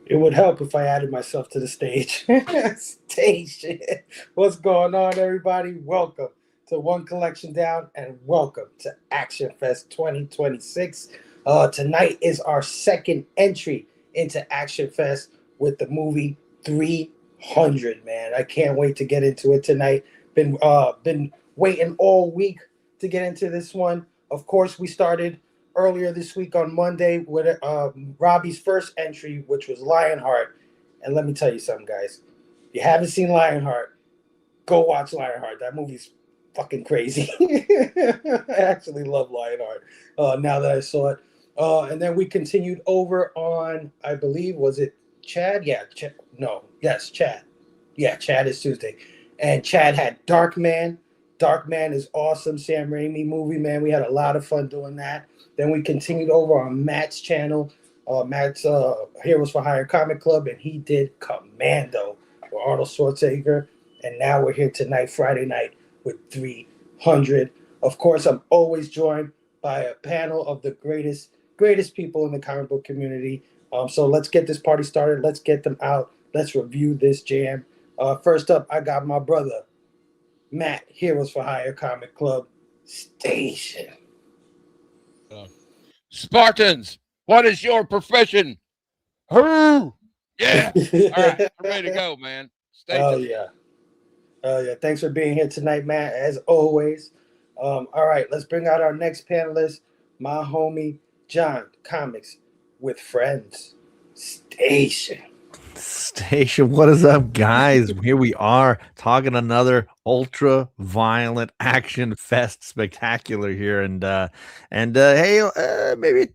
It would help if I added myself to the stage. Stage. What's going on, everybody? Welcome to One Collection Down and welcome to Actionfest 2026. Tonight is our second entry into Actionfest with the movie 300, man. I can't wait to get into it tonight. Been waiting all week to get into this one. Of course, we started earlier this week on Monday with Robbie's first entry, which was Lionheart. And let me tell you something, guys. If you haven't seen Lionheart, go watch Lionheart. That movie's fucking crazy. I actually love Lionheart now that I saw it. And then we continued over on, I believe, was it Chad? Yeah, no, yes, Chad. Yeah, Chad is Tuesday. And Chad had Dark Man. Dark Man is awesome. Sam Raimi movie, man. We had a lot of fun doing that. Then we continued over on Matt's channel, Matt's Heroes for Hire Comic Club, and he did Commando with Arnold Schwarzenegger. And now we're here tonight, Friday night, with 300. Of course, I'm always joined by a panel of the greatest people in the comic book community. So let's get this party started. Let's get them out. Let's review this jam. First up, I got my brother, Matt, Heroes for Hire Comic Club Station. Spartans, what is your profession? Who? Yeah. All right, we're ready to go, man. Oh yeah. Thanks for being here tonight, Matt, as always. All right, let's bring out our next panelist, my homie John, Comics with Friends Station. What is up, guys? Here we are talking another ultra violent action fest spectacular here, and hey,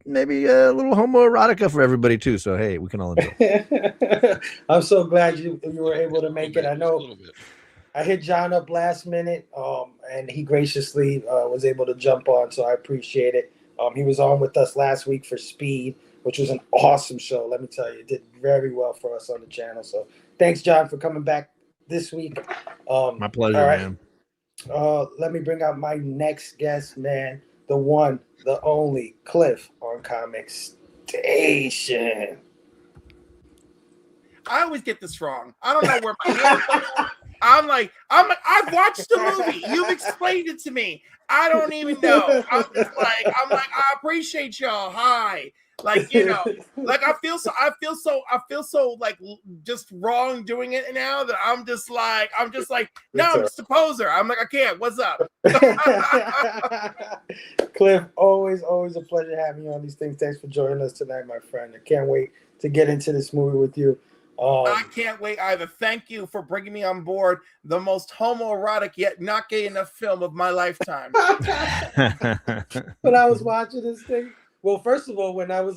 maybe a little homoerotica for everybody too. So hey, we can all enjoy. I'm so glad you were able to make it. I know I hit John up last minute, and he graciously was able to jump on, so I appreciate it. He was on with us last week for Speed, which was an awesome show. Let me tell you, it did very well for us on the channel. So thanks, John, for coming back this week. My pleasure, man. Let me bring out my next guest, man. The one, the only, Cliff on Comics Station. I always get this wrong. I don't know where my I've watched the movie. You've explained it to me. I don't even know. I'm like, I appreciate y'all. Hi. Like, you know, like I feel so like just wrong doing it now that I'm just like, no, I'm just a poser. I'm like, I can't. What's up? Cliff, always a pleasure having you on these things. Thanks for joining us tonight, my friend. I can't wait to get into this movie with you. I can't wait either. Thank you for bringing me on board the most homoerotic yet not gay enough film of my lifetime. When I was watching this thing, well, first of all, when I was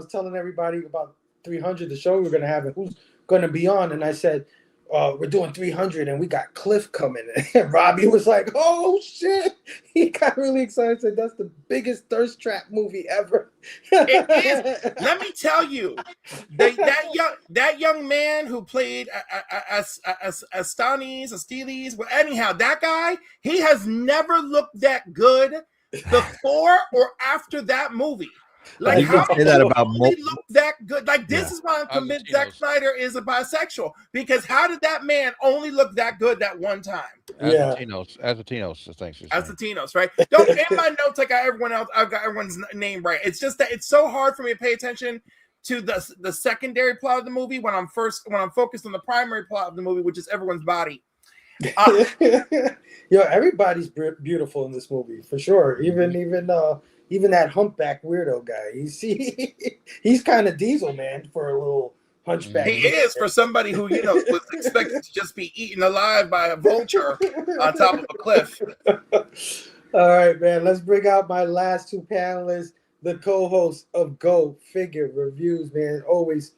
telling everybody about 300, the show we were going to have, and who's going to be on, and I said, we're doing 300, and we got Cliff coming. And Robbie was like, oh, shit. He got really excited, said that's the biggest thirst trap movie ever. It is. Let me tell you, that young man who played Astiles, well, anyhow, that guy, he has never looked that good before or after that movie. Like, you can say that about he looked that good. Like, this is why I'm convinced Zack Snyder is a bisexual, because how did that man only look that good that one time? As a Thanos, thanks. As a Thanos, right? Don't in my notes I got everyone else. I've got everyone's name right. It's just that it's so hard for me to pay attention to the secondary plot of the movie when I'm focused on the primary plot of the movie, which is everyone's body. Yo, everybody's beautiful in this movie for sure. Even that humpback weirdo guy. He's kind of Diesel, man, for a little hunchback. He is for somebody who was expected to just be eaten alive by a vulture on top of a cliff. All right, man. Let's bring out my last two panelists, the co-hosts of Go Figure Reviews, man. Always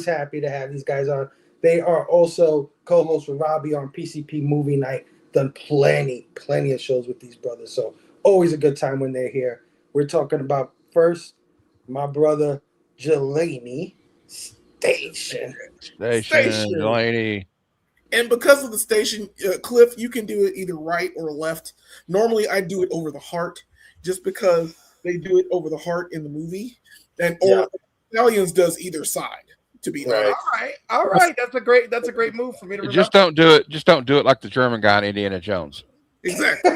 happy to have these guys on. They are also co-hosts with Robbie on PCP Movie Night. Done plenty of shows with these brothers. So always a good time when they're here. We're talking about first, my brother Jelani Station. Jelani. And because of the station, Cliff, you can do it either right or left. Normally, I do it over the heart, just because they do it over the heart in the movie, and Stallions does either side. to be Right. honest. All right. That's a great move for me to remember. Just don't do it. Just don't do it like the German guy in Indiana Jones. Exactly.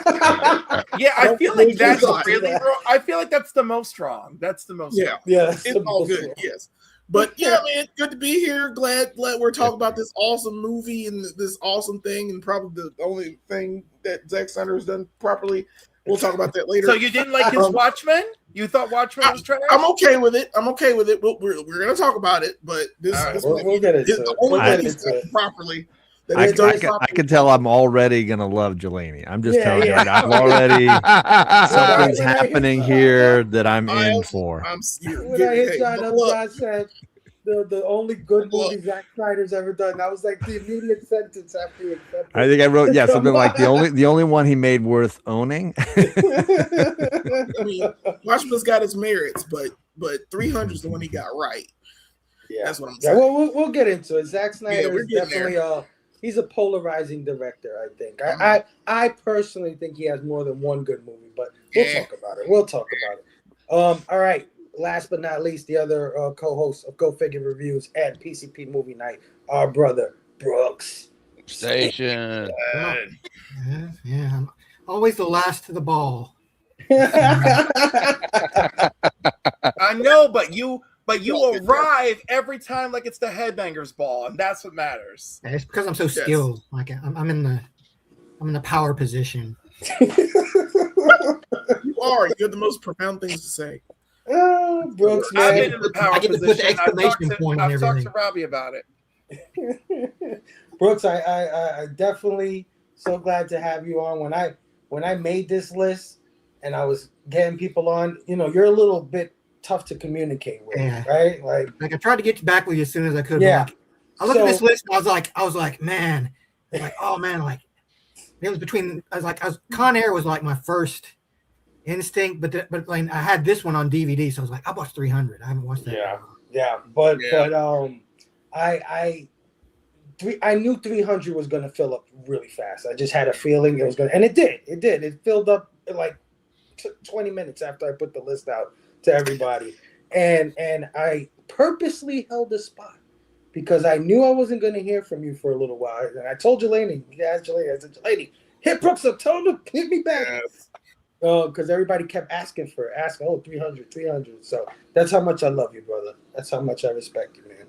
Yeah, I Don't feel like lose that's your thought. really wrong. I feel like that's the most wrong. That's the most Yeah. wrong. Yeah, It's all good, yes. But yeah, man, good to be here. Glad we're talking about this awesome movie and this awesome thing, and probably the only thing that Zack Snyder has done properly. We'll talk about that later. So you didn't like his Watchmen? You thought Watchmen was trash? I'm okay with it. We're gonna talk about it, but this, All right. this We'll get into is the it. only We'll thing get he's into done it. properly. that I he's done can properly. tell I'm already gonna love Jelani. I'm just Yeah, telling yeah. you, I'm already something's When I hit happening John here up, that I'm in I'm for. when I hit John buckle up, up. John said the only good Look. movie Zack Snyder's ever done. That was like the immediate sentence after he accepted. I think I wrote something Come like the on. only one he made worth owning. I mean, Watchmen's got its merits, but 300 is the one he got right. Yeah, That's what I'm yeah. saying. Well, we'll get into it. Zack Yeah, Snyder we're is getting definitely he's a polarizing director. I think. Mhm. I personally think he has more than one good movie, but we'll Yeah. talk about it. All right. Last but not least, the other co-host of Go Figure Reviews and PCP Movie Night, our brother Brooks. Station. Yeah, I'm always the last to the ball. I know, but you arrive every time like it's the headbanger's ball, and that's what matters. Yeah, it's because I'm so skilled. Like I'm in the power position. You are. You have the most profound things to say. Brooks, I've man. been in the power I get to put the position. exclamation point on I've talked everything. to Robbie about it. Brooks, I definitely so glad to have you on. When I made this list and I was getting people on, you're a little bit tough to communicate with, Yeah. right? Like I tried to get back with you as soon as I could. Yeah. But I looked at this list and I was like, man, oh man, like it was between. Con Air was like my first instinct, but like I had this one on DVD, so I was like, I watched 300. I haven't watched that. Yeah, but I knew 300 was going to fill up really fast. I just had a feeling it was going to, and it did. It filled up in like 20 minutes after I put the list out to everybody. And I purposely held a spot because I knew I wasn't going to hear from you for a little while. And I told Jelani, I said, Jelani, hit Brooks up, tell him to hit me back. Yes. Because everybody kept asking, 300. So that's how much I love you, brother. That's how much I respect you, man.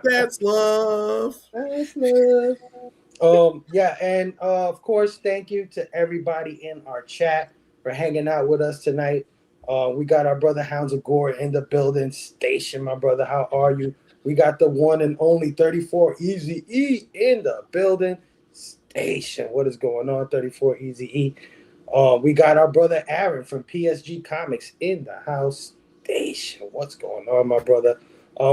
That's love. That's love. Yeah, and of course, thank you to everybody in our chat for hanging out with us tonight. We got our brother Hounds of Gore in the building. Station, my brother, how are you? We got the one and only 34 Easy E in the building. Station, what is going on? 34 Easy E. We got our brother Aaron from PSG Comics in the house. Station, what's going on, my brother?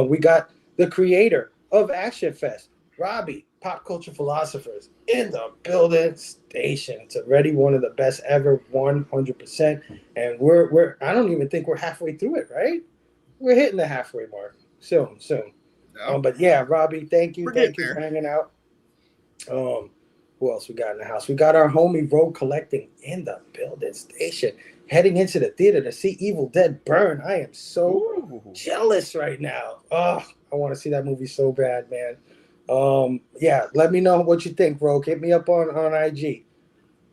We got the creator of Actionfest, Robbie, Pop Culture Philosophers, in the building. Station. It's already one of the best ever, 100%. And we're I don't even think we're halfway through it, right? We're hitting the halfway mark soon. No. But yeah, Robbie, thank you We're for getting there. hanging out. Who else we got in the house? We got our homie Road Collecting in the building. Station, heading into the theater to see Evil Dead Burn. I am so jealous right now. Oh, I want to see that movie so bad, man. Yeah, let me know what you think, bro. Hit me up on IG.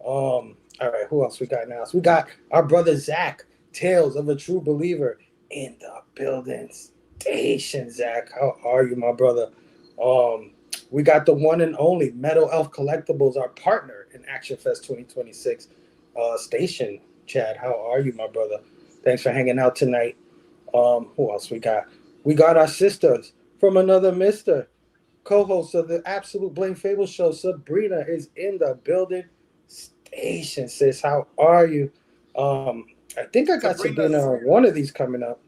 All right, who else we got now? So we got our brother Zach, Tales of a True Believer, in the building. Station, Zach, how are you, my brother? We got the one and only Metal Elf Collectibles, our partner in Actionfest 2026. Station, Chad, how are you, my brother? Thanks for hanging out tonight. Who else we got? We got our sisters from another mister. Co-host of the Absolute Blame Fable show, Sabrina, is in the building. Station, sis, how are you? I think I got Sabrina on one of these coming up.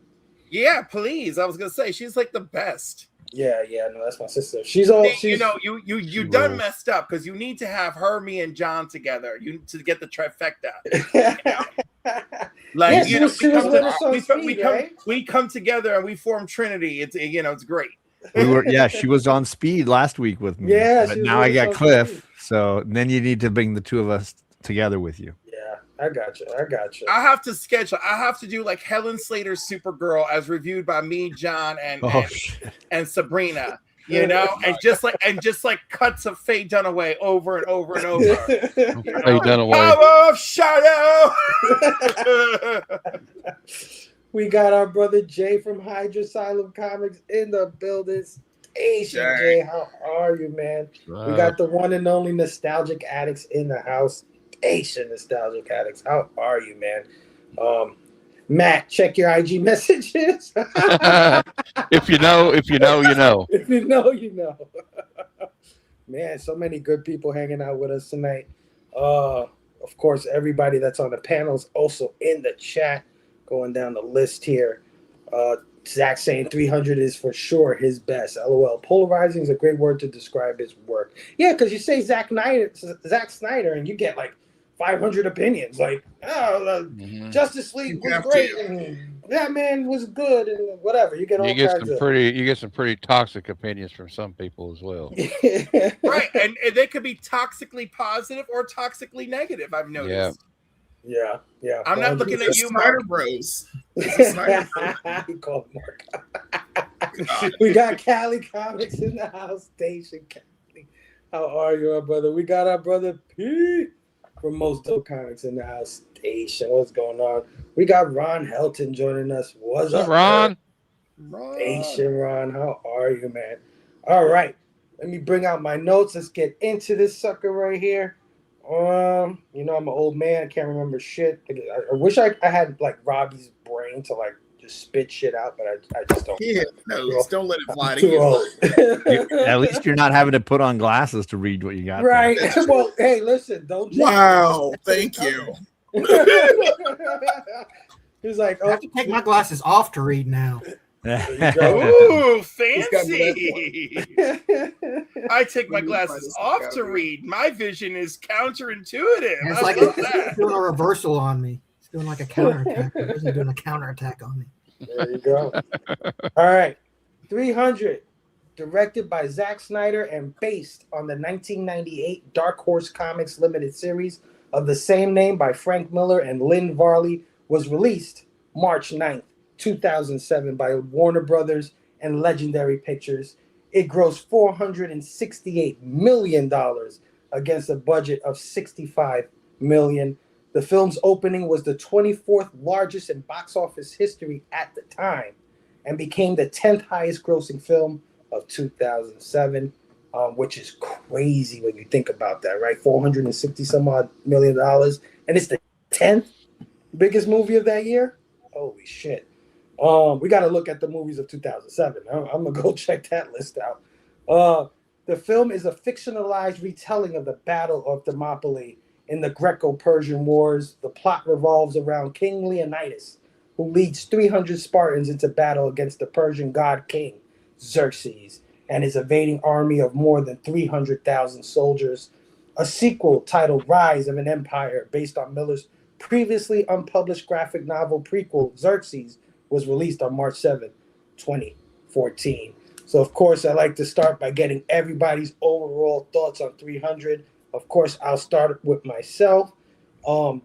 Yeah, please. I was gonna say she's like the best. Yeah, no, that's my sister. She's all You done messed up because you need to have her, me, and John together. You to get the trifecta. Like we come together and we form Trinity. It's great. She was on speed last week with me. Yeah, but now I got Cliff, so then you need to bring the two of us together with you. Yeah, I got you. I have to schedule. I have to do like Helen Slater's Supergirl as reviewed by me, John, Oh shit! and Sabrina. You know, and just like cuts of Faye Dunaway over and over and over. Faye Dunaway. Power of Shadow. We got our brother Jay from Hydra Asylum Comics in the building. Station, Jay, how are you, man? We got the one and only Nostalgic Addicts in the house. Station, Nostalgic Addicts, how are you, man? Matt, check your IG messages. If you know, you know. If you know, you know. Man, so many good people hanging out with us tonight. Of course, everybody that's on the panel is also in the chat. Going down the list here. Zach saying 300 is for sure his best. LOL. Polarizing is a great word to describe his work. Yeah, because you say Zack Snyder, and you get like 500 opinions. Like, Justice League was great, and Batman was good, and whatever. You get all kinds of. You get some pretty toxic opinions from some people as well. Right, and they could be toxically positive or toxically negative. I've noticed. Yeah. I'm not looking at you, Snyder Mark. Bros. You called Mark. We got Cali Comics in the house. Station Cali. How are you, our brother? We got our brother Pete from Most Dope Comics in the house. Station. What's going on? We got Ron Helton joining us. What's up, Ron? Station Ron. How are you, man? All right. Let me bring out my notes. Let's get into this sucker right here. I'm an old man. I can't remember shit. I wish I had like Robbie's brain to like just spit shit out, but I just don't. Yeah, no, don't let it fly to Too you. old. At least you're not having to put on glasses to read what you got. Right. Well, hey, listen, don't. Wow, thank you. He's like, I have to take my glasses off to read now. Ooh, fancy. I take my glasses off to read. My vision is counterintuitive. And it's like it's doing a reversal on me. It's doing like a counterattack. It wasn't doing a counterattack on me. There you go. All right. 300, directed by Zack Snyder and based on the 1998 Dark Horse Comics limited series of the same name by Frank Miller and Lynn Varley, was released March 9th. 2007 by Warner Brothers and Legendary Pictures. It grossed $468 million against a budget of $65 million. The film's opening was the 24th largest in box office history at the time and became the 10th highest grossing film of 2007, which is crazy when you think about that, right? $460 some odd million, and it's the 10th biggest movie of that year? Holy shit. We got to look at the movies of 2007. I'm going to go check that list out. The film is a fictionalized retelling of the Battle of Thermopylae in the Greco-Persian Wars. The plot revolves around King Leonidas, who leads 300 Spartans into battle against the Persian god king, Xerxes, and his invading army of more than 300,000 soldiers. A sequel titled Rise of an Empire, based on Miller's previously unpublished graphic novel prequel, Xerxes, was released on March 7th, 2014. So, of course, I like to start by getting everybody's overall thoughts on 300. Of course, I'll start with myself.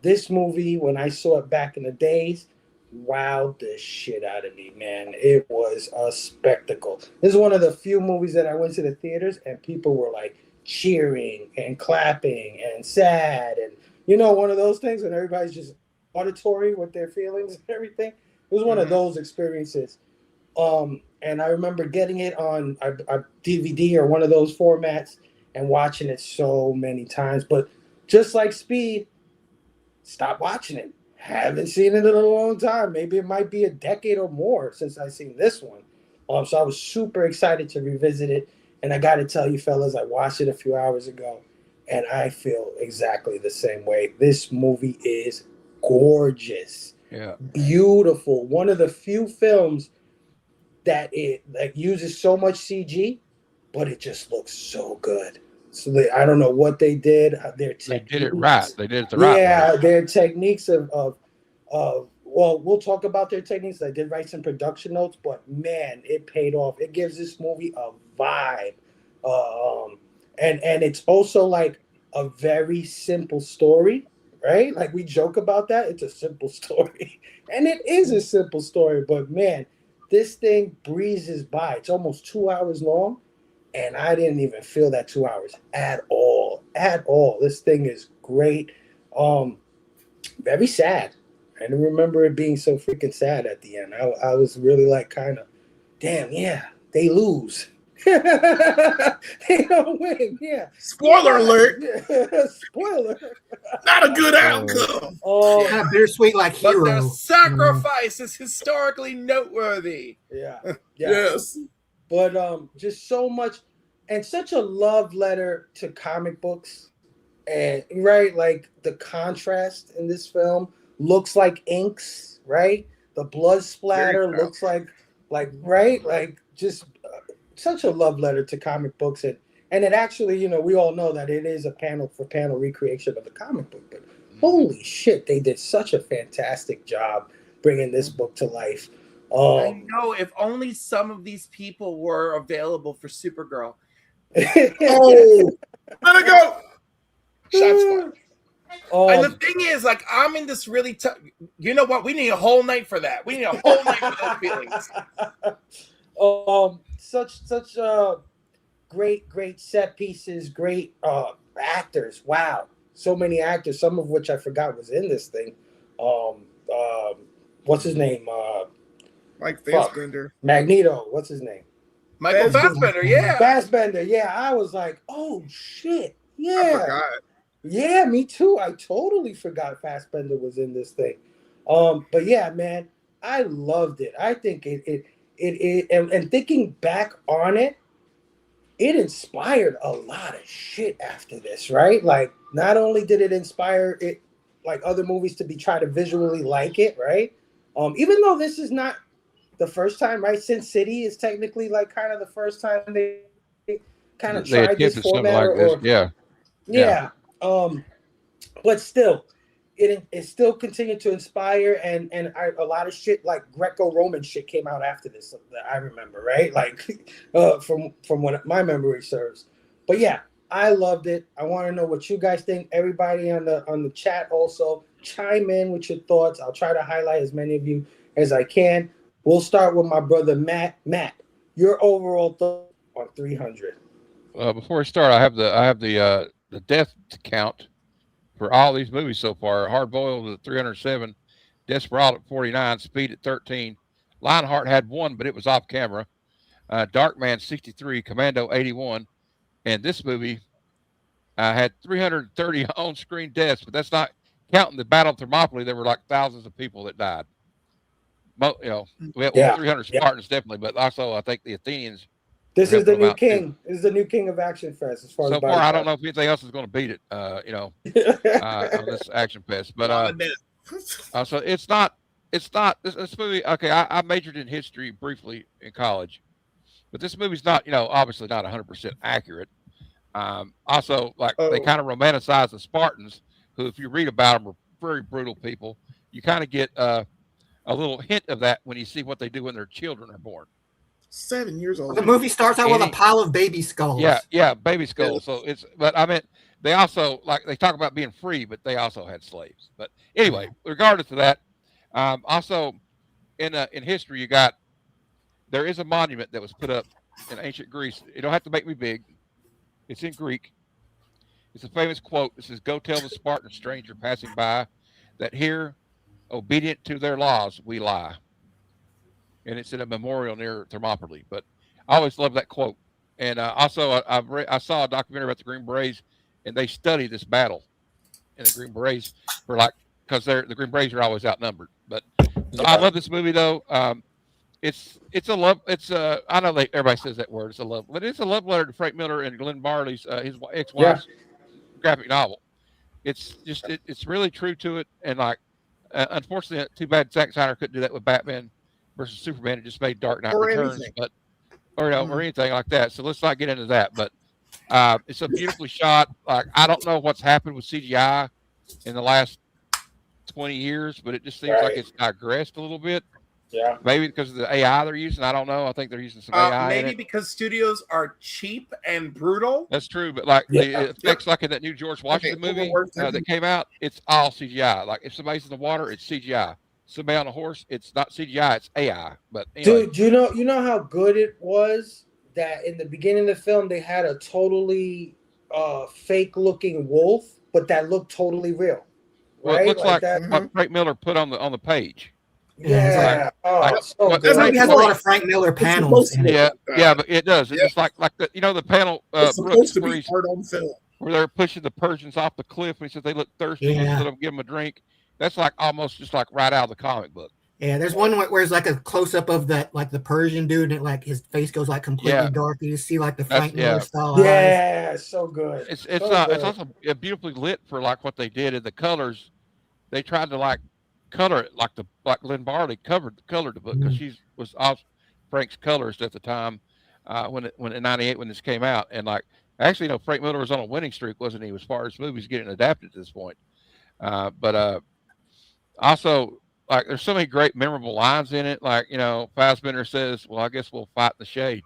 This movie, when I saw it back in the days, wowed the shit out of me, man. It was a spectacle. This is one of the few movies that I went to the theaters and people were like cheering and clapping and sad. And, one of those things when everybody's just auditory with their feelings and everything. It was one of those experiences. And I remember getting it on a DVD or one of those formats and watching it so many times. But just like Speed, stop watching it. Haven't seen it in a long time. Maybe it might be a decade or more since I've seen this one. So I was super excited to revisit it. And I got to tell you, fellas, I watched it a few hours ago, and I feel exactly the same way. This movie is gorgeous. Yeah. Beautiful. One of the few films that it uses so much CG, but it just looks so good. So I don't know what they did. They did it right. They did it the right way. Yeah, their techniques of well, we'll talk about their techniques. I did write some production notes, but man, it paid off. It gives this movie a vibe. And it's also like a very simple story, right? Like we joke about that. It's a simple story, and it is a simple story. But man, this thing breezes by. It's almost 2 hours long, and I didn't even feel that 2 hours at all. At all. This thing is great. Um, Very sad. I don't remember it being so freaking sad at the end. I was really like kind of, damn, yeah, they lose. They don't win. Yeah. Spoiler alert. Spoiler. Not a good outcome. Oh, Kind of bittersweet, like But hero. their sacrifice is historically noteworthy. yeah. Yes. But just so much and such a love letter to comic books. And right, like the contrast in this film looks like inks, right? The blood splatter looks like right, like just such a love letter to comic books, and it actually, we all know that it is a panel for panel recreation of the comic book, but holy shit, they did such a fantastic job bringing this book to life. I know, if only some of these people were available for Supergirl. Oh, let it go. Shots fired. And the thing is, like, I'm in this really tough. You know what? We need a whole night for that. We need a whole night for those feelings. Such great set pieces, great actors. Wow, so many actors. Some of which I forgot was in this thing. What's his name? Mike Fassbender. Magneto. What's his name? Michael Fassbender. Yeah. Fassbender. Yeah, I was like, oh shit. Yeah. I forgot. Yeah, me too. I totally forgot Fassbender was in this thing. But yeah, man, I loved it. I think it and thinking back on it, it inspired a lot of shit after this, right? Like, not only did it inspire it, like other movies to be try to visually like it, right? Even though this is not the first time, right? Sin City is technically like kind of the first time they kind of tried this format, like this. Yeah. But still, it still continued to inspire, and a lot of shit like Greco-Roman shit came out after this that I remember, right? Like from what my memory serves. But yeah, I loved it. I want to know what you guys think. Everybody on the chat also chime in with your thoughts. I'll try to highlight as many of you as I can. We'll start with my brother Matt. Matt, your overall thoughts on 300. Before we start, I have the death count for all these movies so far. Hard Boiled at 307, Desperado at 49, Speed at 13. Lionheart had 1, but it was off camera. Darkman 63, Commando 81, and this movie had 330 on-screen deaths, but that's not counting the Battle of Thermopylae. There were like thousands of people that died. We had 300 Spartans definitely, but also I think the Athenians. This is the new king. This is the new king of Actionfest. As far so as far, I don't know if anything else is going to beat it. On this Actionfest, but so it's not this movie. Okay, I majored in history briefly in college, but this movie's not obviously not 100% accurate. Also, like they kind of romanticize the Spartans, who, if you read about them, are very brutal people. You kind of get a little hint of that when you see what they do when their children are born. 7 years old. The movie starts out with a pile of baby skulls. Yeah, baby skulls. So but I mean, they also, like, they talk about being free, but they also had slaves. But anyway, regardless of that, also in history, there is a monument that was put up in ancient Greece. You don't have to make me big. It's in Greek. It's a famous quote. It says, "Go tell the Spartan stranger passing by that here, obedient to their laws, we lie." And it's in a memorial near Thermopylae. But I always love that quote. And also, I saw a documentary about the Green Berets, and they study this battle in the Green Berets because the Green Berets are always outnumbered. But I love this movie though. It's a love. I know everybody says that word. It's a love, but it's a love letter to Frank Miller and Glenn Barley's his ex-wife's graphic novel. It's really true to it, and unfortunately, too bad Zack Snyder couldn't do that with Batman versus Superman. It just made Dark Knight Returns, or anything like that. So let's not get into that. But it's a beautifully shot. Like, I don't know what's happened with CGI in the last 20 years, but it just seems like it's digressed a little bit. Yeah. Maybe because of the AI they're using. I don't know. I think they're using some AI in Maybe it. because studios are cheap and brutal. That's true, but like Yeah. the effects, like in that new George Washington movie that came out, it's all CGI. Like if somebody's in the water, it's CGI. Somebody on a horse, it's not CGI, it's AI. But anyway, Dude, you know how good it was that in the beginning of the film they had a totally fake looking wolf, but that looked totally real. well, it Right? looks Like like that. what Frank Miller put on the page. Yeah, it's like Yeah. Oh, Like so what this good. movie has a lot of Frank Miller panels supposed to in look it. Yeah, like that. yeah, but it does. It's Yeah. just like the the panel It's Brooks supposed to where be he's art on film. where they're pushing the Persians off the cliff and he says they look thirsty and Yeah. let them give them a drink. That's like almost just like right out of the comic book. Yeah, there's one where it's like a close up of that, like the Persian dude, and like his face goes like completely Yeah. dark. You see like the That's Frank Miller yeah. style eyes. Yeah, so good. It's So it's good. also beautifully lit for like what they did in the colors. They tried to like color it like Lynn Barley colored the book because she was off Frank's colorist at the time when in '98 when this came out, and like actually Frank Miller was on a winning streak, wasn't he, as far as movies getting adapted at this point. But also like there's so many great memorable lines in it, like Fassbender says, "Well, I guess we'll fight in the shade."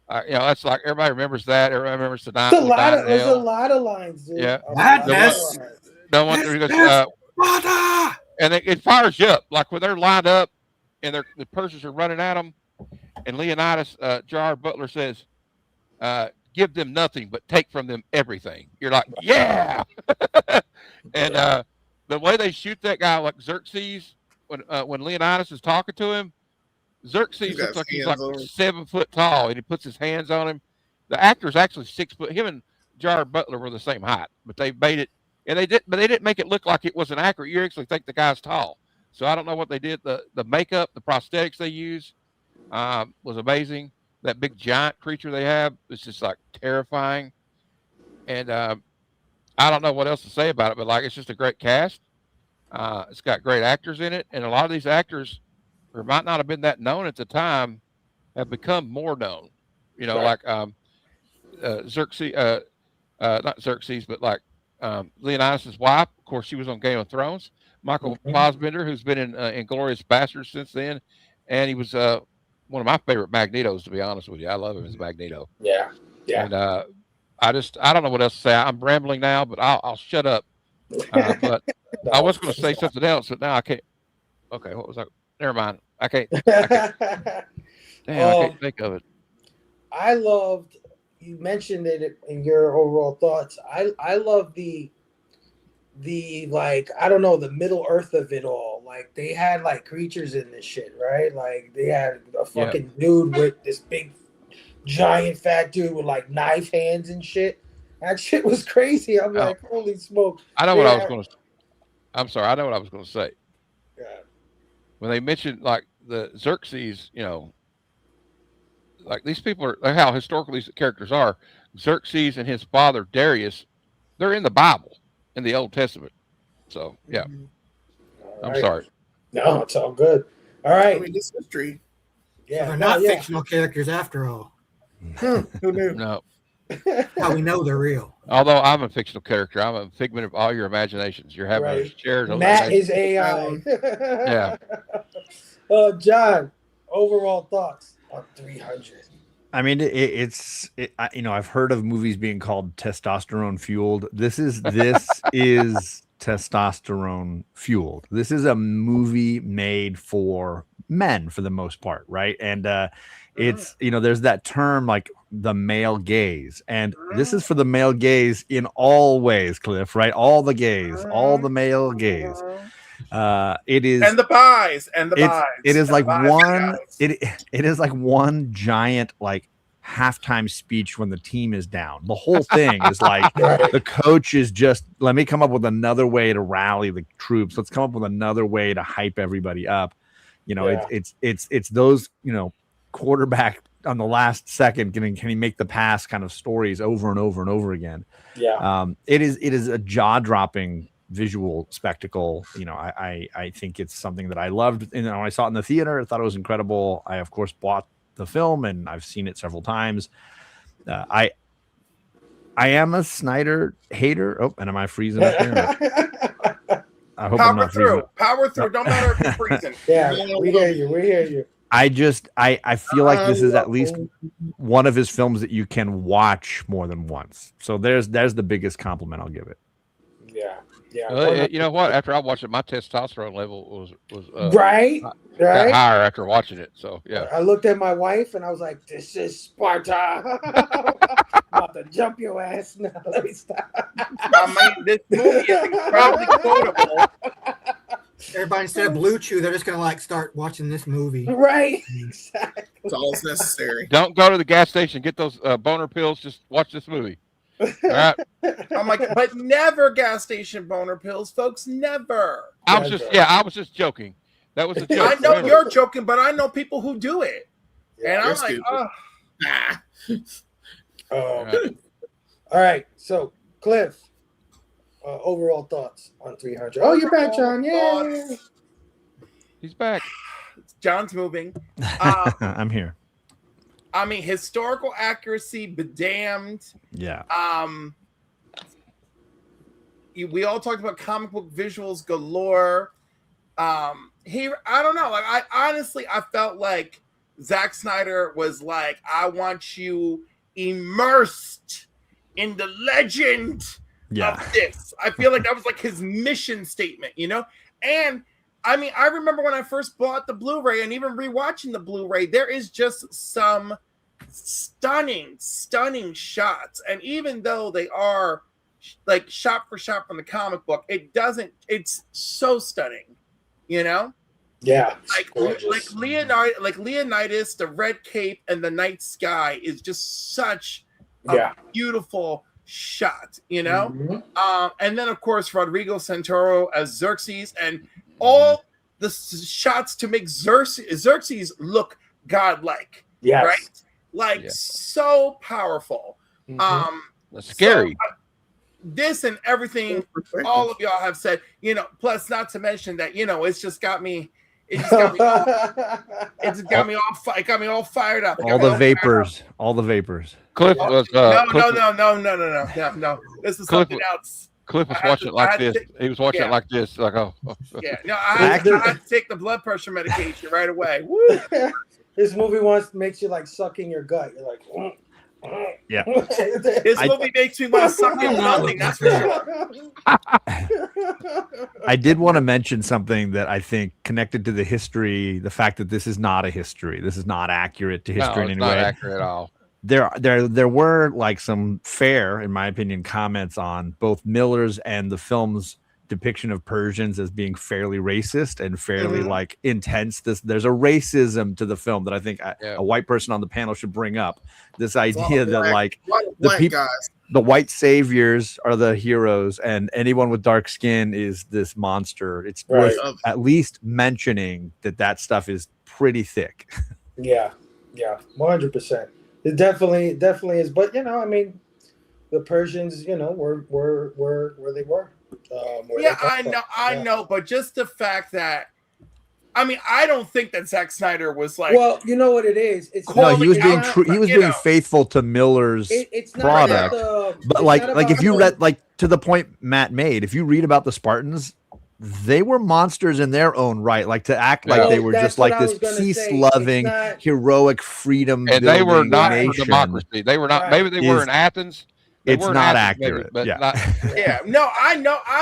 That's like everybody remembers that. Everybody remembers the night we died in There's a hell. lot of lines, dude. Yeah, A lot of Madness. lines. no one there goes, Sparta! and it fires you up like when they're lined up and the Persians are running at them, and Leonidas Gerard Butler says, "Give them nothing, but take from them everything." You're like, yeah. And the way they shoot that guy, like Xerxes, when Leonidas is talking to him, Xerxes looks like he's like 7 foot tall, and he puts his hands on him. The actor's actually 6 foot. Him and Gerard Butler were the same height, but they made it, and but they didn't make it look like it wasn't accurate. You actually think the guy's tall. So I don't know what they did. The makeup, the prosthetics they used was amazing. That big giant creature they have is just like terrifying, and I don't know what else to say about it, but like it's just a great cast. It's got great actors in it, and a lot of these actors who might not have been that known at the time have become more known. Right. Like Xerxes, not Xerxes, but like Leonidas' wife. Of course, she was on Game of Thrones. Michael Fassbender, who's been in Inglourious Basterds since then, and he was one of my favorite Magnetos. To be honest with you, I love him as Magneto. Yeah. Yeah. And I don't know what else to say. I'm rambling now, but I'll shut up. But I was going to say something else, but now I can't. Okay, what was I? Never mind. I can't. I can't think of it. I loved. You mentioned it in your overall thoughts. I love the like I don't know the Middle Earth of it all. Like they had like creatures in this shit, right? Like they had a fucking dude with this big giant fat dude with like knife hands and shit. That shit was crazy. I'm like, holy smoke. I know what I was going to. I'm sorry. I know what I was going to say. Yeah. When they mentioned like the Xerxes, like these people are like how historical these characters are. Xerxes and his father Darius, they're in the Bible, in the Old Testament. So yeah, I'm sorry. No, it's all good. All right. I mean, it's history. Yeah, So they're not fictional characters after all. Who knew? No. How we know they're real. Although I'm a fictional character, I'm a figment of all your imaginations. You're having a shared. Matt is AI. Yeah. John, overall thoughts on 300. I mean, I've heard of movies being called testosterone fueled. This is testosterone fueled. This is a movie made for men for the most part, right? And it's there's that term like the male gaze, and this is for the male gaze in all ways, Cliff, right? All the gaze, all the male gaze. It is, and the pies. It is like it is like one giant like halftime speech when the team is down. The whole thing is like the coach is just, let me come up with another way to rally the troops. Let's come up with another way to hype everybody up. It's those quarterback on the last second can he make the pass kind of stories over and over and over again. It is a jaw-dropping visual spectacle. I think it's something that I loved. When I saw it in the theater, I thought it was incredible. I of course bought the film and I've seen it several times. I am a Snyder hater. Oh, and am I freezing up here? I hope I'm not freezing. Power through. Don't matter if you're freezing. Yeah, we hear you. We hear you. I feel like this is at least one of his films that you can watch more than once. So there's the biggest compliment I'll give it. Yeah, yeah. You know what? After I watched it, my testosterone level was right. got higher after watching it. So yeah. I looked at my wife and I was like, "This is Sparta." About to jump your ass now. Let me stop. I mean, this movie is incredibly quotable. Everybody, instead of Blue Chew, they're just gonna like start watching this movie. Right. Exactly. It's all that's necessary. Don't go to the gas station. Get those boner pills. Just watch this movie. All right. I'm like, but never gas station boner pills, folks. Never. I was just joking. That was a joke. I know you're joking, but I know people who do it, and I'm like, stupid. oh. All right. So, Cliff, overall thoughts on 300. Oh, you're back, John. Yeah. He's back. John's moving. I'm here. I mean, historical accuracy, bedamned. Yeah. We all talked about comic book visuals galore. I don't know. Like, I felt like Zack Snyder was like, I want you immersed in the legend of this. I feel like that was like his mission statement, you know? And I mean, I remember when I first bought the Blu-ray and even rewatching the Blu-ray, there is just some stunning shots. And even though they are like shot for shot from the comic book, it's so stunning, you know? Yeah. Like Leonidas, the red cape and the night sky is just such a beautiful shot, you know? Mm-hmm. And then of course Rodrigo Santoro as Xerxes and all the shots to make Xerxes look godlike, right? Like so powerful. Mm-hmm. That's scary. So, this and everything all of y'all have said, you know, plus not to mention that, you know, it got me all fired up. All the vapors. Cliff was no. This is something else. Cliff was watching it like this. He was watching it like this. Like, oh. Yeah, no, I had to take the blood pressure medication right away. Woo. This movie makes you like sucking your gut. You're like, yeah. This movie makes me want to suck in nothing. That's for sure. I did want to mention something that I think connected to the history, the fact that this is not a history. This is not accurate to history in any way. Not accurate at all. There were like some fair, in my opinion, comments on both Miller's and the film's depiction of Persians as being fairly racist and fairly like intense. There's a racism to the film that I think a white person on the panel should bring up. This idea that like the white saviors are the heroes and anyone with dark skin is this monster. It's worth at least mentioning that stuff is pretty thick. Yeah, 100%. It definitely is. But you know, I mean, the Persians, you know, were where they were. I know, but just the fact that, I mean, I don't think that Zack Snyder was like. Well, you know what it is. He was being true. He was being faithful to Miller's product. But like if you read, like to the point Matt made, if you read about the Spartans, they were monsters in their own right. Like to act like they were just like this peace-loving, heroic, freedom, and they were not for democracy. They were not. Maybe they were in Athens. It's not accurate. Maybe, but no, I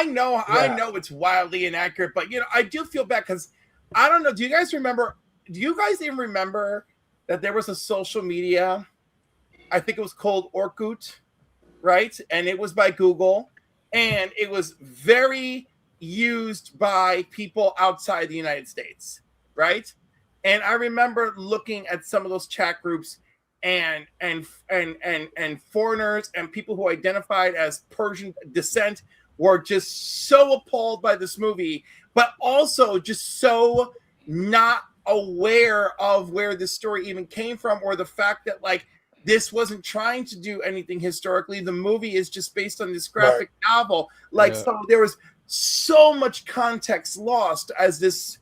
know it's wildly inaccurate, but you know, I do feel bad because I don't know. Do you guys even remember that there was a social media? I think it was called Orkut, right? And it was by Google, and it was very used by people outside the United States, right? And I remember looking at some of those chat groups and foreigners and people who identified as Persian descent were just so appalled by this movie, but also just so not aware of where this story even came from, or the fact that like this wasn't trying to do anything historically. The movie is just based on this graphic novel. Like, so there was so much context lost as this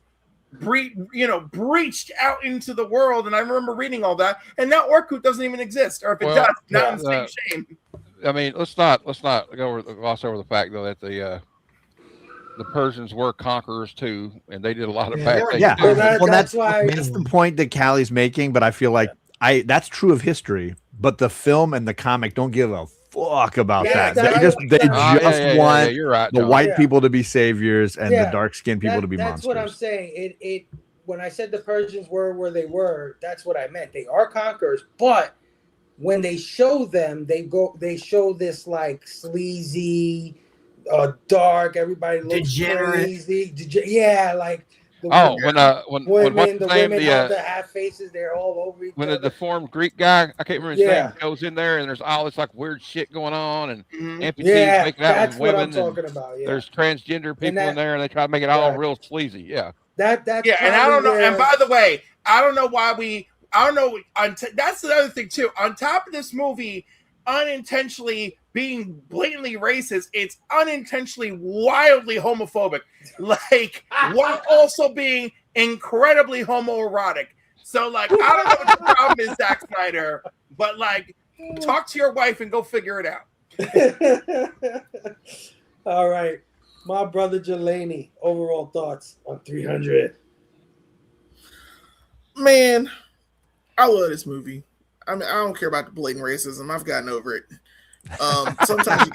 breached out into the world. And I remember reading all that, and now Orkut doesn't even exist, or if it does, not in the same shame. I mean, let's not gloss over the fact though that the Persians were conquerors too, and they did a lot of Yeah, bad they were- things Yeah. too. Well, Well, that's why. that's the point that Callie's making, but I feel like that's true of history, but the film and the comic don't give a fuck about Yeah, that. that's They Yeah, just yeah, yeah, want yeah. You're right, the John. white Yeah. people to be saviors and the Yeah. dark skinned people to be That's what I'm monsters. saying. It when I said the Persians were where they were, that's what I meant. They are conquerors, but when they show them, they show this like sleazy, dark. Everybody looks Degenerate. crazy. Yeah, like the Oh, when what's women. his The name? women have the half faces. They're all over each When the other. deformed Greek guy, I can't remember his Yeah. name, goes in there and there's all this like weird shit going on and Mhm. amputees Yeah, making out that's with what I'm women and talking about. Yeah, there's transgender people that- in there and they try to make it all Right. real sleazy. Yeah. that's Yeah, and I probably don't know. where- And by the way, I don't know why I don't know. That's the other thing too. On top of this movie, unintentionally being blatantly racist, it's unintentionally wildly homophobic, like while also being incredibly homoerotic. So, like, I don't know what the problem is, Zack Snyder, but like, talk to your wife and go figure it out. All right, my brother Jelani. Overall thoughts on 300? Man, I love this movie. I mean, I don't care about the blatant racism. I've gotten over it. Sometimes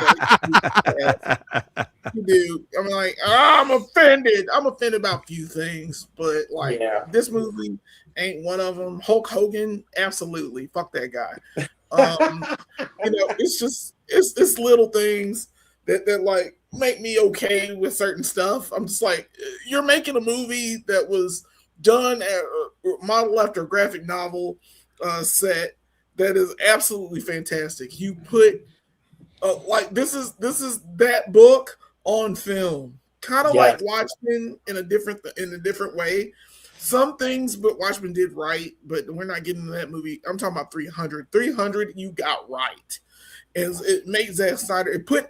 you do. I'm like, I'm offended. I'm offended about a few things, but like this movie ain't one of them. Hulk Hogan, absolutely, fuck that guy. It's just it's little things that like make me okay with certain stuff. I'm just like, you're making a movie that was done at modeled after a graphic novel set that is absolutely fantastic. You put like this is that book on film, kind of like Watchmen in a different way. Some things, but Watchmen did right, but we're not getting into that movie. I'm talking about 300. 300, you got right, and it made Zack Snyder. It put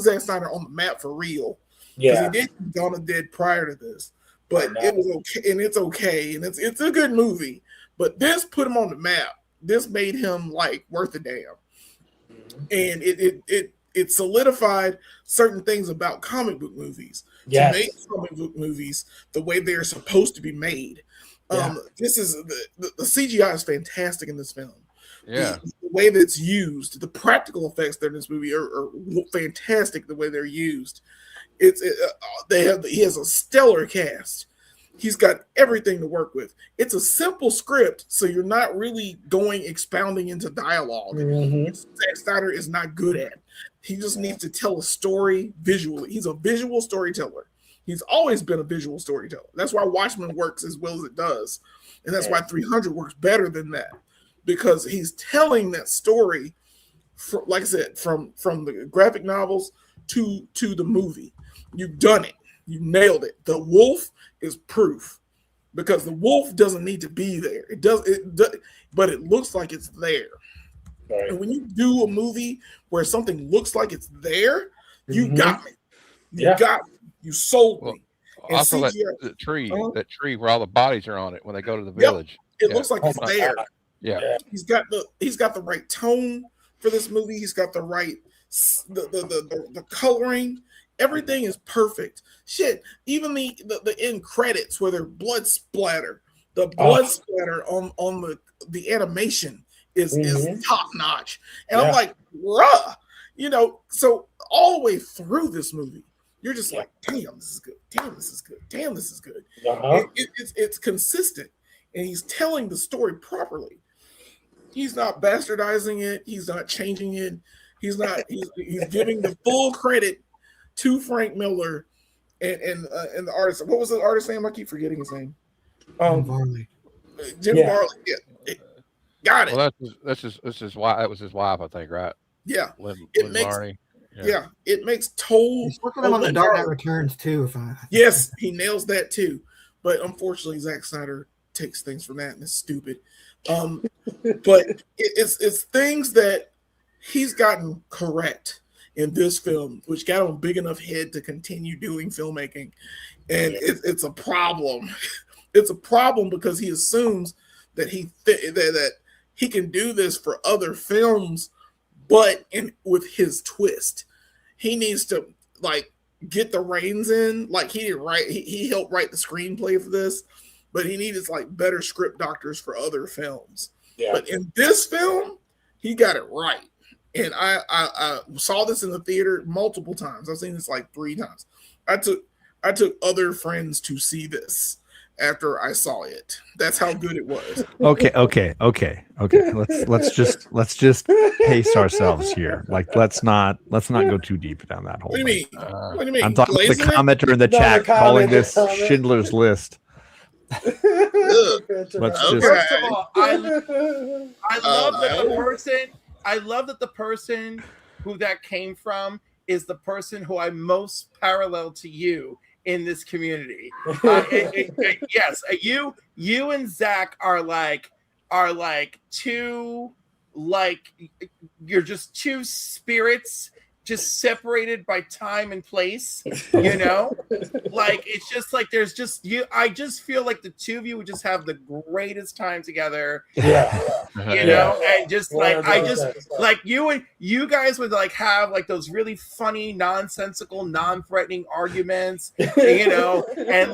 Zack Snyder on the map for real. Because he did Dawn of the Dead prior to this, but it was okay, and it's okay, and it's a good movie. But this put him on the map. This made him like worth a damn. And it solidified certain things about comic book movies to make comic book movies the way they're supposed to be made. This is the CGI is fantastic in this film. Yeah, the way that it's used, the practical effects that in this movie are fantastic. The way they're used, he has a stellar cast. He's got everything to work with. It's a simple script, so you're not really expounding into dialogue. Zack Snyder is not good at. He just needs to tell a story visually. He's a visual storyteller. He's always been a visual storyteller. That's why Watchmen works as well as it does. And that's why 300 works better than that. Because he's telling that story, like I said, from the graphic novels to the movie. You've done it. You nailed it. The wolf is proof, because the wolf doesn't need to be there. It does, but it looks like it's there. Right. And when you do a movie where something looks like it's there, you got me. You got me. You sold me. And also, that tree where all the bodies are on it when they go to the village. It looks like it's there. Yeah. He's got the right tone for this movie. He's got the right the coloring. Everything is perfect. Shit, even the end credits where there's blood splatter, the blood splatter on the animation is top notch. And I'm like, bruh, so all the way through this movie, you're just like, damn, this is good. Damn, this is good. Damn, this is good. It's consistent, and he's telling the story properly. He's not bastardizing it. He's not changing it. He's giving the full credit to Frank Miller and the artist. What was the artist's name? I keep forgetting his name. Jim Varley. Jim Varley. Yeah. Got it. Well, that's his wife. That was his wife, I think, right? Yeah. Lynn makes Varney. It makes total. He's working on the Dark Knight Returns too. Yes, he nails that too. But unfortunately, Zack Snyder takes things from that, and it's stupid. But it's things that he's gotten correct in this film, which got him a big enough head to continue doing filmmaking, and it's a problem. It's a problem because he assumes that that he can do this for other films, but with his twist. He needs to get the reins in. Like he didn't write, he helped write the screenplay for this, but he needed like better script doctors for other films. Yeah. But in this film, he got it right. And I saw this in the theater multiple times. I've seen this like 3 times. I took other friends to see this after I saw it. That's how good it was. Okay. Let's just pace ourselves here. Like let's not go too deep down that hole. What do you thing. mean? What do you mean? I'm talking about the Glazing it? commenter in the No, chat the comment, calling this the comment. Schindler's List. Ugh. Let's Okay. just First of all, I love that the no. person. I love that the person who that came from is the person who I most parallel to you in this community. Yes, you and Zach are like two, like you're just two spirits just separated by time and place, you know. Like it's just like there's just you. I just feel like the two of you would just have the greatest time together, Yeah. you know, and just like I just 100%. like you guys would like have like those really funny, nonsensical, non-threatening arguments, you know, and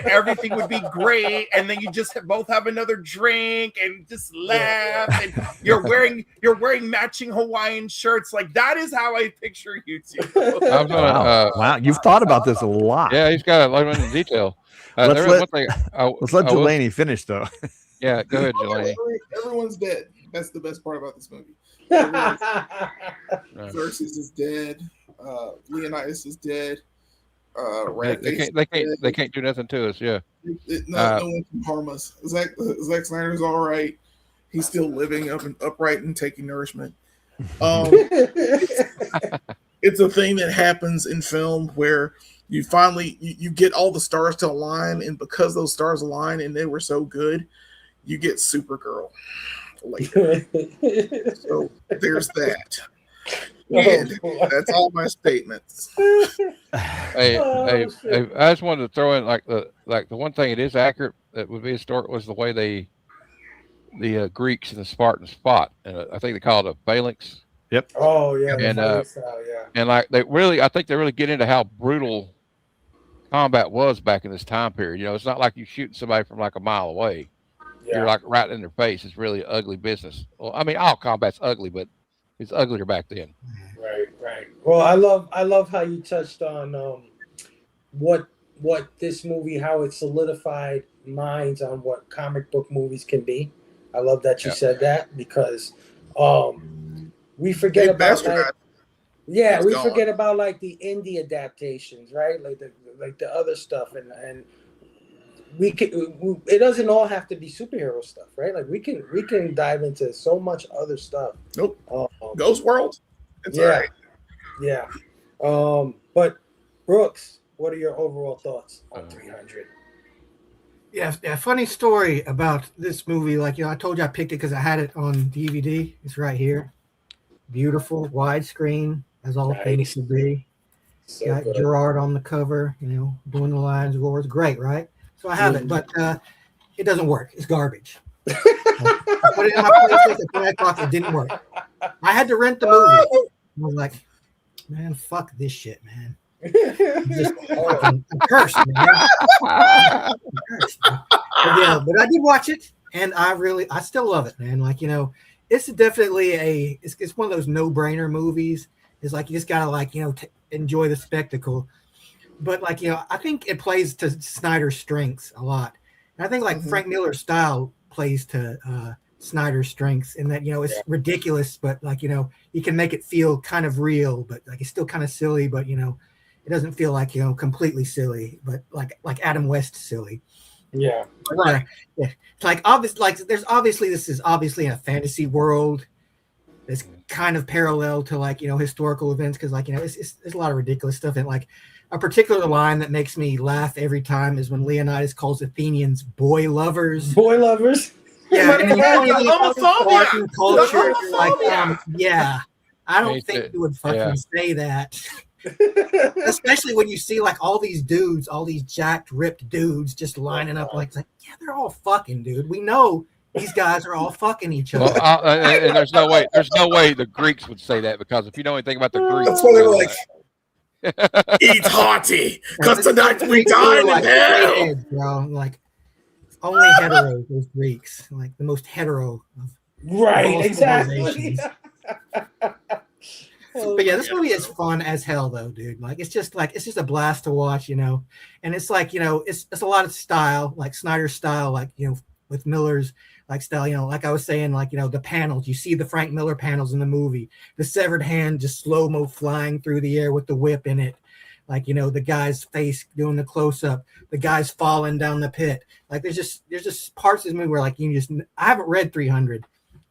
everything would be great, and then you just both have another drink and just laugh, and you're wearing matching Hawaiian shirts. Like that is how I picture you two. I was gonna, Wow, you've thought about this a lot. yeah, he's got a lot of detail. Let's There is let- one thing Let's let I will- Delaney finish though. Yeah, go ahead, Jelani. Everyone's dead. That's the best part about this movie. Xerxes is dead. Leonidas is dead. They can't do nothing to us. Yeah. No one can harm us. Zack Snyder's all right. He's still living upright and taking nourishment. It's a thing that happens in film where you finally you get all the stars to align, and because those stars align and they were so good, you get Supergirl later. So there's that. And that's all my statements. Hey, I just wanted to throw in like the one thing it is accurate that would be historic was the way the Greeks and the Spartans fought, and I think they called it a phalanx. Oh yeah. And, the style, yeah. And like I think they really get into how brutal combat was back in this time period. You know, it's not like you shooting somebody from like a mile away. Yeah. You're like right in their face. It's really ugly business. Well, I mean, all combat's ugly, but it's uglier back then. Right. Well, I love how you touched on what this movie, how it solidified minds on what comic book movies can be. I love that you said that because we forget Hey, about Bastard, we gone. forget about like the indie adaptations, right? Like the other stuff, and we can. It doesn't all have to be superhero stuff, right? Like we can dive into so much other stuff. Nope. Ghost World. It's all right. Yeah. But Brooks, what are your overall thoughts on 300? Yeah, funny story about this movie. Like, I told you I picked it because I had it on DVD. It's right here. Beautiful, widescreen, as all things should be. So Got good. Gerard on the cover, doing the lines, roars. Great, right? So I have it, but it doesn't work. It's garbage. I put it in my PlayStation at 3 o'clock. It didn't work. I had to rent the movie. I was like, man, fuck this shit, man. I'm cursed, man. I'm cursed, man. But I did watch it, and I still love it, man. Like, it's definitely it's one of those no-brainer movies. It's like you just gotta enjoy the spectacle. But I think it plays to Snyder's strengths a lot. And I think Frank Miller's style plays to Snyder's strengths in that it's ridiculous, but you can make it feel kind of real, but it's still kind of silly, but it doesn't feel like completely silly, but like Adam West silly. Yeah. Right. Yeah. It's this is obviously a fantasy world. It's kind of parallel to historical events because it's a lot of ridiculous stuff, and a particular line that makes me laugh every time is when Leonidas calls Athenians boy lovers. Boy lovers. Yeah, and you The see homophobia. Spartan culture, The yeah, I don't Hates think it. you would fucking Yeah. say that. Especially when you see all these dudes, all these jacked, ripped dudes just lining up yeah, they're all fucking, dude. We know these guys are all fucking each other. Well, and there's no way the Greeks would say that because if you know anything about the Greeks, That's why they were like, Eat hearty, because Like, tonight we Greeks were dine in like hell. straight edge, bro. Like only heteros, those Greeks, like the most hetero of Right, all exactly. civilizations. Oh, But yeah, this movie is fun as hell, though, dude. Like it's just a blast to watch, you know. And it's like, you know, it's a lot of style, like Snyder's style, like, you know, with Miller's like style, you know, like I was saying, like, you know, the panels, you see the Frank Miller panels in the movie, the severed hand just slow-mo flying through the air with the whip in it. Like, you know, the guy's face doing the close-up, the guy's falling down the pit. Like there's just parts of this movie where like I haven't read 300.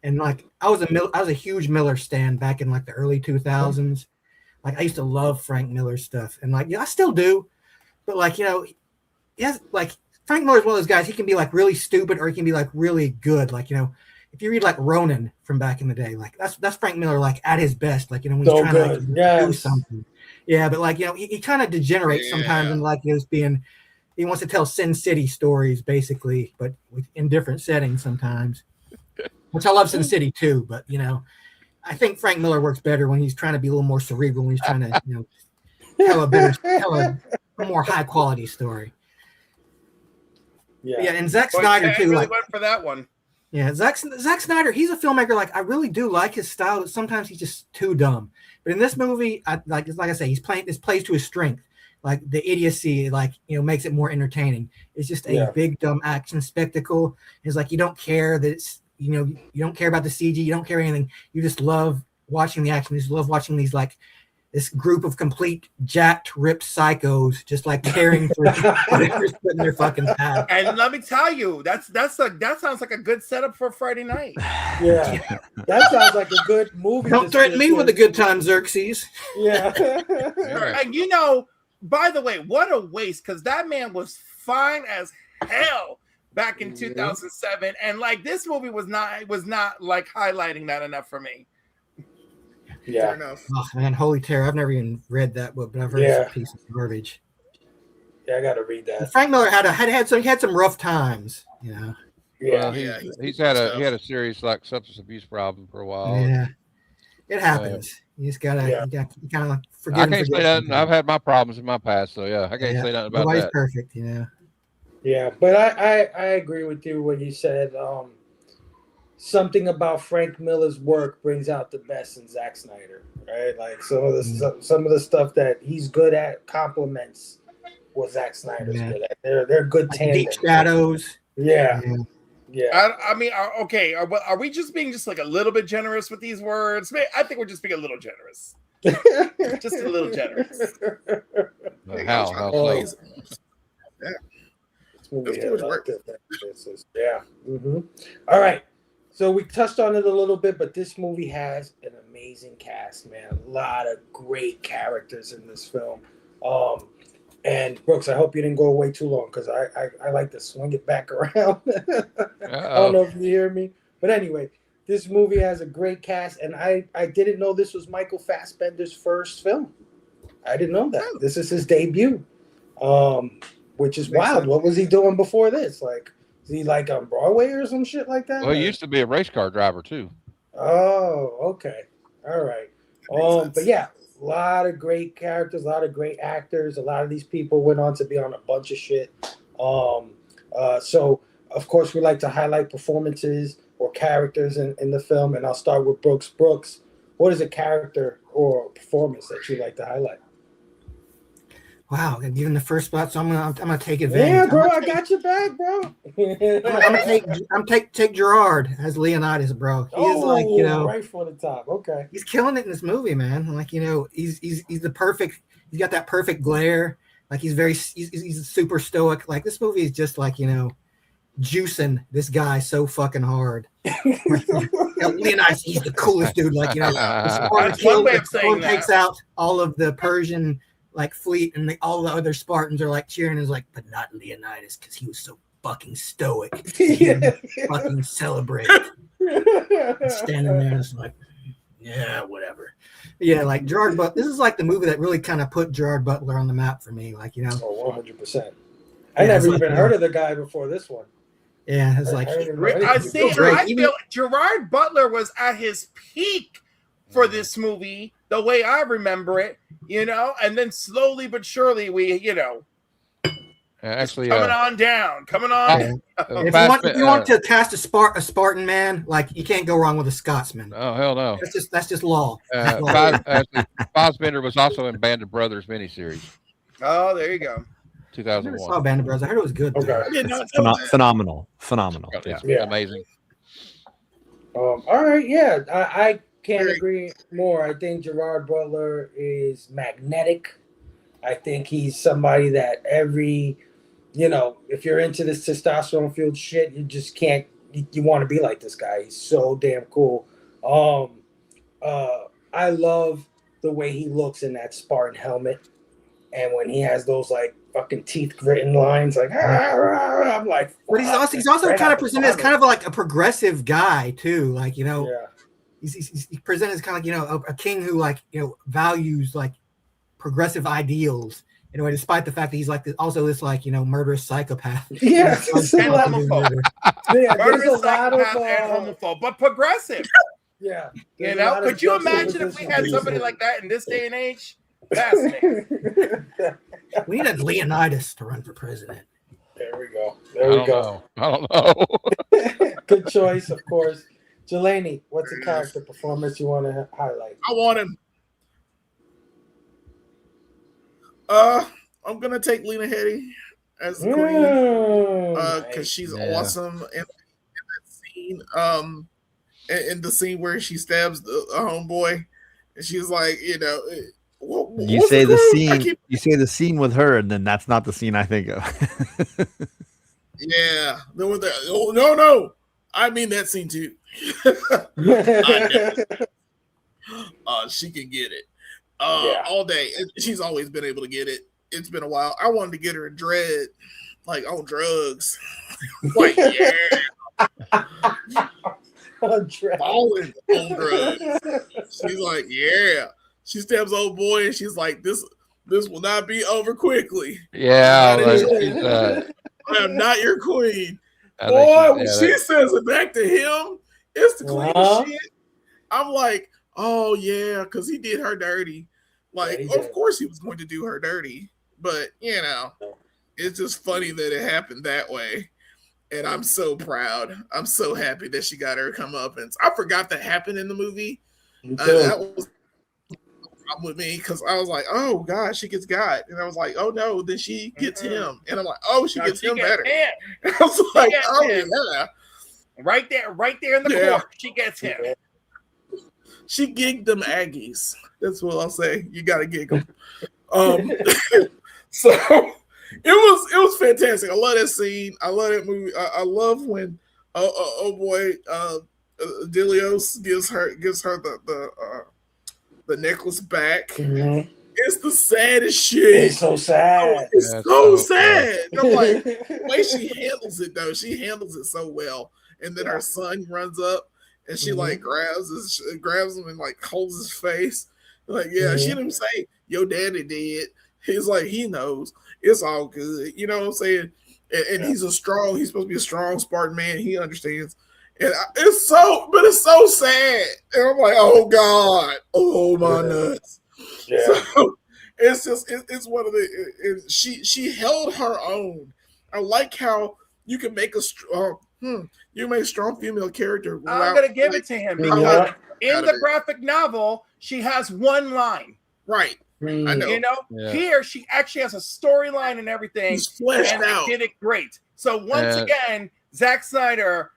And like I was a huge Miller stan back in like the early 2000s. Like I used to love Frank Miller stuff, and like yeah, I still do. But like, you know, yes, like Frank Miller's one of those guys. He can be like really stupid, or he can be like really good. Like, you know, if you read like Ronin from back in the day, like that's Frank Miller like at his best. Like, you know, when he's so trying good. to like, Yes. do something. Yeah, but like, you know, he kind of degenerates sometimes, and like just being he wants to tell Sin City stories basically, but in different settings sometimes. Which I love Sin City too, but you know, I think Frank Miller works better when he's trying to be a little more cerebral, when he's trying to, you know, tell a more high quality story. Yeah, and Zack Snyder too. Really like, went for that one. Yeah, Zack Snyder, he's a filmmaker. Like I really do like his style. But sometimes he's just too dumb. But in this movie, like I say, this plays to his strength. Like the idiocy, like, you know, makes it more entertaining. It's just a big dumb action spectacle. It's like you don't care that it's, you know, you don't care about the CG, you don't care anything. You just love watching the action. You just love watching these like this group of complete jacked, ripped psychos just like caring for whatever's put in their fucking path. And let me tell you, that sounds like a good setup for Friday night. Yeah, that sounds like a good movie. Don't threaten me with a good time, Xerxes. Yeah. And you know, by the way, what a waste, because that man was fine as hell back in 2007, and like this movie was not like highlighting that enough for me. Yeah. Fair enough. Oh man, Holy Terror! I've never even read that book, but I've heard it's a piece of garbage. Yeah, I gotta read that. And Frank Miller had some rough times, you know. Yeah, he's had a serious like substance abuse problem for a while. Yeah, it happens. You just gotta kind of like forget. I can't say nothing. I've had my problems in my past, so yeah, I can't say nothing about nobody's that. perfect, you know. Yeah, but I agree with you when you said something about Frank Miller's work brings out the best in Zack Snyder, right? Like some of the stuff that he's good at complements what Zack Snyder's good at. They're good like tandem. Deep Shadows. Yeah. I mean, okay, are we just being just like a little bit generous with these words? I think we're just being a little generous. Just a little generous. How so? Yeah. Mm-hmm. All right. So we touched on it a little bit, but this movie has an amazing cast, man. A lot of great characters in this film. And Brooks, I hope you didn't go away too long, because I like to swing it back around. I don't know if you hear me. But anyway, this movie has a great cast, and I didn't know this was Michael Fassbender's first film. I didn't know that. This is his debut, which is wild. What was he doing before this? Like, is he like on Broadway or some shit like that? Well, he used to be a race car driver too. Oh, okay. All right. But yeah, a lot of great characters, a lot of great actors. A lot of these people went on to be on a bunch of shit. So, of course, we like to highlight performances or characters in the film, and I'll start with Brooks. Brooks, what is a character or performance that you like to highlight? Wow, and even the first spot, so I'm gonna take advantage. Yeah, bro, I got your back, bro. I'm take Gerard as Leonidas, bro. He is like, you know, right for the top. Okay, he's killing it in this movie, man. Like, you know, he's the perfect. He's got that perfect glare. Like he's super stoic. Like this movie is just like, you know, juicing this guy so fucking hard. Leonidas, he's the coolest dude. Like, you know, that's one way of saying that. Takes out all of the Persian like fleet, and all the other Spartans are like cheering. Is like, but not Leonidas, because he was so fucking stoic. Fucking celebrate. Standing there, just like, yeah, whatever. Yeah, like Gerard Butler. This is like the movie that really kind of put Gerard Butler on the map for me. Like, you know, 100%. I never even heard of the guy before this one. Yeah, it's like I feel Gerard Butler was at his peak for this movie the way I remember it, and then slowly but surely we, Actually, coming on down, coming on. Yeah. If you want to cast a Spartan man, like you can't go wrong with a Scotsman. Oh hell no! That's just law. That's law. Fassbender was also in Band of Brothers miniseries. Oh, there you go. I never 2001. saw Band of Brothers. I heard it was good. Okay. I did not know that. Phenomenal. It's Yeah. amazing. All right, yeah, I can't agree more. I think Gerard Butler is magnetic. I think he's somebody that if you're into this testosterone fueled shit, you just can't. You want to be like this guy. He's so damn cool. I love the way he looks in that Spartan helmet, and when he has those like fucking teeth gritting lines, like I'm like. But he's also kind of presented as kind of like a progressive guy too. Like Yeah. he's presented as kind of like a king who like values like progressive ideals. Despite the fact that he's like also this like murderous psychopath. Yeah, There's a lot of and homophobe, but progressive. Yeah, Could you imagine if we had somebody like that in this day and age? Fascinating. We need a Leonidas to run for president. There we go. I don't know. Good choice, of course. Jelani, what's a character performance you want to highlight? I want him. I'm gonna take Lena Headey as the queen because she's awesome in that scene. In the scene where she stabs the homeboy, and she's like, you say the scene. You say the scene with her, and then that's not the scene I think of. Yeah, no, I mean that scene too. She can get it all day. She's always been able to get it. It's been a while. I wanted to get her in Dread, like on drugs. Like falling on drugs. She's like, She stabs old boy, and she's like, this will not be over quickly. Yeah, I am not your queen. Boy, when she says it back to him, it's the queen shit. I'm like, oh yeah, because he did her dirty. Like, of course he was going to do her dirty. But, it's just funny that it happened that way. And I'm so proud. I'm so happy that she got her comeuppance. I forgot that happened in the movie. That was a problem with me because I was like, oh, God, she gets got. And I was like, oh, no, then she gets him. And I'm like, oh, she gets him better. I was like, oh, yeah. Right there in the corner. She gets him. She gigged them Aggies. That's what I'll say. You got to gig them. So it was fantastic. I love that scene. I love that movie. I love when boy Delios gives her the necklace back. Mm-hmm. It's the saddest shit. It's so sad. It's so sad. I'm like, the way she handles it though, she handles it so well. And then her son runs up and she like grabs him and like holds his face. Like, she didn't say your daddy did. He's like, he knows. It's all good. You know what I'm saying? And he's supposed to be a strong Spartan man. He understands. And it's so sad. And I'm like, oh God. Oh my nuts. Yeah. So it's one of the, she held her own. I like how you can make a strong female character. I'm going to give it to him. Because in the graphic novel, she has one line. Right. I know. Here she actually has a storyline and everything. She's fleshed out. Did it great. So once again, Zack Snyder,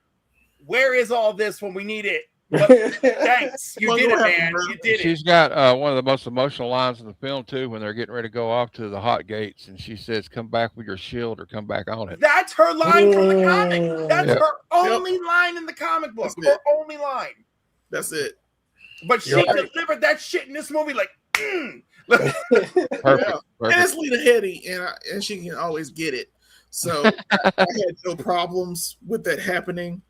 where is all this when we need it? But thanks, you did it, man. You did it. She's got one of the most emotional lines in the film too, when they're getting ready to go off to the hot gates, and she says, "Come back with your shield or come back on it." That's her line from the comic. That's her only line in the comic book. Her only line. That's it. But she delivered that shit in this movie like. Perfect. And it's Lena Headey, and she can always get it. So I had no problems with that happening.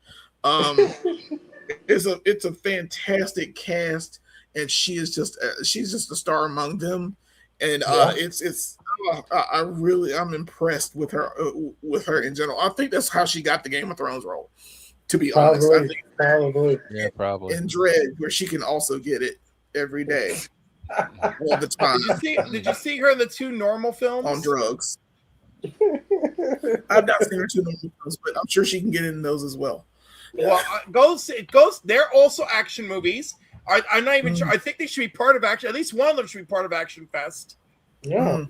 It's a fantastic cast, and she's just a star among them. And I'm impressed with her in general. I think that's how she got the Game of Thrones role. To be honest, I think probably. Yeah, probably. In Dread, where she can also get it every day. all the time Did you see her in the 2 normal films? on drugs. I've not seen her 2 normal films, but I'm sure she can get in those as well. Well, Ghost. They're also action movies. I'm not even sure. I think they should be part of Action. At least one of them should be part of Action Fest. Yeah.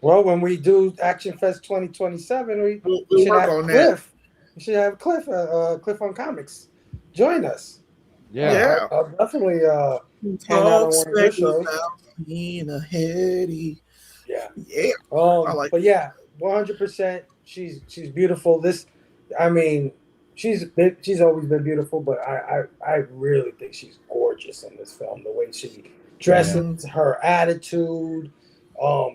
Well, when we do Action Fest 2027, We'll we should work have on that. Cliff. We should have Cliff on Comics. Join us. Yeah. I'll definitely hang out on one of your shows. Being a heady. Yeah. Yeah. I like but yeah, 100%. She's beautiful. I mean, she's always been beautiful, but I really think she's gorgeous in this film. The way she dresses, her attitude.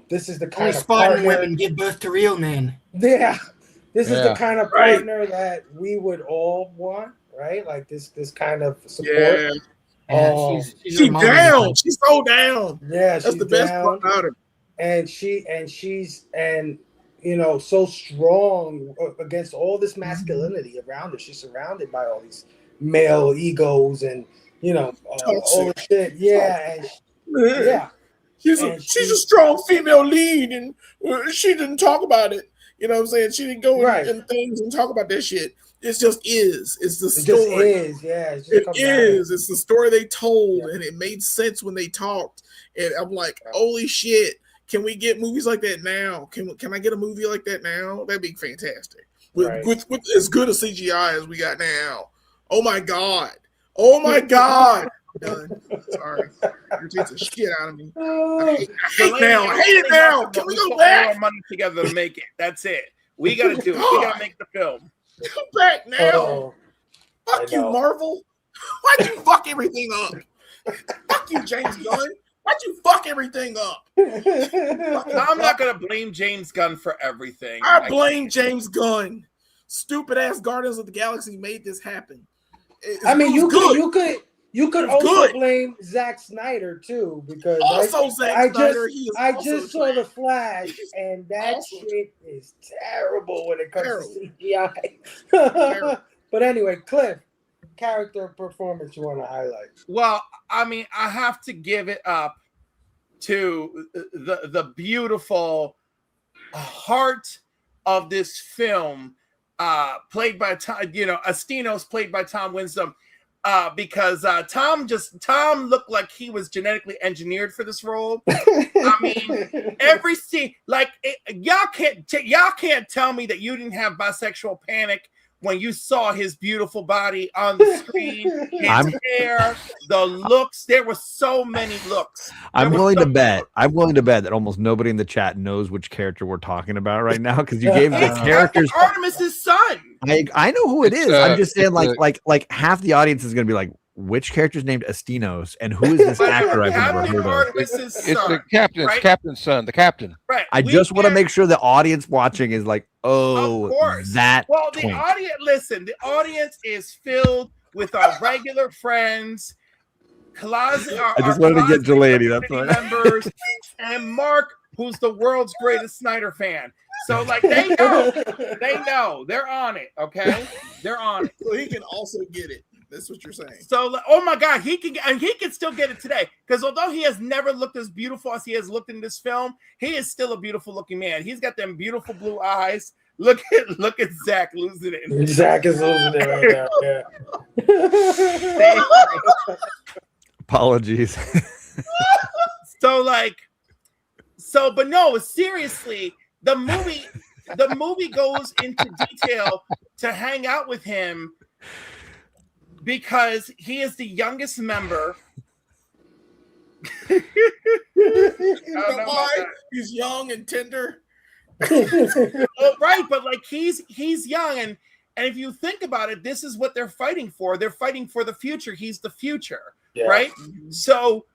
This is the kind of Spotting women give birth to real men. Yeah, this is the kind of partner that we would all want, right? Like this kind of support. Yeah, she's down. She's so down. Yeah, that's the best part about her. And she's so strong against all this masculinity around her. She's surrounded by all these male egos and all the shit. Yeah, and she's a strong female lead, and she didn't talk about it. You know what I'm saying? She didn't go in things and talk about that shit. It just is. It's the story. Just is. Yeah, it is. It's the story they told, and it made sense when they talked. And I'm like, holy shit! Can we get movies like that now? Can I get a movie like that now? That'd be fantastic. With as good a CGI as we got now. Oh my god! Oh my god! Done. Sorry, irritates the shit out of me. I hate it now. Can we go back? More money together to make it. That's it. We got to do it. We got to make the film. Come back now. Fuck you, Marvel. Why'd you fuck everything up? Fuck you, James Gunn. Why'd you fuck everything up? I'm not gonna blame James Gunn for everything. I blame James Gunn. Stupid ass Guardians of the Galaxy made this happen. You could also blame Zack Snyder too, because I just saw The Flash, and that shit is terrible when it comes to CGI. But anyway, Cliff, character performance you want to highlight? Well, I mean, I have to give it up to the beautiful heart of this film, played by Astinos, played by Tom Winston. Because Tom looked like he was genetically engineered for this role. I mean, every scene, y'all can't tell me that you didn't have bisexual panic when you saw his beautiful body on the screen, his hair, the looks. There were so many looks. I'm willing to bet that almost nobody in the chat knows which character we're talking about right now, because you gave the characters. Artemis's son. I know who it is. I'm just saying, like half the audience is going to be like, which character's named Astinos, and who is this actor I've never heard of? It's the captain. Right? It's Captain's son. The captain. Right. I just want to make sure the audience watching is like, oh, of course. that. Well, twink. The audience is filled with our regular friends. I just wanted to get Delaney. That's why. Members and Mark, who's the world's greatest Snyder fan. So they know, they're on it. Okay, they're on it. So he can also get it. That's what you're saying. So, oh my God, he can still get it today, because although he has never looked as beautiful as he has looked in this film, he is still a beautiful looking man. He's got them beautiful blue eyes. Look at Zach losing it. Zach is losing it right now. Yeah. Apologies. But no, seriously, the movie goes into detail to hang out with him, because he is the youngest member. You know why? He's young and tender. Right, but he's young, and if you think about it, this is what they're fighting for. They're fighting for the future. He's the future, right? So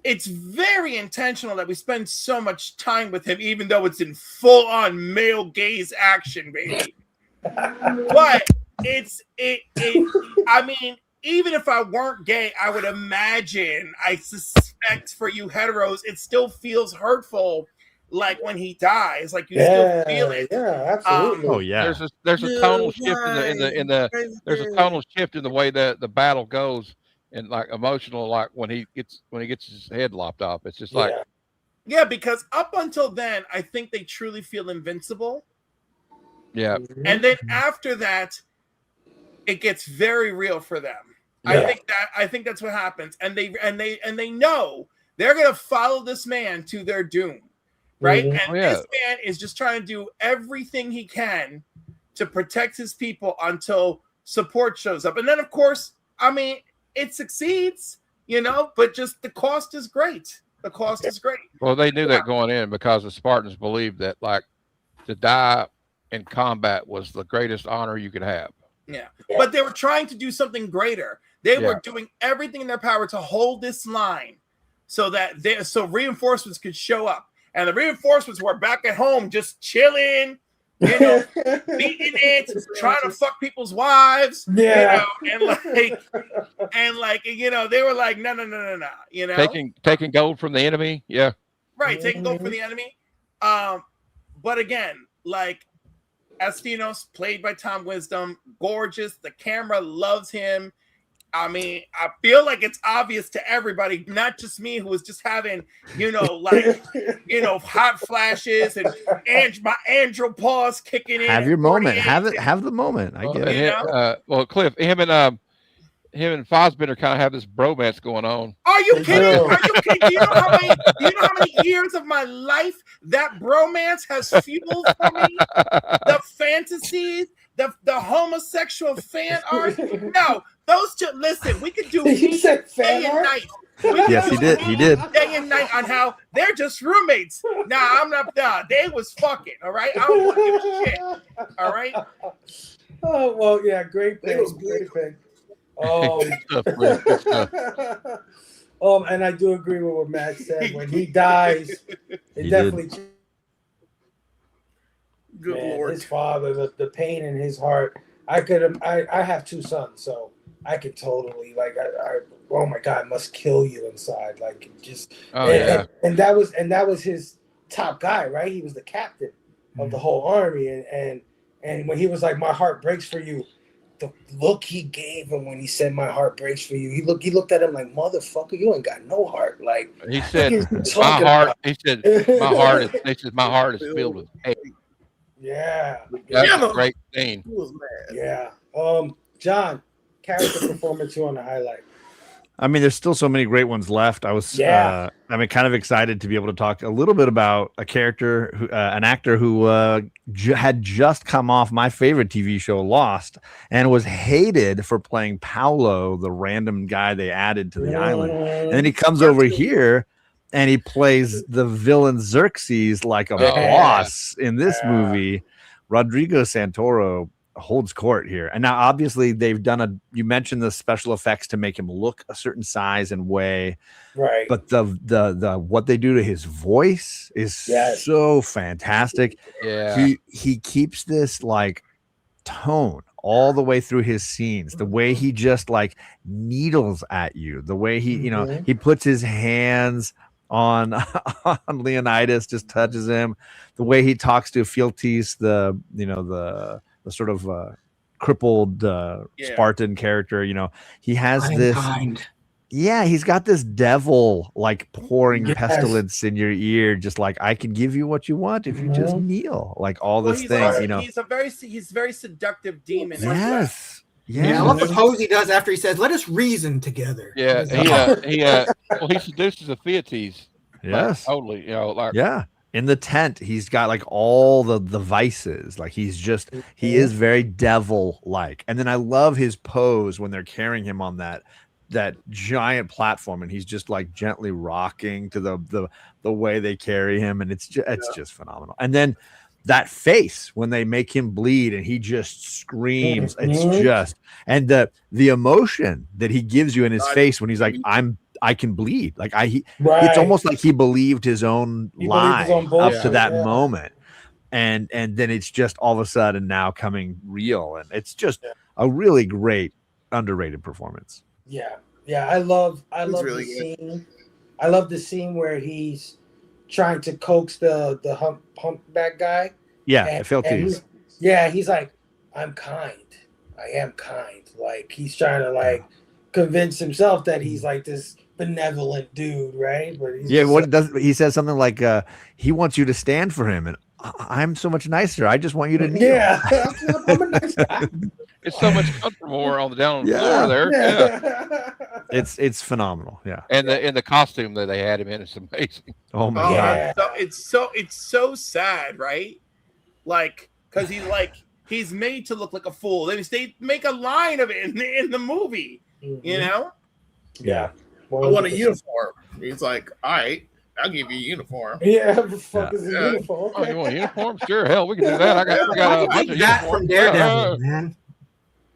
it's very intentional that we spend so much time with him, even though it's in full-on male gaze action, baby. But I mean, even if I weren't gay, I would imagine, I suspect for you heteros, it still feels hurtful, like when he dies, like you still feel it. Yeah, absolutely. Oh yeah. There's a tonal shift in the there's a tonal shift in the way the battle goes and like emotional, like when he gets his head lopped off. It's just like, Yeah, because up until then, I think they truly feel invincible. yeah, And then after that, it gets very real for them. Yeah. I think that's what happens. And they know they're gonna follow this man to their doom. Right? Mhm. And this man is just trying to do everything he can to protect his people until support shows up. And then of course, I mean, it succeeds, you know, but just the cost is great. The cost is great. well, they knew that going in because the Spartans believed that like to die in combat was the greatest honor you could have. Yeah. But they were trying to do something greater. They Yeah. were doing everything in their power to hold this line so that so reinforcements could show up. And the reinforcements were back at home just chilling, you know, beating it, trying to fuck people's wives, Yeah. you know, and like, you know, they were like, no, you know, Taking gold from the enemy. Yeah. right, taking gold from the enemy. But again, like Astinos, played by Tom Wisdom, gorgeous. The camera loves him. I mean, I feel like it's obvious to everybody, not just me, who was just having, you know, like, you know, hot flashes and my andropause kicking in. Have your moment. Have the moment. I get it. Well, Cliff, him and Fassbender kind of have this bromance going on. Are you kidding? Are you kidding? Do you know how many years of my life that bromance has fueled for me? The fantasies, the homosexual fan art. No, those two. Listen, we could do day and night. Yes, he did. He did. Day and night on how they're just roommates. Nah, I'm not. Nah, they was fucking. All right, I don't want to give a shit. All right. Oh well, yeah, great pick. Great pick. And I do agree with what Matt said. When he dies, it definitely. Good Lord. His father, the pain in his heart. I have two sons, so I could totally like. Oh my God, it must kill you inside. Like just. And that was his top guy, right? He was the captain of the whole army, and when he was like, "My heart breaks for you." The look he gave him when he said, "My heart breaks for you," he looked at him like, "Motherfucker, you ain't got no heart." Like he said, "My heart." He said, "My heart is." They said, "My heart is filled with hate." Yeah, that's a great scene. Yeah. John, character performance you want to highlight? I mean, there's still so many great ones left. I was, kind of excited to be able to talk a little bit about a character, an actor who had just come off my favorite TV show, Lost, and was hated for playing Paolo, the random guy they added to the island. And then he comes over here and he plays the villain Xerxes like a boss in this movie. Rodrigo Santoro holds court here. And now obviously they've done you mentioned the special effects to make him look a certain size and way, right? But the what they do to his voice is so fantastic. He keeps this like tone all the way through his scenes, the way he just like needles at you, the way he you know he puts his hands on Leonidas, just touches him, the way he talks to Philtis, the sort of crippled Spartan character, he has this. He's got this devil like pouring pestilence in your ear, just like, I can give you what you want if you just kneel, like all these things. He's very seductive demon. Yes. Yeah, I love the pose he does after he says, "Let us reason together." Yeah, he seduces the Theates. Yes, totally. In the tent, he's got like all the vices. Like he is very devil-like. And then I love his pose when they're carrying him on that giant platform, and he's just like gently rocking to the way they carry him, and it's just phenomenal. And then that face when they make him bleed and he just screams, it's just, and the emotion that he gives you in his face when he's like, I can bleed. Like it's almost like he believed his own lie up to that moment. And then it's just all of a sudden now coming real. And it's just a really great, underrated performance. Yeah. I love really the scene. I love the scene where he's trying to coax the humpback guy. Yeah, Philtis. He's like, I'm kind. I am kind. Like he's trying to like convince himself that he's like this benevolent dude, right? But he's Yeah, just what does he says something like he wants you to stand for him, and I'm so much nicer. I just want you to kneel. yeah, I'm a nice guy. It's so much comfortable on the down on the floor Yeah. there. Yeah. It's phenomenal. Yeah. And the costume that they had him in is amazing. Oh my Oh, Yeah. god. it's so sad, right? Like, because he's made to look like a fool. They make a line of it in the movie. You know? Yeah. I want a uniform. He's like, all right, I'll give you a uniform. Yeah, the fuck Yeah. is a Yeah. uniform? Oh, you want a uniform? Sure, hell, we can do that. I got a bunch of That from uniforms. Daredevil, man.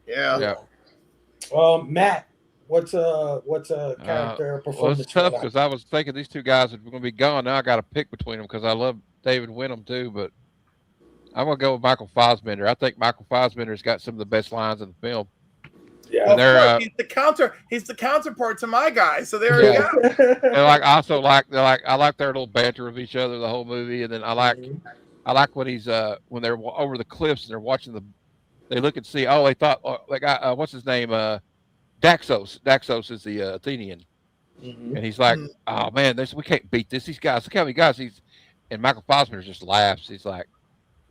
Yeah. Yeah. Matt, what's a character Well, performance? it's tough you like? because I was thinking these two guys are going to be gone. Now I got to pick between them because I love David Wenham too, but I'm going to go with Michael Fassbender. I think Michael Fassbender's got some of the best lines in the film. Yeah. Of they're, course, he's the counterpart to my guy. So there we Yeah. go. And like I also like I like their little banter of each other the whole movie, and then I like when he's when they're over the cliffs and they're watching they look and see, oh, they thought what's his name, Daxos is the Athenian, and he's like, oh man, we can't beat this. These guys, look how many guys and Michael Fassbender just laughs. He's like,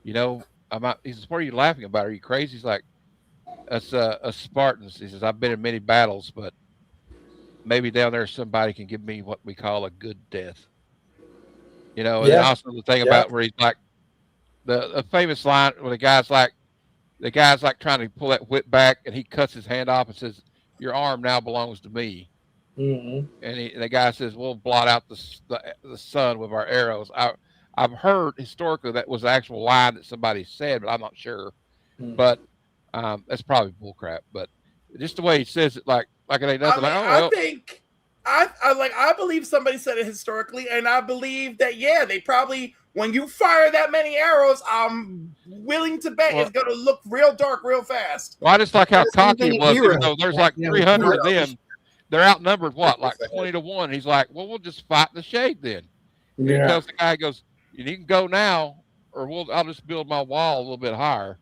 he says, what are you laughing about? Are you crazy? He's like, us Spartans. He says, I've been in many battles, but maybe down there somebody can give me what we call a good death. And then also the thing about where he's like the famous line where the guy's like trying to pull that whip back and he cuts his hand off and says, your arm now belongs to me. And the guy says, we'll blot out the sun with our arrows. I've heard historically that was the actual line that somebody said, but I'm not sure. But that's probably bullcrap. But just the way he says it, like it ain't nothing. I think I believe somebody said it historically, and I believe that they probably, when you fire that many arrows, I'm willing to bet it's gonna look real dark real fast. Well, I just like how cocky it was, hero. even though there's like 300 of them. They're outnumbered, like 20-1. He's like, well, we'll just fight the shade then. And he tells the guy, he goes, you can go now, or I'll just build my wall a little bit higher.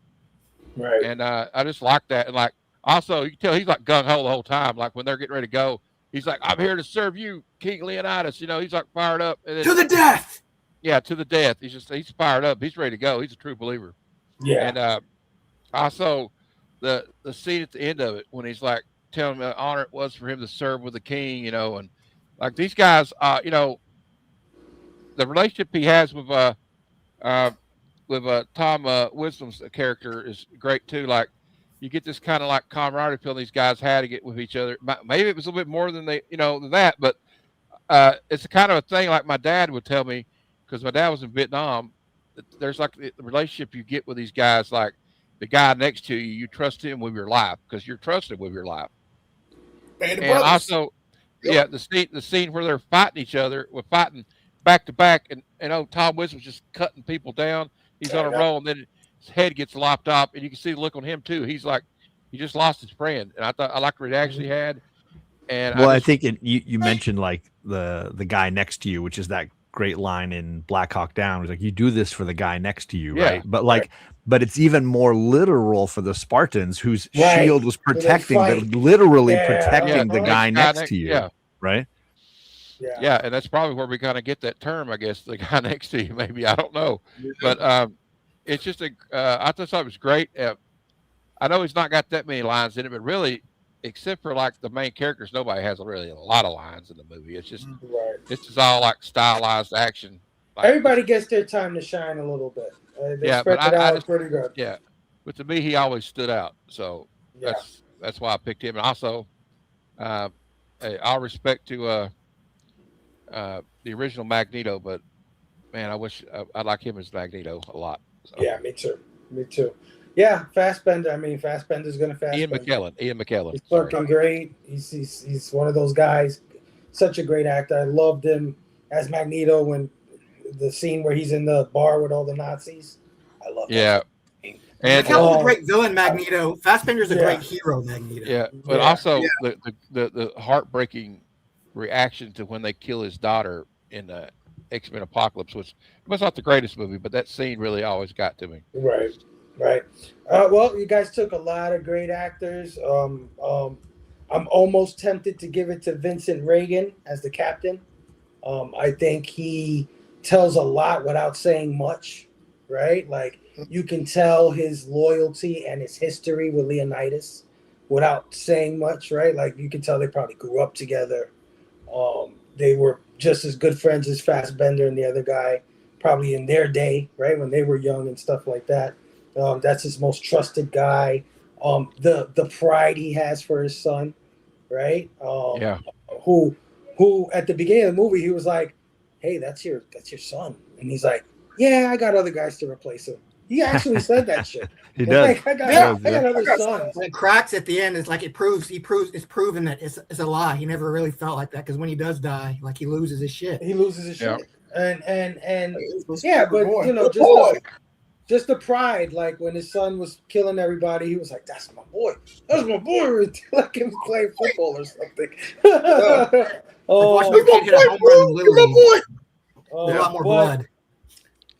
Right. And I just like that. And like, also, you can tell he's like gung-ho the whole time. Like when they're getting ready to go, he's like, I'm here to serve you, King Leonidas. He's like fired up. And then, To the death. Yeah, to the death. He's fired up. He's ready to go. He's a true believer. Yeah. And also the scene at the end of it when he's like telling him how honor it was for him to serve with the king, and like these guys, the relationship he has with Tom Wisdom's character is great too. Like you get this kind of like camaraderie feeling these guys had to get with each other. Maybe it was a little bit more than than that, but it's a kind of a thing like my dad would tell me, because my dad was in Vietnam. There's like the relationship you get with these guys, like the guy next to you, you trust him with your life because you're trusted with your life. And also, the scene where they're fighting each other, we're fighting back to back, and Tom Wisdom's just cutting people down. He's on a roll, and then his head gets lopped off, and you can see the look on him too. He's like, he just lost his friend, and I like the reaction he had. And I think you mentioned like the guy next to you, which is that great line in Black Hawk Down. It's like, you do this for the guy next to you, right? But but it's even more literal for the Spartans, whose shield was protecting, but literally protecting the guy next to you, right? Yeah, and that's probably where we kind of get that term, I guess, the guy next to you. Maybe, I don't know, but it's just I just thought it was great. I know he's not got that many lines in it, but really, except for like the main characters, nobody has really a lot of lines in the movie. It's just this is all like stylized action. Like, everybody gets their time to shine a little bit. They spread it out pretty good. Yeah, but to me, he always stood out. So that's why I picked him. And also, all respect to the original Magneto, but man, I wish I like him as Magneto a lot. So. Yeah, me too. Yeah, Fassbender. I mean, Fassbender's gonna Ian McKellen. He's fucking great. He's one of those guys. Such a great actor. I loved him as Magneto when the scene where he's in the bar with all the Nazis. I love that. And McKellen's a great villain, Magneto. Fassbender's a great hero, Magneto. Yeah, but also the heartbreaking reaction to when they kill his daughter in the X-Men Apocalypse, which was not the greatest movie, but that scene really always got to me. Right. Well, you guys took a lot of great actors. I'm almost tempted to give it to Vincent Reagan as the captain. I think he tells a lot without saying much, right? Like you can tell his loyalty and his history with Leonidas without saying much, right? Like you can tell they probably grew up together. They were just as good friends as Fassbender and the other guy, probably in their day, right, when they were young and stuff like that. That's his most trusted guy. The pride he has for his son, right? Yeah. Who at the beginning of the movie he was like, "Hey, that's your son," and he's like, "Yeah, I got other guys to replace him." He actually said that shit. He does. Like, I got Yeah. other sons. When it cracks at the end, it's like it's proven that it's a lie. He never really felt like that because when he does die, like he loses his shit. He loses his Yeah. shit, and It's yeah, good but boy. you know, Good boy. just the pride. Like when his son was killing everybody, he was like, "That's my boy. That's my boy." Like he was playing football or something. Watching Oh, your kid hit a home run in Little Good League. boy. There's a lot more but blood.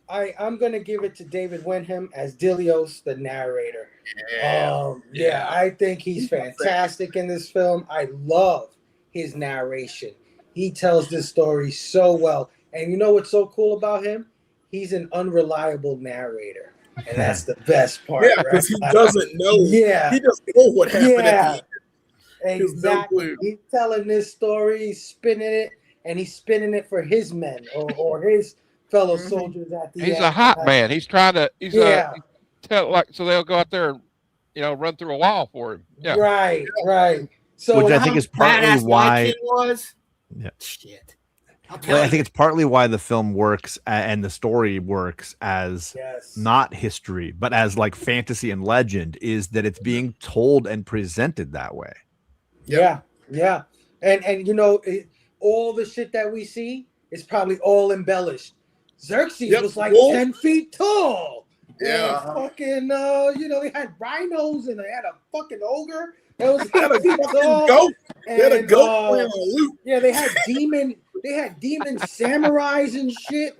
I'm gonna give it to David Wenham as Dilios, the narrator. Yeah. I think he's fantastic in this film. I love his narration. He tells this story so well. And you know what's so cool about him? He's an unreliable narrator. And that's the best part. Yeah, right? because he doesn't know. Yeah. He doesn't know what happened Yeah. at the end. Exactly. clue. He's telling this story, he's spinning it, and he's spinning it for his men or his fellow Mhm. soldiers at the He's end. a hot man. He's trying to. He's Yeah. tell like so they'll go out there and run through a wall for him. Yeah. Right. So Which I How think is partly badass my why. king was. Yeah. Shit. I'll tell Well, I you. think it's partly why the film works and the story works as yes. not history, but as like fantasy and legend, is that it's being told and presented that way. Yeah. And you know, all the shit that we see is probably all embellished. Xerxes Yep, was like wolf. 10 feet tall. Yeah. And fucking they had rhinos and they had a fucking ogre that was They had a 10 feet fucking tall. goat. They had a And, goat playing on a loop. yeah, they had demon samurais and shit.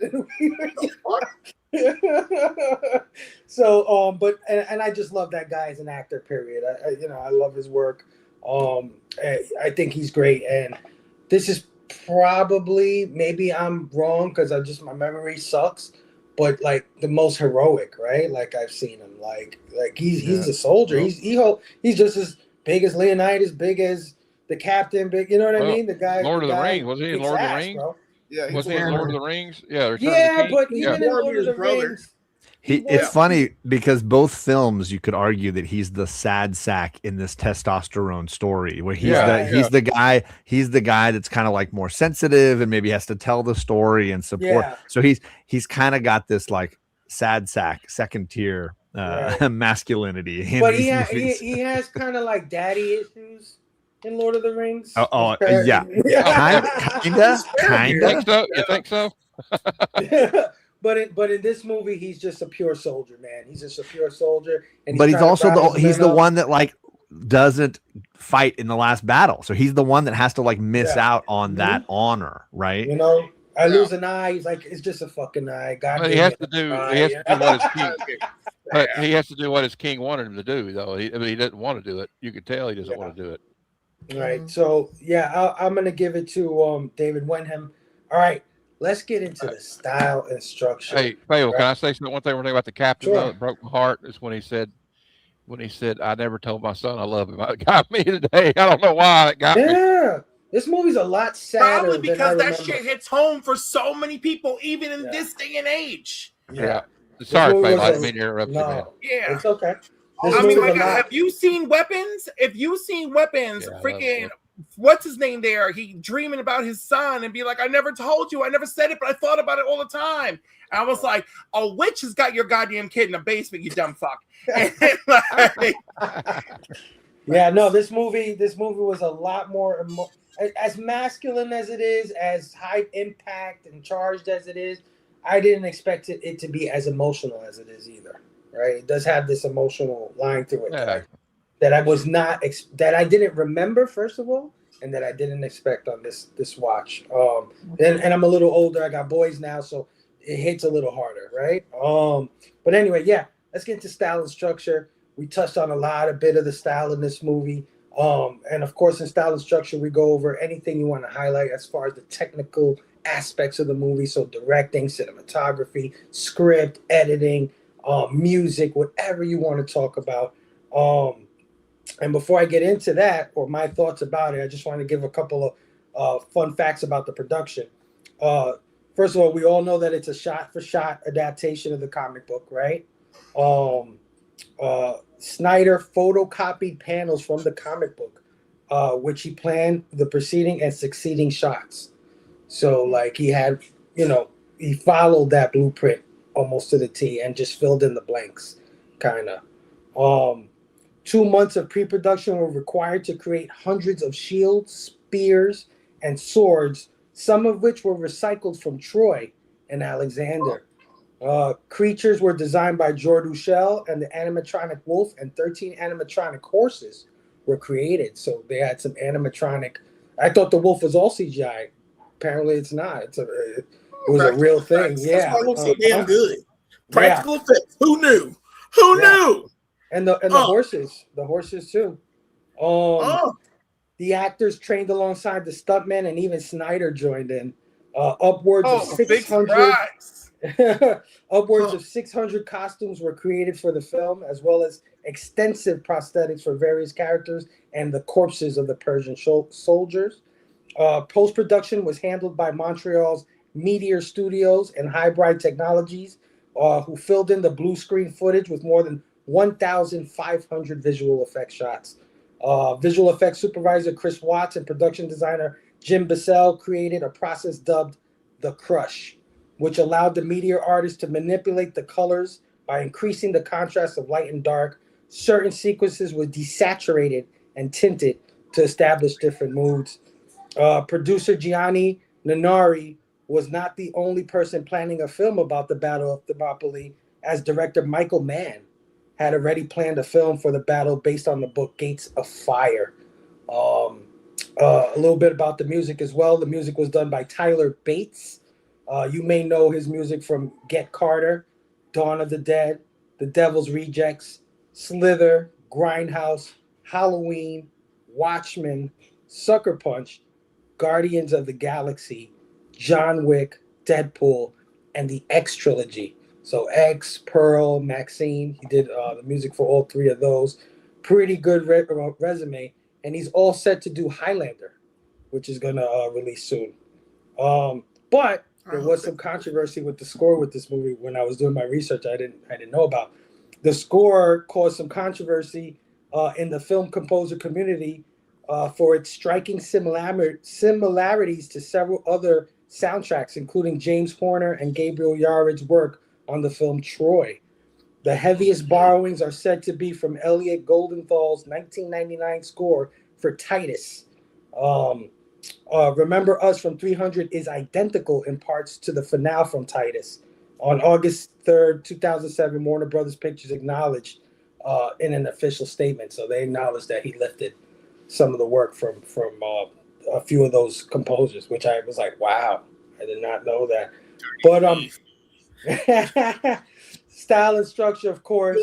So but I just love that guy as an actor, period. I love his work. I think he's great, and this is probably, maybe I'm wrong because my memory sucks, but like the most heroic, right? Like I've seen him, like he's a soldier. Well- He's just as big as Leonidas, big as the captain, big. You know what I Well, mean? The guy. Lord the of the guy Rings, was he in kicks Lord of the ass, Rings? bro. Yeah, Was he in Lord of the Rings? Yeah, Return Yeah, of the King. but Yeah. even in Lord of Boromir's the brother. Rings, It's funny because both films, you could argue that he's the sad sack in this testosterone story, where he's the guy that's kind of like more sensitive and maybe has to tell the story and support. Yeah. So he's kind of got this like sad sack, second tier Right. masculinity. In but these he movies. he has kind of like daddy issues in Lord of the Rings. Yeah. You think so? You think so? But in this movie, he's just a pure soldier, man. He's just a pure soldier, and But he's trying to also round his he's men the up. one that like doesn't fight in the last battle, so he's the one that has to like miss Yeah. out on that honor, right? You know, I lose an eye. He's like, it's just a fucking eye. God, But he gave has me to do. an eye, He has you to do know? what his king. But he has to do what his king wanted him to do, though. He doesn't want to do it. You can tell he doesn't want to do it. Right. So yeah, I'm gonna give it to David Wenham. All right, let's get into the style and structure. Hey, Fayetteville, can Right. I say something? One thing about the captain, Sure. though, that broke my heart is when he said, "I never told my son I love him." It got me today. I don't know why it got me. Yeah, this movie's a lot sadder Probably than I because that remember. shit hits home for so many people, even in Yeah. this day and age. Yeah. Sorry, movie Fayetteville, I was didn't mean to interrupt you, man. No, Yeah. it's okay. This I mean, movie's like, a lot. have you seen Weapons? If you've seen Weapons, Yeah, I love freaking, Weapons. what's his name there? He dreaming about his son and be like, I never told you, I never said it, but I thought about it all the time. And I was like, a witch has got your goddamn kid in the basement, you dumb fuck. And, like, Yeah, no, this movie was a lot more as masculine as it is, as high impact and charged as it is. I didn't expect it to be as emotional as it is either. Right? It does have this emotional line through it that I was not that I didn't remember, first of all, and that I didn't expect on this watch. And I'm a little older. I got boys now, so it hits a little harder, right? But anyway, yeah, let's get into style and structure. We touched on a bit of the style in this movie. And of course, in style and structure, we go over anything you want to highlight as far as the technical aspects of the movie. So directing, cinematography, script, editing, music, whatever you want to talk about. And before I get into that or my thoughts about it, I just want to give a couple of fun facts about the production. Uh, First of all, we all know that it's a shot-for-shot adaptation of the comic book, right? Um, Snyder photocopied panels from the comic book, which he planned the preceding and succeeding shots. So, like, he followed that blueprint almost to the T and just filled in the blanks, kind of. Um, 2 months of pre-production were required to create hundreds of shields, spears, and swords, some of which were recycled from Troy and Alexander. Creatures were designed by Jordan Shell, and the animatronic wolf and 13 animatronic horses were created. So they had some animatronic. I thought the wolf was all CGI. Apparently, it's not. It was a real thing. That's Yeah. why it looks so damn good. Yeah. Practical effects. Who knew? Who knew? And the horses too. The actors trained alongside the stuntmen, and even Snyder joined in. Upwards of big 600 surprise. upwards of 600 costumes were created for the film, as well as extensive prosthetics for various characters and the corpses of the Persian soldiers. Post-production was handled by Montreal's Meteor Studios and Highbride Technologies, who filled in the blue screen footage with more than 1,500 visual effects shots. Visual effects supervisor Chris Watts and production designer Jim Bissell created a process dubbed the Crush, which allowed the meteor artist to manipulate the colors by increasing the contrast of light and dark. Certain sequences were desaturated and tinted to establish different moods. Producer Gianni Nannari was not the only person planning a film about the Battle of Thermopylae, as director Michael Mann had already planned a film for the battle based on the book Gates of Fire. A little bit about the music as well. The music was done by Tyler Bates. You may know his music from Get Carter, Dawn of the Dead, The Devil's Rejects, Slither, Grindhouse, Halloween, Watchmen, Sucker Punch, Guardians of the Galaxy, John Wick, Deadpool, and the X trilogy. So X, Pearl, Maxine. He did the music for all three of those. Pretty good resume. And he's all set to do Highlander, which is going to release soon. But there was some controversy with the score with this movie. When I was doing my research, I didn't know about. The score caused some controversy in the film composer community for its striking similarities to several other soundtracks, including James Horner and Gabriel Yared's work on the film Troy. The heaviest borrowings are said to be from Elliot Goldenthal's 1999 score for Titus. Remember Us from 300 is identical in parts to the finale from Titus. On August 3rd, 2007, Warner Brothers Pictures acknowledged in an official statement. So they acknowledged that he lifted some of the work from a few of those composers, which I was like, wow, I did not know that. But style and structure, of course,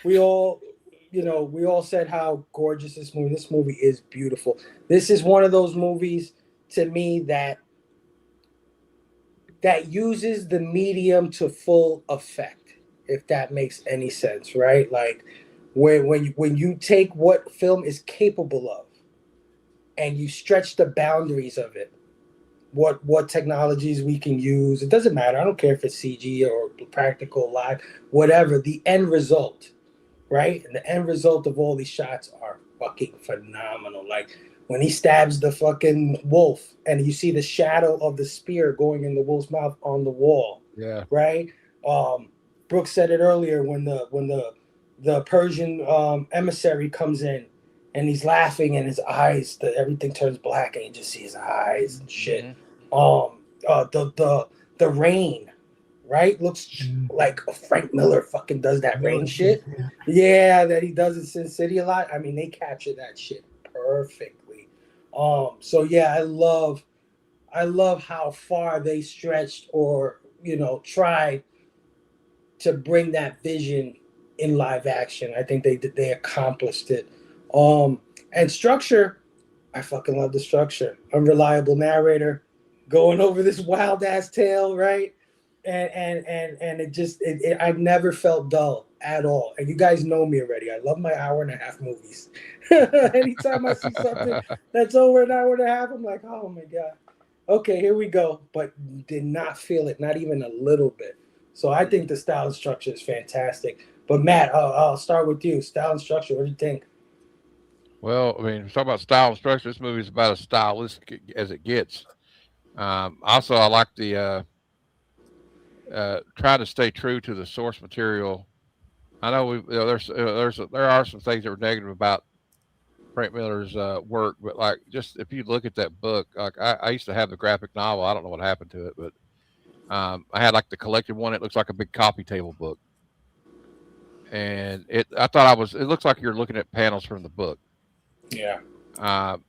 we all said how gorgeous this movie is. Beautiful. This is one of those movies to me that uses the medium to full effect, if that makes any sense, right? Like when you take what film is capable of and you stretch the boundaries of it, what technologies we can use. It doesn't matter. I don't care if it's CG or practical, live, whatever. The end result, right? And the end result of all these shots are fucking phenomenal. Like when he stabs the fucking wolf and you see the shadow of the spear going in the wolf's mouth on the wall. Yeah. Right? Brooks said it earlier when the Persian emissary comes in and he's laughing and his eyes, everything turns black and you just see his eyes and shit. Mm-hmm. The rain, right? Looks like Frank Miller fucking does that rain shit. Yeah, that he does in Sin City a lot. I mean, they capture that shit perfectly. So yeah, I love how far they stretched or tried to bring that vision in live action. I think they accomplished it. And structure, I fucking love the structure. Unreliable narrator going over this wild ass tale, right? And I never felt dull at all. And you guys know me already. I love my hour and a half movies. Anytime I see something that's over an hour and a half, I'm like, oh my god. Okay, here we go. But did not feel it, not even a little bit. So I think the style and structure is fantastic. But Matt, I'll start with you. Style and structure. What do you think? Well, I mean, talk about style and structure. This movie is about as stylistic as it gets. Also, I like the try to stay true to the source material. I know there are some things that were negative about Frank Miller's work, but like just if you look at that book, like I used to have the graphic novel. I don't know what happened to it, but I had like the collected one. It looks like a big coffee table book, and I thought it looks like you're looking at panels from the book. Yeah.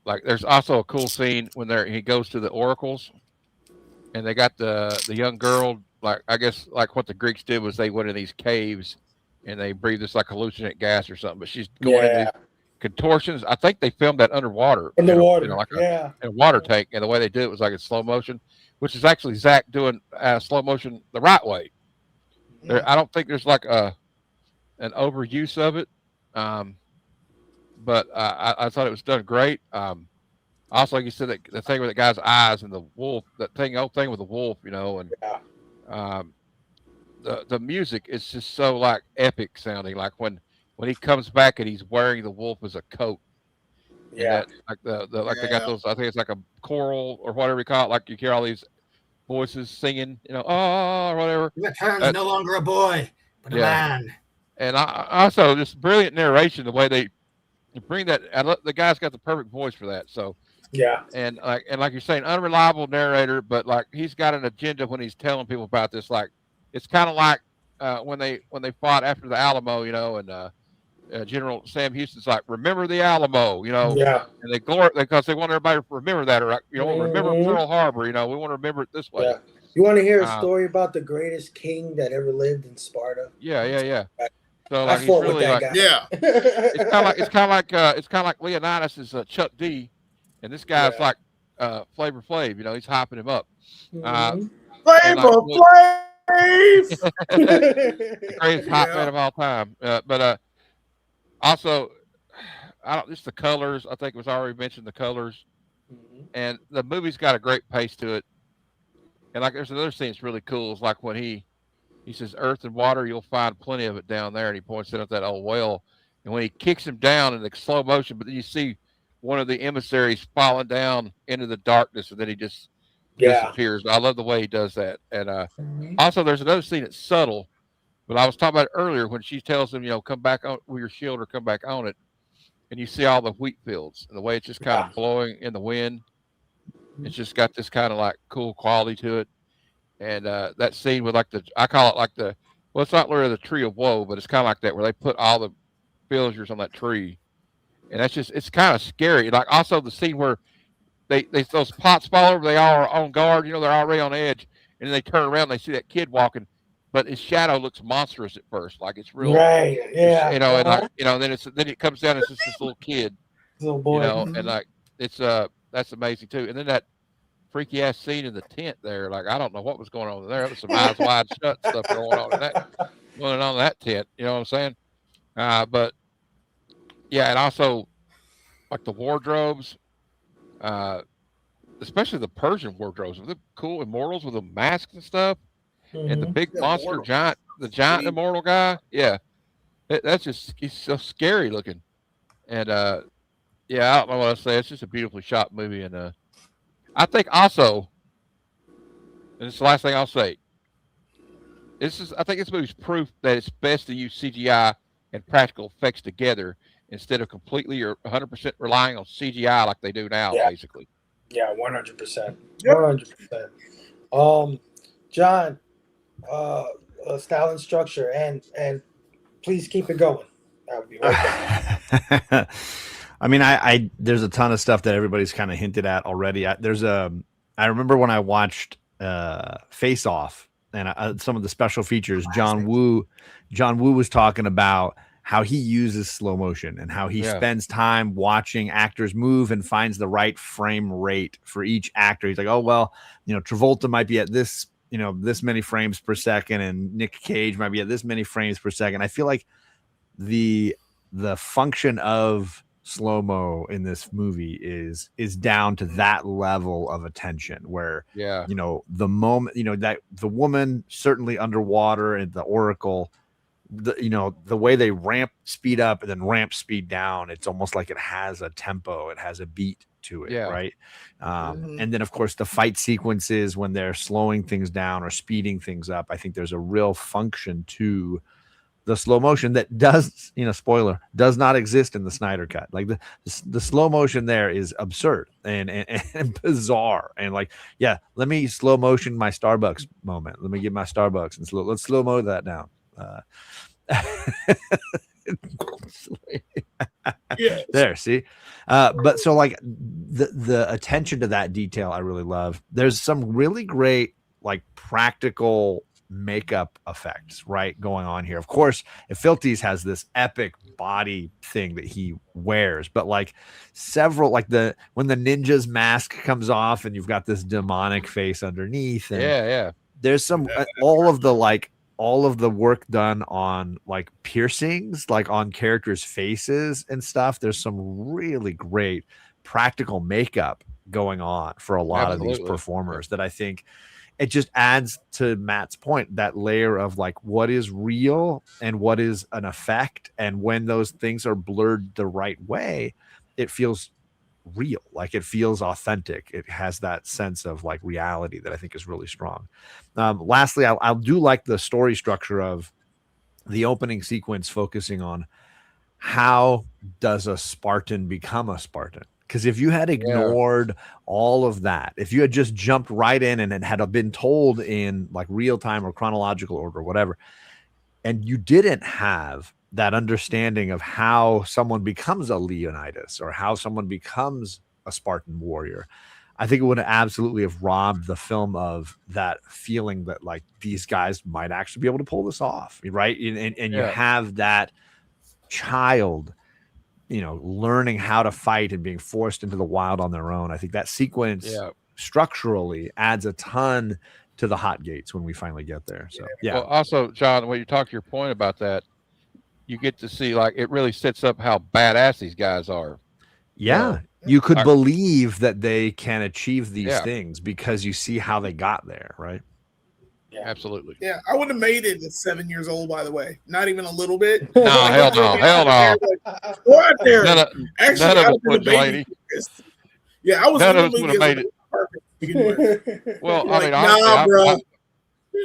Like there's also a cool scene when he goes to the oracles, and they got the young girl. Like I guess like what the Greeks did was they went in these caves, and they breathe this like hallucinant gas or something. But she's going into these contortions. I think they filmed that underwater in the water, like in a water tank, and the way they did it was like in slow motion, which is actually Zach doing slow motion the right way. I don't think there's like an overuse of it, but I thought it was done great. Also, like you said, that the thing with the guy's eyes and the wolf, old thing with the wolf, and the music is just so like epic sounding. Like when he comes back and he's wearing the wolf as a coat. Yeah. And that, like they got those. I think it's like a choral or whatever you call it. Like you hear all these voices singing, or whatever. The turn's no longer a boy, but a man. And also just brilliant narration. The way they bring that, the guy's got the perfect voice for that. So yeah. And like you're saying, unreliable narrator, but like he's got an agenda when he's telling people about this. Like it's kind of like when they fought after the Alamo, and General Sam Houston's like, remember the Alamo, Yeah. and because they want everybody to remember that, or remember Pearl Harbor, we want to remember it this way. Yeah. You want to hear a story about the greatest king that ever lived in Sparta? Yeah. So I like he's fought really with that like guy. Yeah. it's kind of like Leonidas is Chuck D, and this guy's like Flavor Flav, he's hyping him up. Flavor Flav, the greatest hot man of all time. But also, just the colors. I think it was already mentioned the colors, and the movie's got a great pace to it. And like, there's another scene that's really cool. It's like when he says, "Earth and water, you'll find plenty of it down there," and he points it at that old well. And when he kicks him down in the slow motion, but then you see one of the emissaries falling down into the darkness, and then he just disappears. I love the way he does that. And also, there's another scene that's subtle, but I was talking about it earlier when she tells him, come back on with your shield or come back on it, and you see all the wheat fields and the way it's just kind of blowing in the wind. It's just got this kind of like cool quality to it. And that scene with I call it like well, it's not really the tree of woe, but it's kind of like that where they put all the villagers on that tree. And it's kind of scary. Like also the scene where they those pots fall over, they all are on guard, they're already on edge, and then they turn around, and they see that kid walking, but his shadow looks monstrous at first, like it's real, right? Yeah, and then it comes down, it's just this little kid, little boy, and like it's that's amazing too. And then that freaky ass scene in the tent there, like I don't know what was going on there. There was some eyes wide shut stuff going on in that tent. You know what I'm saying? But yeah, and also like the wardrobes, especially the Persian wardrobes, with the cool immortals with the masks and stuff, and the big monster giant immortal guy. Yeah, he's so scary looking. And yeah, I don't know what to say. It's just a beautifully shot movie, and I think also, and this is the last thing I'll say. I think this movie's proof that it's best to use CGI and practical effects together instead of completely or 100% relying on CGI like they do now, basically. Yeah, 100%. 100%. John, style and structure, and please keep it going. That would be right. I mean, I there's a ton of stuff that everybody's kind of hinted at already. I remember when I watched Face Off and some of the special features. John Woo was talking about how he uses slow motion and how he Yeah. spends time watching actors move and finds the right frame rate for each actor. He's like, oh, well, Travolta might be at this, this many frames per second, and Nick Cage might be at this many frames per second. I feel like the function of slow-mo in this movie is down to that level of attention where Yeah. the moment that the woman certainly underwater and the Oracle, the way they speed up and then ramp speed down, it's almost like it has a tempo, it has a beat to it. Yeah. Right. And then of course the fight sequences when they're slowing things down or speeding things up, I think there's a real function to the slow motion that does, spoiler, does not exist in the Snyder cut. Like the slow motion there is absurd and bizarre. And like, yeah, let me slow motion my Starbucks moment. Let me get my Starbucks and let's slow mo that down. Yeah. There, see. But so like the attention to that detail I really love. There's some really great like practical makeup effects right going on here. Of course, Filthy's has this epic body thing that he wears, but like several, like when the ninja's mask comes off and you've got this demonic face underneath, and Yeah. there's some all of the work done on like piercings, like on characters' faces and stuff. There's some really great practical makeup going on for a lot of these performers that I think it just adds to Matt's point, that layer of like what is real and what is an effect. And when those things are blurred the right way, it feels real, like it feels authentic. It has that sense of like reality that I think is really strong. Lastly, I do like the story structure of the opening sequence focusing on how does a Spartan become a Spartan. Because if you had ignored all of that, if you had just jumped right in and it had been told in like real time or chronological order or whatever, and you didn't have that understanding of how someone becomes a Leonidas or how someone becomes a Spartan warrior, I think it would absolutely have robbed the film of that feeling that like these guys might actually be able to pull this off, right? And you have that child, learning how to fight and being forced into the wild on their own. I think that sequence structurally adds a ton to the hot gates when we finally get there. So Well, also, John, when you talk to your point about that, you get to see like it really sets up how badass these guys are. Yeah. You could believe that they can achieve these things because you see how they got there, right? Yeah, absolutely. Yeah, I would have made it at 7 years old, by the way. Not even a little bit. No, hell no. Hell no. What there? Actually, none of us would, lady. Yeah, I was none in of the us would movie. have made it. Well, like, I mean, honestly, bro.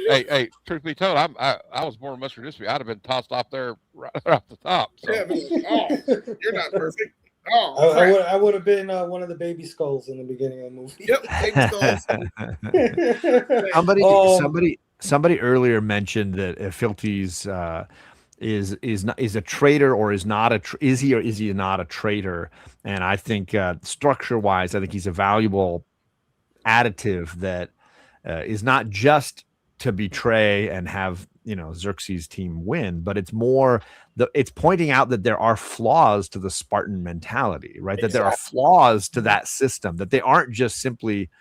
Hey, truth be told, I was born muscular dystrophy. I'd have been tossed off there right off the top. So. Yeah, but, you're not perfect. Oh, I would have been one of the baby skulls in the beginning of the movie. Yep, baby skulls. Somebody earlier mentioned that Filthy's is a traitor or is not is he or is he not a traitor? And I think structure wise, I think he's a valuable additive that is not just to betray and have Xerxes' team win, but it's more it's pointing out that there are flaws to the Spartan mentality, right? That there are flaws to that system, that they aren't just simply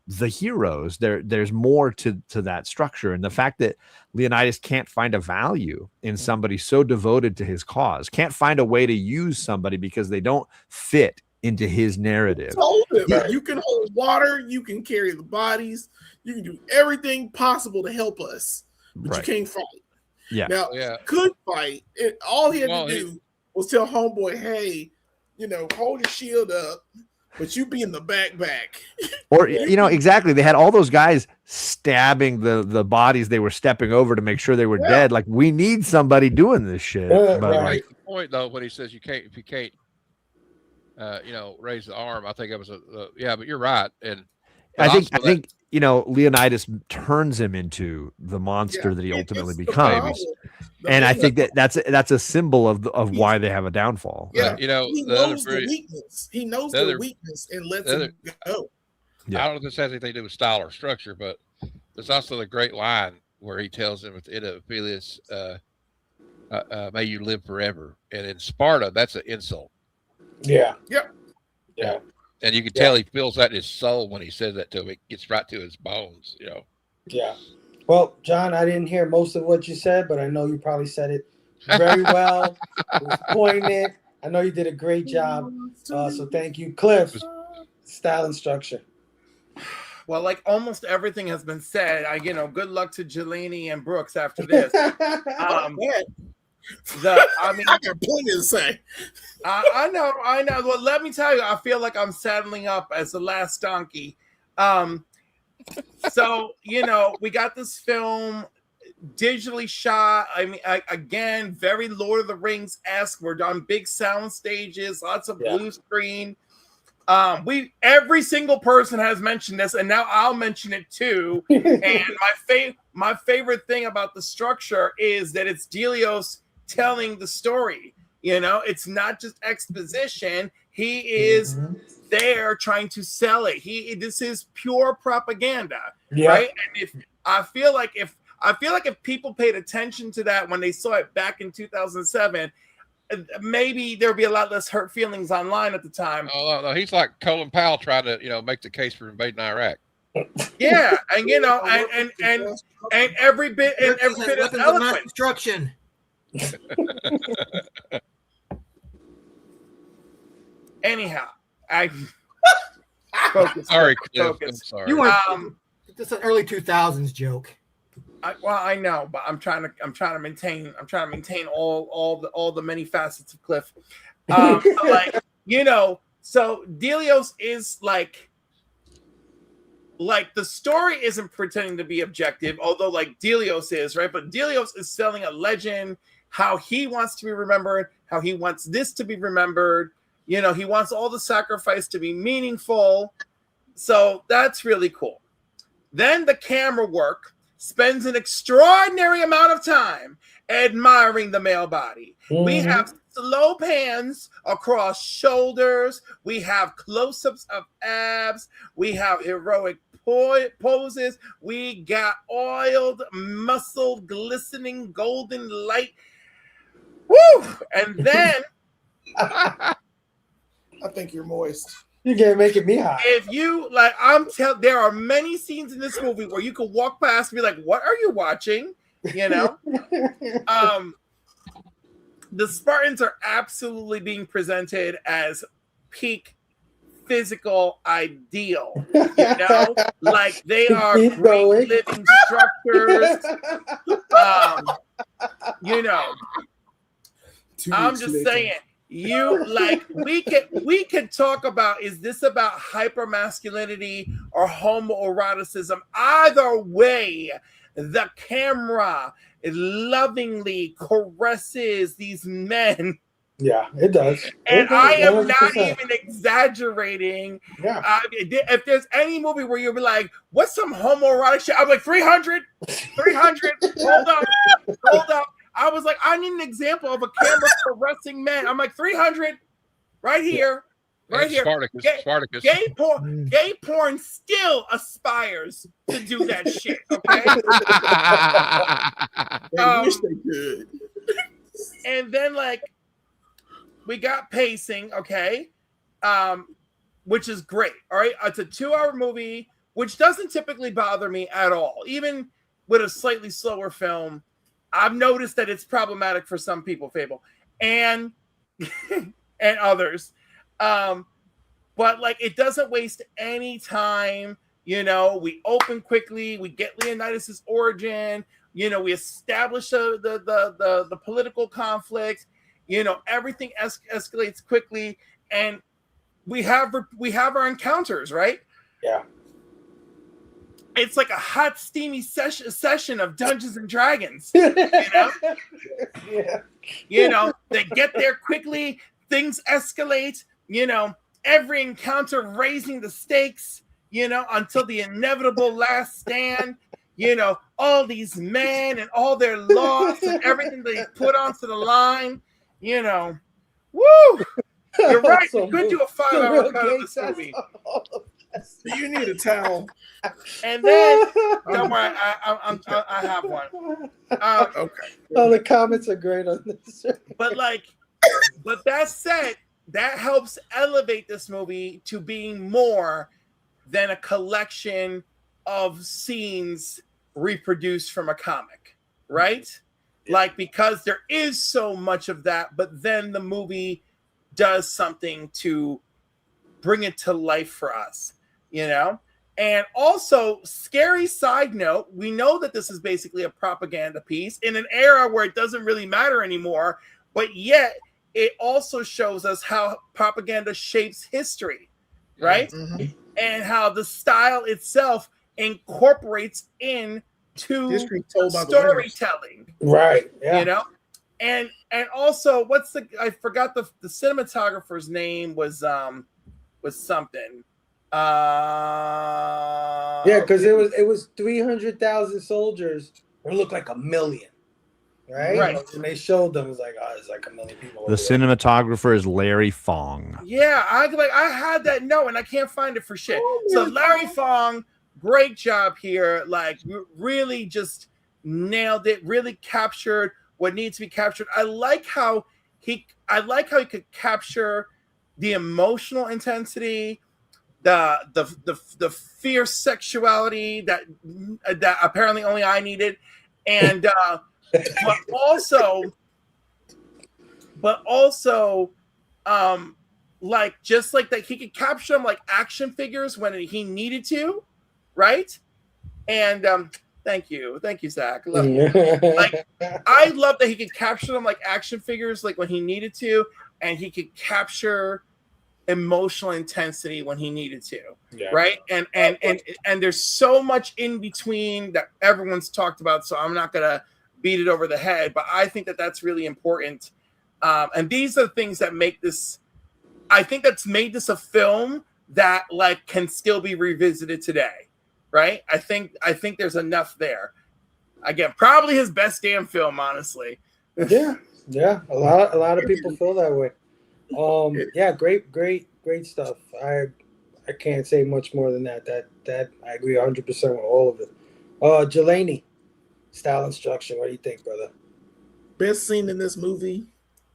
the heroes. There's more to that structure. And the fact that Leonidas can't find a value in somebody so devoted to his cause, can't find a way to use somebody because they don't fit into his narrative. You can hold water, you can carry the bodies, you can do everything possible to help us, but you can't fight. Yeah. Now, could fight. All he had to do was tell homeboy, hey, hold your shield up, but you be in the back. Or, exactly. They had all those guys stabbing the bodies they were stepping over to make sure they were dead. Like, we need somebody doing this shit. But right. The point, though, when he says if you can't, raise the arm, I think it was but you're right. And I think Leonidas turns him into the monster that he ultimately becomes. And I think that's a symbol of why they have a downfall. Yeah, right? he knows the weakness. He knows the weakness and lets him go. Yeah. I don't know if this has anything to do with style or structure, but there's also the great line where he tells him at the end of Peleus, may you live forever. And in Sparta, that's an insult. Yeah. Yep. Yeah. And you can tell he feels that in his soul when he says that to him. It gets right to his bones, you know. Yeah. Well, John, I didn't hear most of what you said, but I know you probably said it very well. It was poignant. I know you did a great job. So thank you, Cliff. Style and structure. Well, like almost everything has been said. Good luck to Jelani and Brooks after this. Yeah. I got plenty to say. I know. Well, let me tell you, I feel like I'm saddling up as the last donkey. So we got this film digitally shot. I mean, again, very Lord of the Rings-esque. We're on big sound stages, lots of blue screen. Every single person has mentioned this, and now I'll mention it too. And my favorite thing about the structure is that it's Delios telling the story. It's not just exposition. He is there trying to sell it. This is pure propaganda, right? And I feel like if people paid attention to that when they saw it back in 2007, maybe there'll be a lot less hurt feelings online at the time. Oh no, he's like Colin Powell trying to make the case for invading Iraq. Yeah, and and every bit of eloquence. Destruction. Anyhow, Sorry, Cliff. I'm sorry. You weren't. It's an early 2000s joke. I know, but I'm trying to maintain all the many facets of Cliff. So Delios is like the story isn't pretending to be objective, although like Delios is, right? But Delios is selling a legend, how he wants to be remembered, how he wants this to be remembered. He wants all the sacrifice to be meaningful. So that's really cool. Then the camera work spends an extraordinary amount of time admiring the male body. Mm-hmm. We have slow pans across shoulders. We have close-ups of abs. We have heroic poses. We got oiled, muscled, glistening, golden light. Woo! And then... I think you're moist. You can't make it me hot. If you there are many scenes in this movie where you could walk past and be like, "What are you watching?" The Spartans are absolutely being presented as peak physical ideal. Like they are great living structures. I'm just saying. We could talk about, is this about hypermasculinity or homoeroticism? Either way, the camera lovingly caresses these men. Yeah, it does. And I am not even exaggerating. Yeah. If there's any movie where you'll be like, what's some homoerotic shit? I'm like, 300, hold up. I was like, I need an example of a camera caressing men. I'm like, 300, right here, right here. Spartacus. Gay porn still aspires to do that shit. Okay. I wish they could. And then we got pacing, okay, which is great. All right, it's a 2-hour movie, which doesn't typically bother me at all, even with a slightly slower film. I've noticed that it's problematic for some people, Fable, and others. But it doesn't waste any time. We open quickly. We get Leonidas' origin. We establish the political conflict. Everything escalates quickly, and we have our encounters, right? Yeah. It's like a hot, steamy session of Dungeons and Dragons. Yeah. They get there quickly. Things escalate. Every encounter raising the stakes. Until the inevitable last stand. All these men and all their loss and everything they put onto the line. Woo! You're right. We could do a 5-hour cut of this movie. You need a towel. And then don't worry, I have one. Okay. Oh, the comments are great on this. But that said, that helps elevate this movie to being more than a collection of scenes reproduced from a comic, right? Like, because there is so much of that, but then the movie does something to bring it to life for us, you know? And also, scary side note, we know that this is basically a propaganda piece in an era where it doesn't really matter anymore, but yet it also shows us how propaganda shapes history, right? Mhm. And how the style itself incorporates into History told by the winners. storytelling, Right. Yeah. you know? And also, I forgot the cinematographer's name was something. Yeah, because it was 300,000 soldiers. It looked like a million. Right? Right. Like, when they showed them, it was like, oh, it's like a million people. The over there. cinematographer is Larry Fong. Yeah, I had that note and I can't find it for shit. So Larry Fong, great job here. Like, really just nailed it. Really captured what needs to be captured. I like how he could capture the emotional intensity, the fierce sexuality that apparently only I needed, and but also like, just like that, he could capture them like action figures when he needed to, right? And thank you, Zach. Love you. Like, I love that he could capture them like action figures, like when he needed to, and he could capture emotional intensity when he needed to, right? And there's so much in between that everyone's talked about, so I'm not gonna beat it over the head, but I think that that's really important. And these are the things that make this, I think that's made this a film that like can still be revisited today, right? I think there's enough there. Again, probably his best damn film, honestly. Yeah. A lot of people feel that way. Yeah, great stuff. I can't say much more than that. That I agree 100% with all of it. Jelani, style instruction. What do you think, brother? Best scene in this movie,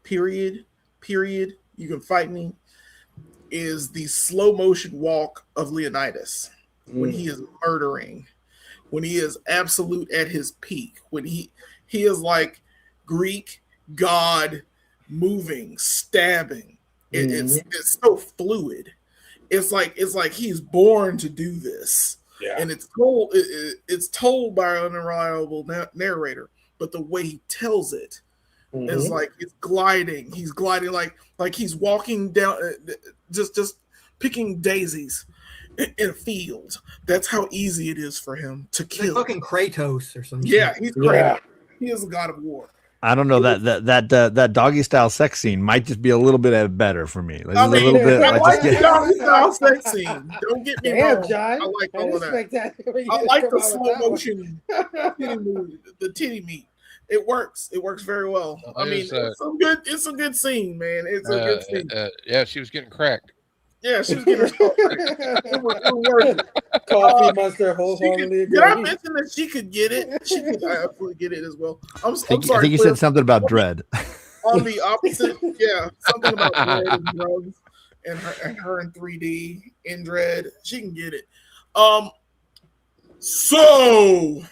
period, you can fight me, is the slow motion walk of Leonidas when he is murdering, when he is absolute at his peak, when he is like Greek god moving, stabbing. It's so fluid. It's like he's born to do this. Yeah. And it's told by an unreliable narrator, but the way he tells it is like he's gliding like he's walking down, just picking daisies in a field. That's how easy it is for him to kill. Like fucking Kratos or something. Yeah, he's Kratos. He is a god of war. I don't know, that doggy style sex scene might just be a little bit better for me. Like, I mean, a little bit. I like the just doggy style sex scene. Don't get me wrong. John, I like all of that. I like the slow motion the titty meat. It works. It works very well. I mean, it's a good scene, man. It's a good scene. Yeah, she was getting cracked. Yeah, she was getting it was worth it. Coffee Monster wholeheartedly agree. Did I mention that she could get it? She could absolutely get it as well. I'm sorry. I think you said something about dread. On the opposite, yeah, something about dread and drugs, and her in 3D in dread. She can get it. So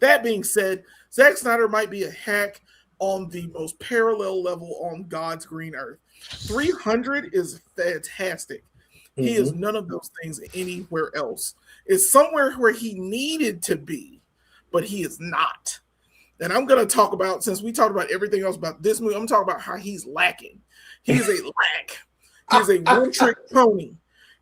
that being said, Zack Snyder might be a hack on the most parallel level on God's green earth. 300 is fantastic. He is none of those things anywhere else. It's somewhere where he needed to be, but he is not. And I'm going to talk about, since we talked about everything else about this movie, I'm talking about how he's lacking. He is a lack. He is a one-trick pony.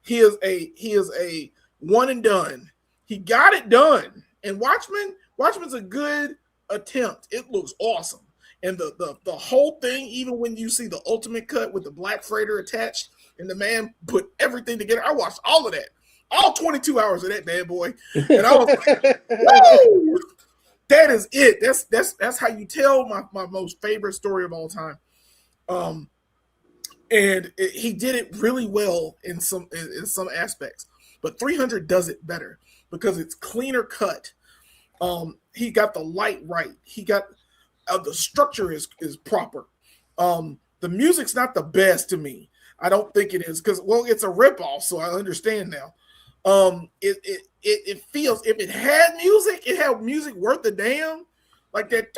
He is a one and done. He got it done. And Watchmen's a good attempt. It looks awesome. And the whole thing, even when you see the ultimate cut with the black freighter attached and the man put everything together, I watched all of that, all 22 hours of that bad boy, and I was like, woo! That is it. That's how you tell my most favorite story of all time. And he did it really well in some aspects. but 300 does it better because it's cleaner cut. He got the light right. He got the structure is proper. The music's not the best to me. I don't think it is because it's a ripoff, so I understand now. It feels if it had music worth the damn. Like that,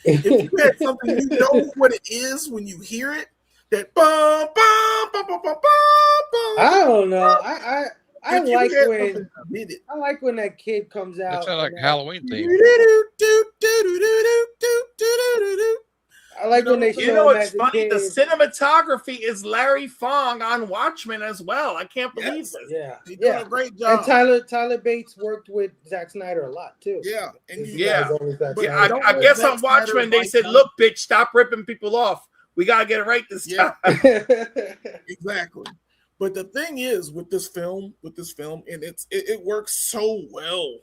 if you had something, you know what it is when you hear it. That bum bum bum bum bum bum. I don't know. I like when that kid comes out. That sounds like a Halloween theme. I like when they show you know him it's as a funny. kid. The cinematography is Larry Fong on Watchmen as well. I can't believe this. Yeah, He's doing a great job. And Tyler Bates worked with Zack Snyder a lot too. Yeah, and I guess on Watchmen they said, "Look, bitch, stop ripping people off. We gotta get it right this time." Exactly. But the thing is with this film, and it works so well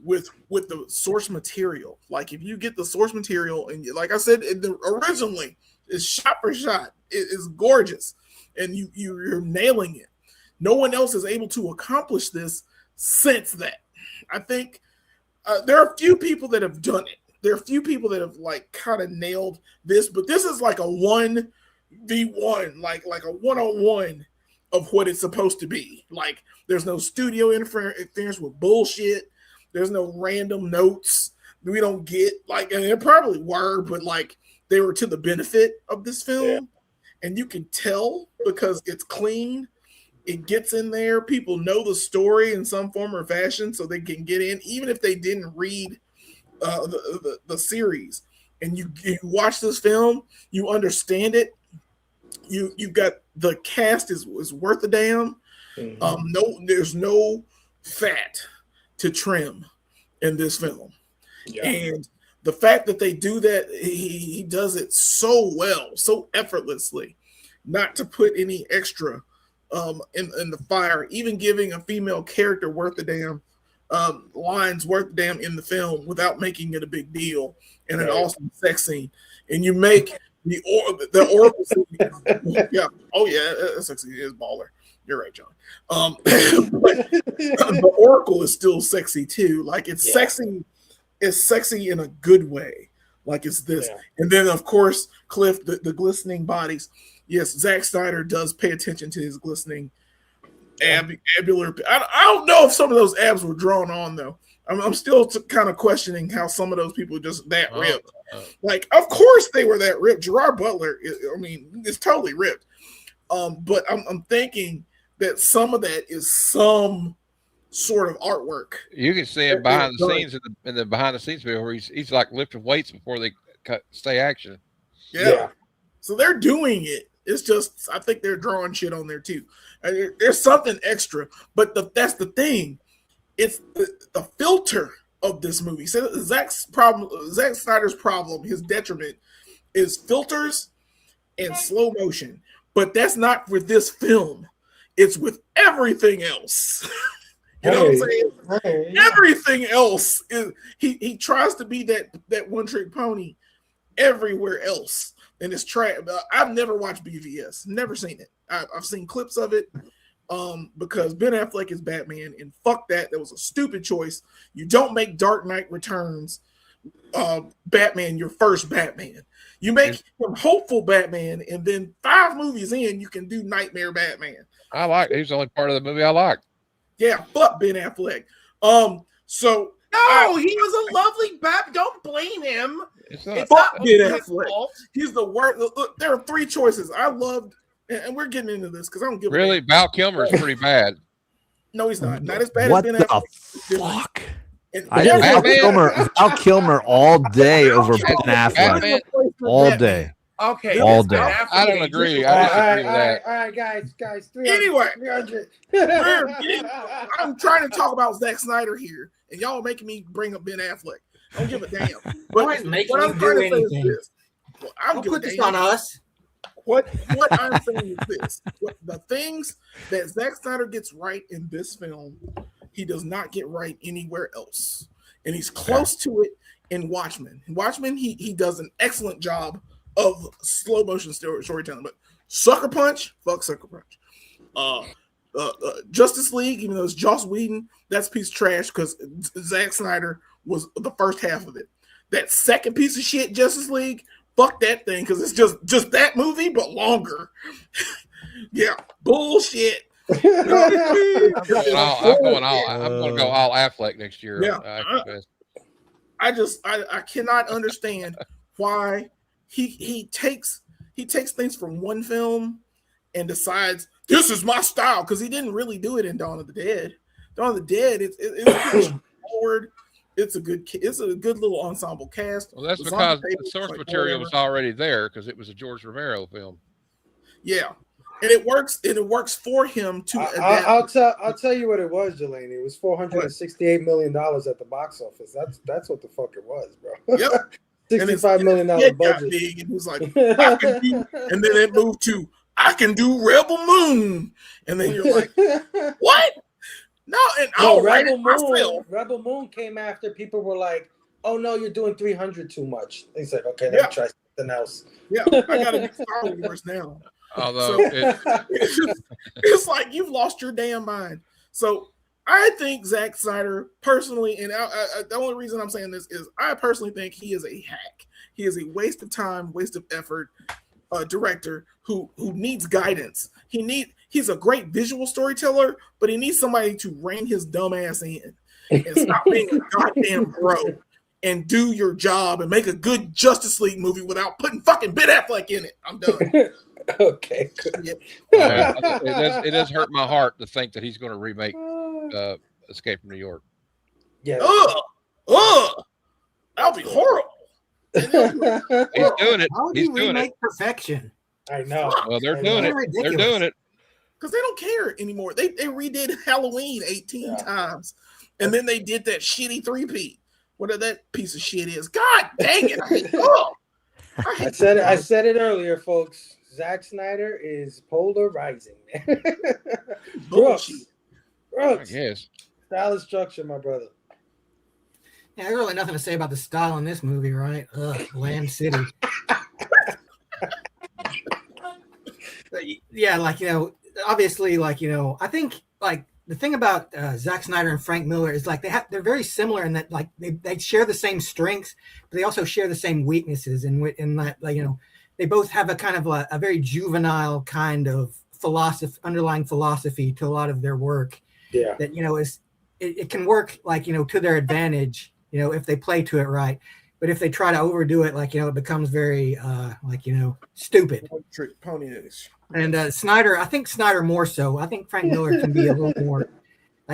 with the source material. Like if you get the source material, and like I said, originally it's shot for shot, it is gorgeous, and you're nailing it. No one else is able to accomplish this since that. I think there are a few people that have done it. There are a few people that have like kind of nailed this, but this is like a 1v1, like a 1-on-1 of what it's supposed to be. Like there's no studio interference with bullshit. There's no random notes we don't get. Like, and there probably were, but like they were to the benefit of this film. And you can tell because it's clean. It gets in there. People know the story in some form or fashion, so they can get in, even if they didn't read the series. And you watch this film, you understand it. You got the cast is worth a damn. Mm-hmm. There's no fat to trim in this film. Yeah. And the fact that they do that, he does it so well, so effortlessly, not to put any extra in the fire, even giving a female character worth a damn lines worth a damn in the film without making it a big deal and an awesome sex scene. And you make the Oracle scene, that sex scene is baller. You're right, John. But the Oracle is still sexy too. Like it's sexy. It's sexy in a good way. Like it's this. Yeah. And then of course, Cliff, the glistening bodies. Yes, Zack Snyder does pay attention to his glistening abular. I don't know if some of those abs were drawn on though. I'm still kind of questioning how some of those people are just that ripped. Like, of course they were that ripped. Gerard Butler, is totally ripped. But I'm thinking that some of that is some sort of artwork. You can see it behind the scenes in the behind the scenes video where he's like lifting weights before they stay action. Yeah. So they're doing it. It's just I think they're drawing shit on there too. There's something extra, but that's the thing. It's the filter of this movie. So Zack Snyder's problem, his detriment, is filters and slow motion. But that's not with this film. It's with everything else. You know what I'm saying? Everything else is he tries to be that one trick pony everywhere else. And it's I've never watched BVS, never seen it. I've seen clips of it because Ben Affleck is Batman, and fuck that. That was a stupid choice. You don't make Dark Knight Returns Batman your first Batman. You make him hopeful Batman, and then 5 movies in, you can do Nightmare Batman. I like it. He's the only part of the movie I liked. Yeah, fuck Ben Affleck. So no, he was a lovely Bat. Don't blame him. It's not Ben Affleck. He's the worst. Look, there are 3 choices I loved, and we're getting into this because I don't give really. Val Kilmer is pretty bad. No, he's not. Not as bad as Ben Affleck. What the fuck? Val Kilmer all day over Ben Affleck. All day. Okay. All day. I don't agree. I disagree with that. All right, guys. 300, anyway, 300. I'm trying to talk about Zack Snyder here, and y'all are making me bring up Ben Affleck. I don't give a damn. But what I'm trying to say is this. Don't put this on us. What I'm saying is this. The things that Zack Snyder gets right in this film, he does not get right anywhere else. And he's close to it in Watchmen. In Watchmen, he does an excellent job of slow motion storytelling. But Sucker Punch, fuck Sucker Punch. Justice League, even though it's Joss Whedon, that's a piece of trash because Zack Snyder was the first half of it. That second piece of shit, Justice League, fuck that thing because it's just that movie but longer. Yeah, bullshit. I'm going to go all Affleck next year. Yeah, I cannot understand why he takes things from one film and decides this is my style because he didn't really do it in Dawn of the Dead. Dawn of the Dead, it's pretty forward. It's a good little ensemble cast. Well, that's because the source material was already there because it was a George Romero film. Yeah, and it works. And it works for him to adapt. I'll tell you what it was, Jelani. It was $468 million at the box office. That's what the fuck it was, bro. Yep. $65 million budget. Big, and he was like, I can do, and then it moved to I can do Rebel Moon, and then you're like, what? No, Rebel Moon came after people were like, oh no, you're doing 300 too much. He said, okay, let me try something else. Yeah, I gotta do Star Wars now. Although it's like you've lost your damn mind. So I think Zack Snyder personally, and the only reason I'm saying this is I personally think he is a hack. He is a waste of time, waste of effort director who needs guidance. He's a great visual storyteller, but he needs somebody to rein his dumb ass in and stop being a goddamn bro and do your job and make a good Justice League movie without putting fucking Ben Affleck in it. I'm done. Okay, good. It does hurt my heart to think that he's going to remake Escape from New York. Yeah. That'll be horrible. He's doing it. How would He's you doing remake it. perfection? I know. Well, they're I doing know. it. Ridiculous. They're doing it. Because they don't care anymore. They redid Halloween 18 times. And then they did that shitty 3-peat. Whatever that piece of shit is. God dang it. I said it earlier, folks. Zack Snyder is polarizing. Brooks. I guess. Style and structure, my brother. Yeah, there's really nothing to say about the style in this movie, right? Land City. Yeah, obviously, I think the thing about Zack Snyder and Frank Miller is they're very similar in that they share the same strengths, but they also share the same weaknesses. In that they both have a kind of a very juvenile kind of underlying philosophy to a lot of their work. Yeah, that it can work to their advantage. If they play to it right, but if they try to overdo it, it becomes very stupid. Trick pony-ish. And Snyder, I think Snyder more so. I think Frank Miller can be a little more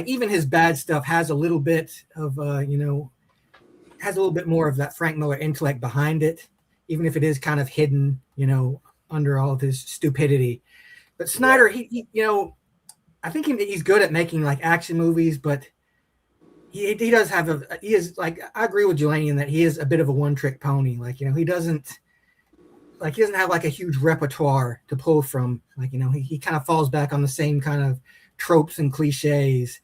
even his bad stuff has a little bit of has a little bit more of that Frank Miller intellect behind it, even if it is kind of hidden, under all of his stupidity. But Snyder, he I think he's good at making action movies, but he does have I agree with Jelani in that he is a bit of a one-trick pony. He doesn't have a huge repertoire to pull from. He kind of falls back on the same kind of tropes and cliches.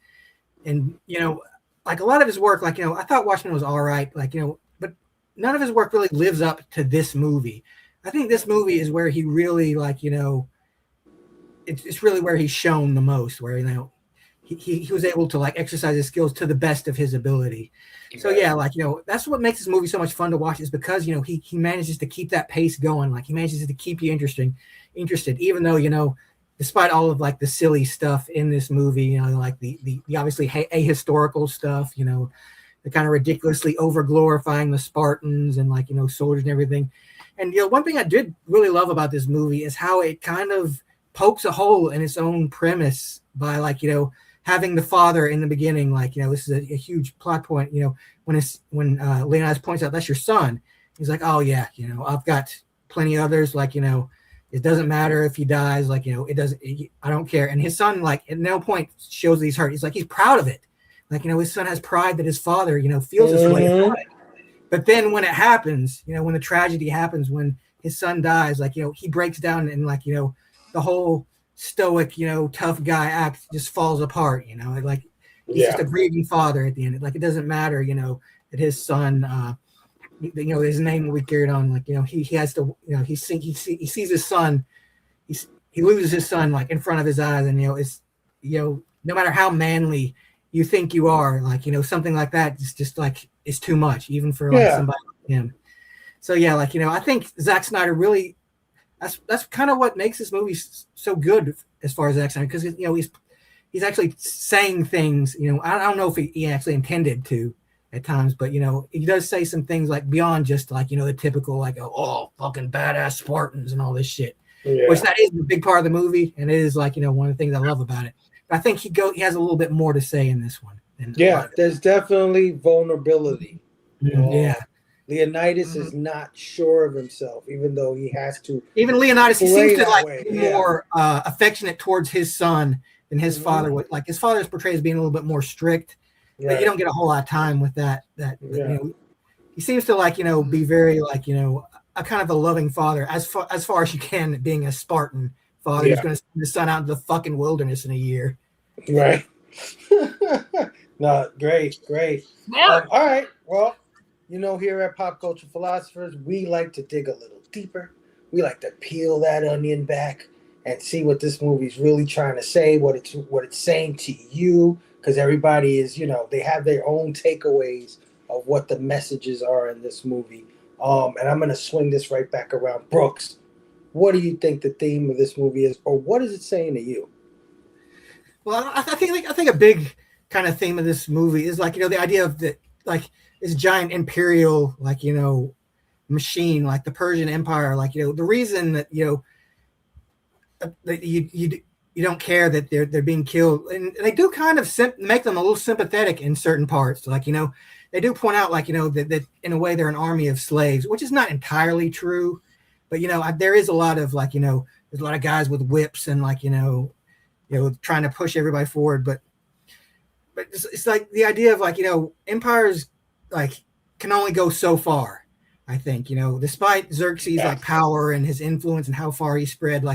And a lot of his work, I thought Watchmen was all right, but none of his work really lives up to this movie. I think this movie is where he really it's really where he's shown the most, where he was able to exercise his skills to the best of his ability. So that's what makes this movie so much fun to watch, is because he manages to keep that pace going. He manages to keep you interested, even though despite all of the silly stuff in this movie, the obviously ahistorical stuff, the kind of ridiculously over glorifying the Spartans and soldiers and everything. And one thing I did really love about this movie is how it kind of pokes a hole in its own premise by having the father in the beginning, this is a huge plot point, when Leonidas points out that's your son, he's like, oh yeah, I've got plenty of others, it doesn't matter if he dies, it doesn't, I don't care. And his son, at no point shows that he's hurt. He's he's proud of it. His son has pride that his father, feels this way. But then when it happens, when the tragedy happens, when his son dies, he breaks down and the whole stoic, tough guy act just falls apart, he's just a grieving father at the end. It doesn't matter, that his son, his name will be carried on. He has to, he sees his son. he loses his son like in front of his eyes, and it's no matter how manly you think you are, like something like that is just like it's too much, even for like somebody like him. So yeah, like I think Zack Snyder really that's kind of what makes this movie so good as far as Zack Snyder, because he's actually saying things. I don't know if he actually intended to at times, but he does say some things like beyond just like the typical like oh fucking badass Spartans and all this shit, which that is a big part of the movie, and it is like one of the things I love about it. But I think he has a little bit more to say in this one. There's definitely vulnerability. Yeah. Leonidas is not sure of himself, even though he has to. Even Leonidas, he seems to be more affectionate towards his son than his father. Like his father is portrayed as being a little bit more strict, but you don't get a whole lot of time with that. He seems to be very a kind of a loving father as far as you can, being a Spartan father who's going to send his son out into the fucking wilderness in a year. Right. No, great. All right. Well, here at Pop Culture Philosophers, we like to dig a little deeper. We like to peel that onion back and see what this movie's really trying to say, what it's saying to you, because everybody is, they have their own takeaways of what the messages are in this movie. And I'm going to swing this right back around. Brooks, what do you think the theme of this movie is, or what is it saying to you? Well, I think a big kind of theme of this movie is the idea of this giant imperial machine, like the Persian Empire, the reason that that you don't care that they're being killed, and they do kind of make them a little sympathetic in certain parts. They do point out that in a way they're an army of slaves, which is not entirely true, but there is a lot of there's a lot of guys with whips and trying to push everybody forward, but it's like the idea of empires can only go so far. I think despite Xerxes' power and his influence and how far he spread,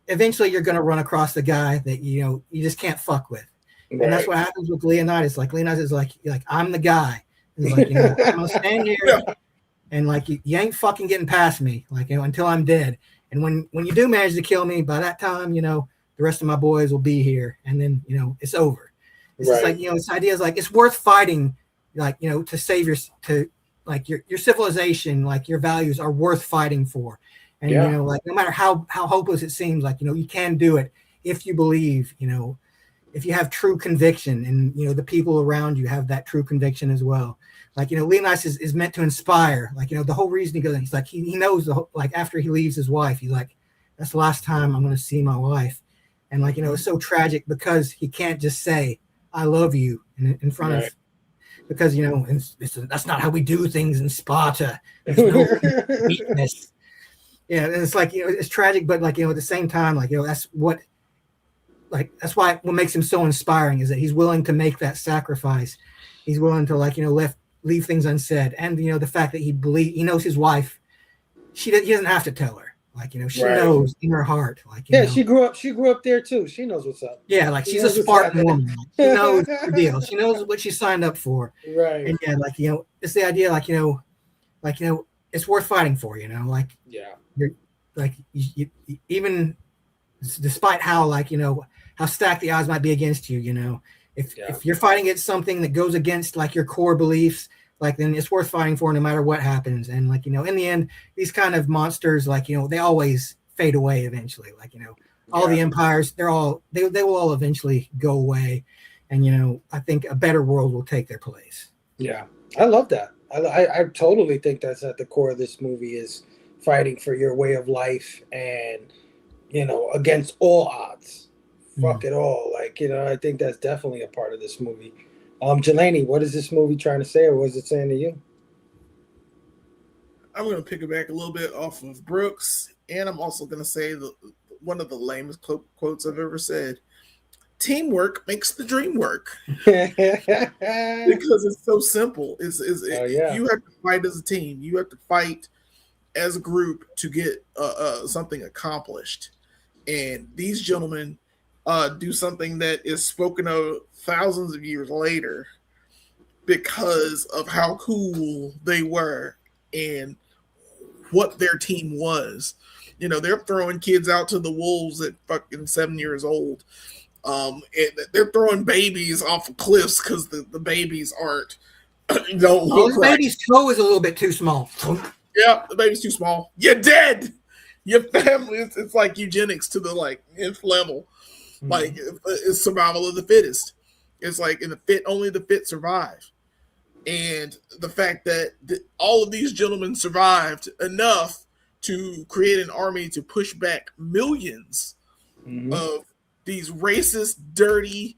eventually you're going to run across the guy that you just can't fuck with, and that's what happens with Leonidas. Leonidas is like I'm the guy. He's I'm gonna stand here and you ain't fucking getting past me until I'm dead. And when you do manage to kill me, by that time the rest of my boys will be here, and then it's over. It's just this idea is it's worth fighting, to save your civilization, your values are worth fighting for. And no matter how hopeless it seems, you can do it if you believe, if you have true conviction, and the people around you have that true conviction as well. Leonidas is meant to inspire. The whole reason he goes, he's he knows after he leaves his wife, he's that's the last time I'm going to see my wife. And it's so tragic because he can't just say I love you in front of, because that's not how we do things in Sparta. There's no weakness. Yeah, and it's it's tragic, but at the same time, that's what what makes him so inspiring is that he's willing to make that sacrifice. He's willing to leave things unsaid, and the fact that he knows his wife. He doesn't have to tell her. She knows in her heart. She grew up there too. She knows what's up. Yeah, she's a Spartan woman. She knows the deal. She knows what she signed up for. Right. And it's the idea it's worth fighting for. You're even despite how how stacked the odds might be against you. If you're fighting against something that goes against your core beliefs, then it's worth fighting for no matter what happens. And in the end, these kind of monsters, they always fade away eventually. All the empires, they will all eventually go away. And I think a better world will take their place. Yeah, I love that. I totally think that's at the core of this movie, is fighting for your way of life and against all odds. Fuck it all. I think that's definitely a part of this movie. Jelani, what is this movie trying to say, or what is it saying to you? I'm going to pick it back a little bit off of Brooks, and I'm also going to say one of the lamest quotes I've ever said. Teamwork makes the dream work. Because it's so simple. You have to fight as a team. You have to fight as a group to get something accomplished. And these gentlemen do something that is spoken of thousands of years later because of how cool they were and what their team was. they're throwing kids out to the wolves at fucking 7 years old. And they're throwing babies off of cliffs because the babies don't look the right. baby's toe is a little bit too small. Yeah, the baby's too small. You're dead. Your family, it's like eugenics to the like nth level. Like it's survival of the fittest. It's like only the fit survive. And the fact that all of these gentlemen survived enough to create an army to push back millions of these racist, dirty,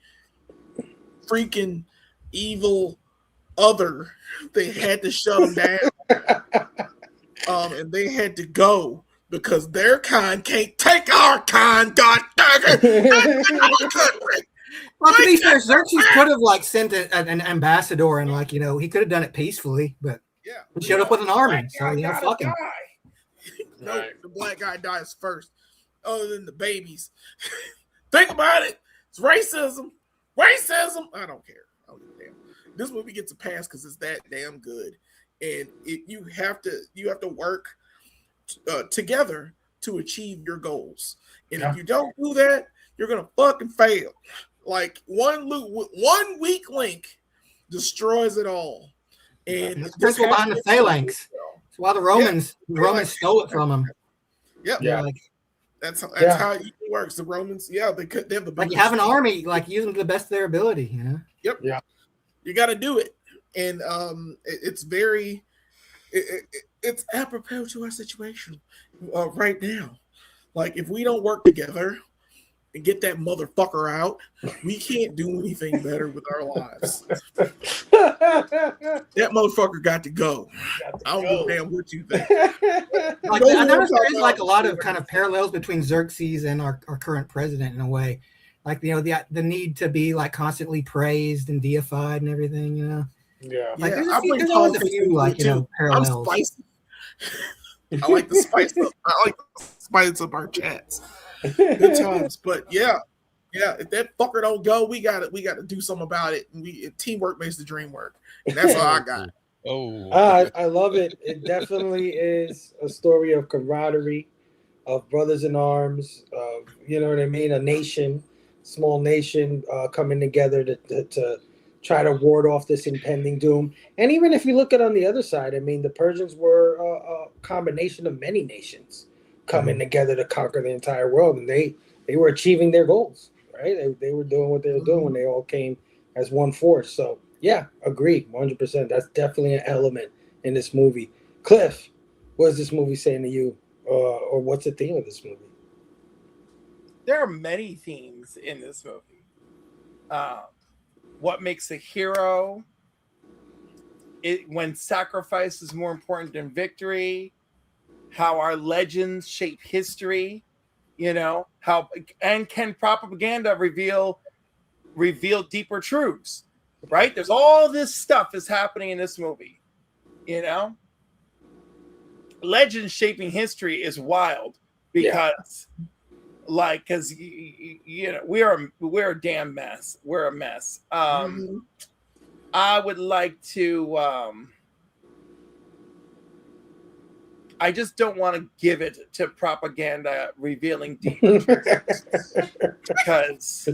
freaking evil other, they had to shut them down. And they had to go because their kind can't take our kind. God dang it! Well, to be fair, Xerxes could have like sent an ambassador and like he could have done it peacefully, but he showed up with an army. So fuck him. No, the black guy dies first. Other than the babies. Think about it. It's racism. Racism. I don't care. I don't give a damn. This movie gets a pass because it's that damn good, and you have to work together to achieve your goals. And if you don't do that, you're gonna fucking fail. Like one weak link destroys it all. And the principle behind the phalanx. That's why the Romans stole it from them. Yep. Yeah. Like, that's how it works. The Romans, they have the like you have an army, like use them to the best of their ability, Yep. Yeah. You got to do it, and it's very, it's apropos to our situation right now. Like if we don't work together and get that motherfucker out, we can't do anything better with our lives. That motherfucker got to go. I don't give a damn what you think. Like, I noticed there is like a lot of kind of parallels between Xerxes and our current president in a way. Like the need to be like constantly praised and deified and everything, Yeah. Like there's always a few like parallels. I'm spicy. I like the spice up our chats. Good times, but yeah. If that fucker don't go, we gotta do something about it. And teamwork makes the dream work, and that's all I got. I love it. It definitely is a story of camaraderie, of brothers in arms, of a nation, small nation coming together to try to ward off this impending doom. And even if you look at on the other side, I mean, the Persians were a combination of many nations coming together to conquer the entire world, and they were achieving their goals, right? They were doing what they were doing when they all came as one force. So yeah, agree, 100%. That's definitely an element in this movie. Cliff, what is this movie saying to you, or what's the theme of this movie? There are many themes in this movie. What makes a hero? When sacrifice is more important than victory. How our legends shape history. How and can propaganda reveal deeper truths, right? There's all this stuff is happening in this movie. Legends shaping history is wild because we're a damn mess. We're a mess. I would like to I just don't want to give it to propaganda revealing deeper truths because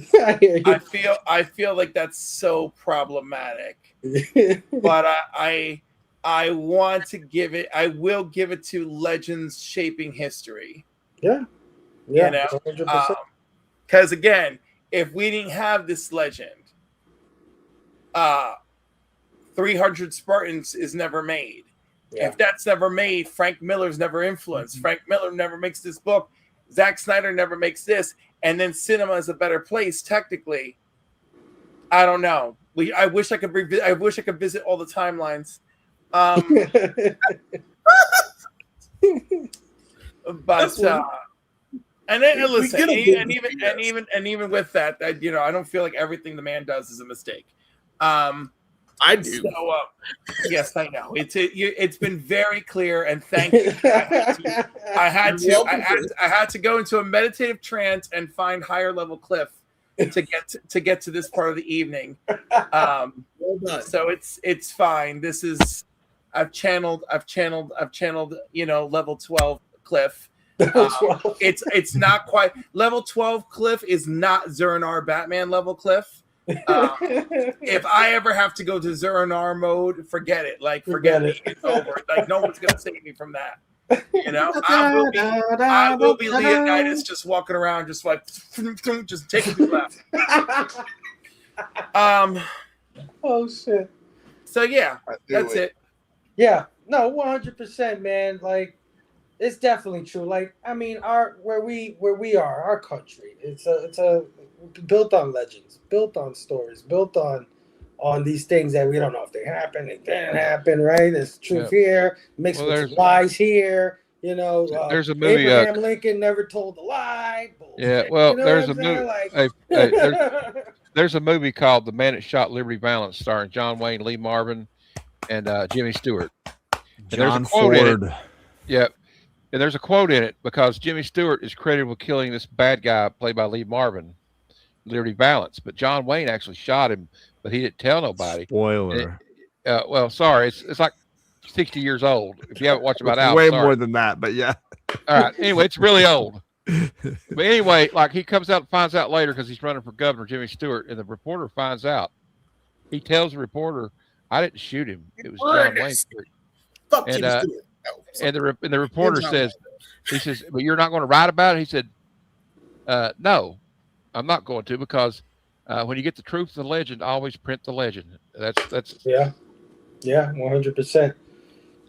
I feel like that's so problematic. But I want to give it. I will give it to legends shaping history. Yeah. 100%. Because again, if we didn't have this legend, 300 Spartans is never made. Yeah. If that's never made, Frank Miller's never influenced. Mm-hmm. Frank Miller never makes this book. Zack Snyder never makes this. And then cinema is a better place, technically. I don't know. I wish I could visit all the timelines. But and then listen, and even with that, I don't feel like everything the man does is a mistake. I do. So, yes, I know. It's been very clear, and thank you. I had to go into a meditative trance and find higher level Cliff to get to this part of the evening. So it's fine. This is I've channeled level 12 Cliff. Level 12. It's not quite level 12 cliff is not Zernar Batman level cliff. If I ever have to go to Zernar mode, forget it. Like forget it. It's over. Like no one's gonna save me from that. You know, I will be Leonidas just walking around, just like just taking people out. Oh shit. So yeah, that's it. Yeah, no, 100%, man. Like, it's definitely true. Like, I mean, where we are, our country, it's a built on legends, built on stories, built on these things that we don't know if they happen, they didn't happen, right? There's truth here, mixed with lies here. You know, there's a movie. Abraham Lincoln never told a lie. Bullshit. Yeah, well, you know there's what a I'm movie. Like, There's a movie called The Man That Shot Liberty Valance, starring John Wayne, Lee Marvin, and Jimmy Stewart. And there's a quote in it. Yeah, and there's a quote in it because Jimmy Stewart is credited with killing this bad guy played by Lee Marvin, Liberty Valance, but John Wayne actually shot him, but he didn't tell nobody. Spoiler. Well, sorry, it's like 60 years old. If you haven't watched about Al, way more than that, but yeah. All right. Anyway, it's really old. But anyway, like he comes out and finds out later because he's running for governor, Jimmy Stewart, and the reporter finds out. He tells the reporter, "I didn't shoot him. It was John Wayne." Fuck Jimmy Stewart. And the reporter says, he says, "But you're not going to write about it?" He said, "No, I'm not going to because when you get the truth of the legend, always print the legend." That's yeah, 100%.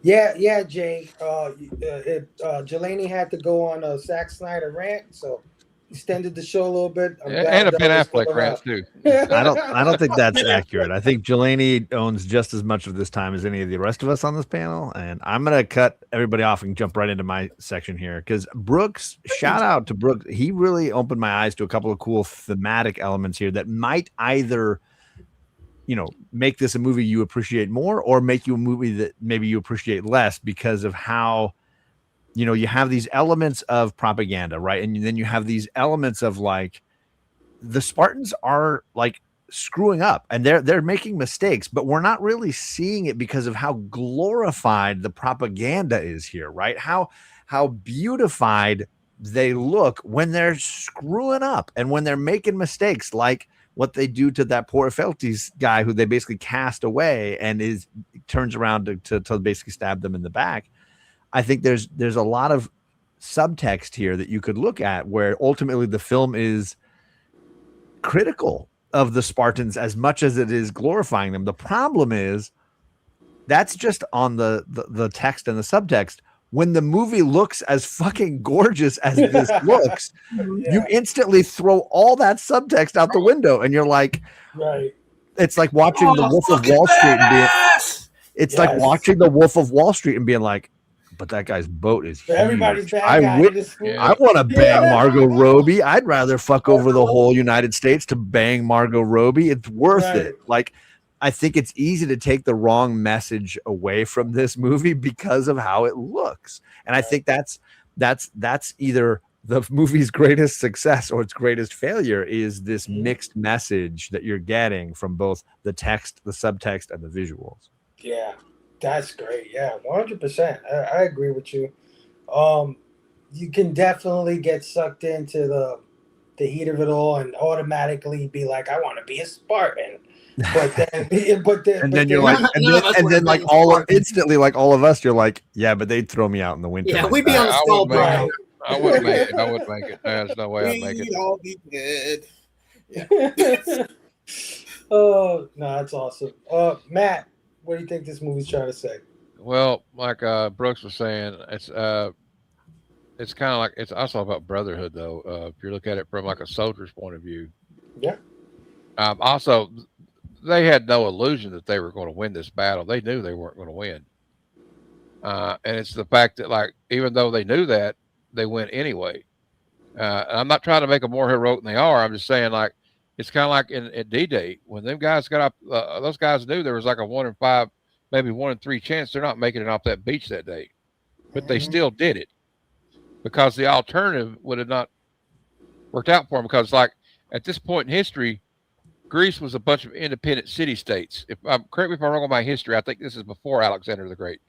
Yeah, Jay. Jelani had to go on a Zack Snyder rant, so extended the show a little bit. And a Ben Affleck rant too. I don't think that's accurate. I think Jelani owns just as much of this time as any of the rest of us on this panel, and I'm gonna cut everybody off and jump right into my section here because Brooks. Shout out to Brooks. He really opened my eyes to a couple of cool thematic elements here that might either, make this a movie you appreciate more or make you a movie that maybe you appreciate less because of how, you have these elements of propaganda, right? And then you have these elements of like the Spartans are like screwing up and they're making mistakes, but we're not really seeing it because of how glorified the propaganda is here, right? How beautified they look when they're screwing up and when they're making mistakes, like what they do to that poor Feltes guy who they basically cast away and turns around to basically stab them in the back. I think there's a lot of subtext here that you could look at where ultimately the film is critical of the Spartans as much as it is glorifying them. The problem is that's just on the text and the subtext. When the movie looks as fucking gorgeous as this looks, you instantly throw all that subtext out the window, and you're like, right. It's like watching the Wolf of Wall Street and being, it's like watching the Wolf of Wall Street and being like, but that guy's boat is huge. Everybody's bad guy. I want to bang Margot Robbie. I'd rather fuck over the whole United States to bang Margot Robbie. It's worth it. Like, I think it's easy to take the wrong message away from this movie because of how it looks. And I think that's either the movie's greatest success or its greatest failure is this mixed message that you're getting from both the text, the subtext, and the visuals. Yeah, that's great. Yeah, 100%. I agree with you. You can definitely get sucked into the heat of it all and automatically be like, I want to be a Spartan. But then you're like, and then like instantly, like all of us, you're like, yeah, but they'd throw me out in the winter. Yeah, we'd be on the skull, bro. I wouldn't make it. There's no way I'd make it. We'd all be dead. Yeah. Oh no, that's awesome. Matt, what do you think this movie's trying to say? Well, like Brooks was saying, it's kind of like it's also about brotherhood, though. If you look at it from like a soldier's point of view. Yeah. Also, they had no illusion that they were going to win this battle. They knew they weren't going to win. And it's the fact that, like, even though they knew that, they went anyway. And I'm not trying to make them more heroic than they are. I'm just saying, like, it's kind of like in D-Day when them guys got up. Those guys knew there was like a 1 in 5, maybe 1 in 3 chance they're not making it off that beach that day, but they still did it because the alternative would have not worked out for them. Because, like, at this point in history, Greece was a bunch of independent city-states. Correct me if I'm wrong on my history. I think this is before Alexander the Great.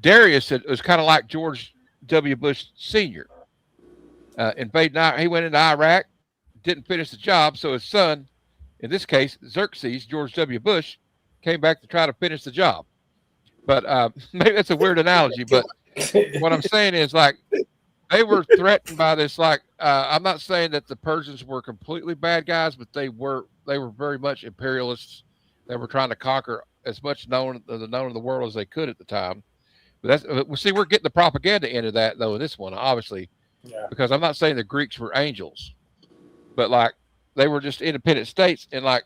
Darius was kind of like George W. Bush Sr. Invading, he went into Iraq, didn't finish the job, so his son, in this case, Xerxes, George W. Bush, came back to try to finish the job. But maybe that's a weird analogy, but what I'm saying is like they were threatened by this. Like I'm not saying that the Persians were completely bad guys, but they were very much imperialists. They were trying to conquer as much known of the world as they could at the time. But we're getting the propaganda end of that though in this one, obviously, because I'm not saying the Greeks were angels, but like they were just independent states, and like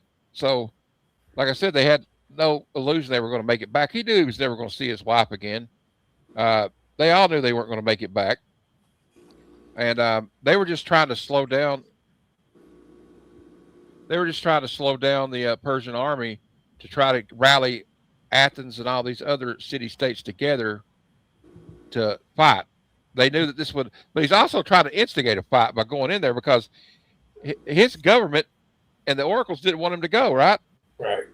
I said, they had no illusion they were going to make it back. He knew he was never going to see his wife again. They all knew they weren't going to make it back, and they were just trying to slow down. They were just trying to slow down the Persian army to try to rally Athens and all these other city-states together to fight. They knew that this would, but he's also trying to instigate a fight by going in there because his government and the oracles didn't want him to go, right? Right.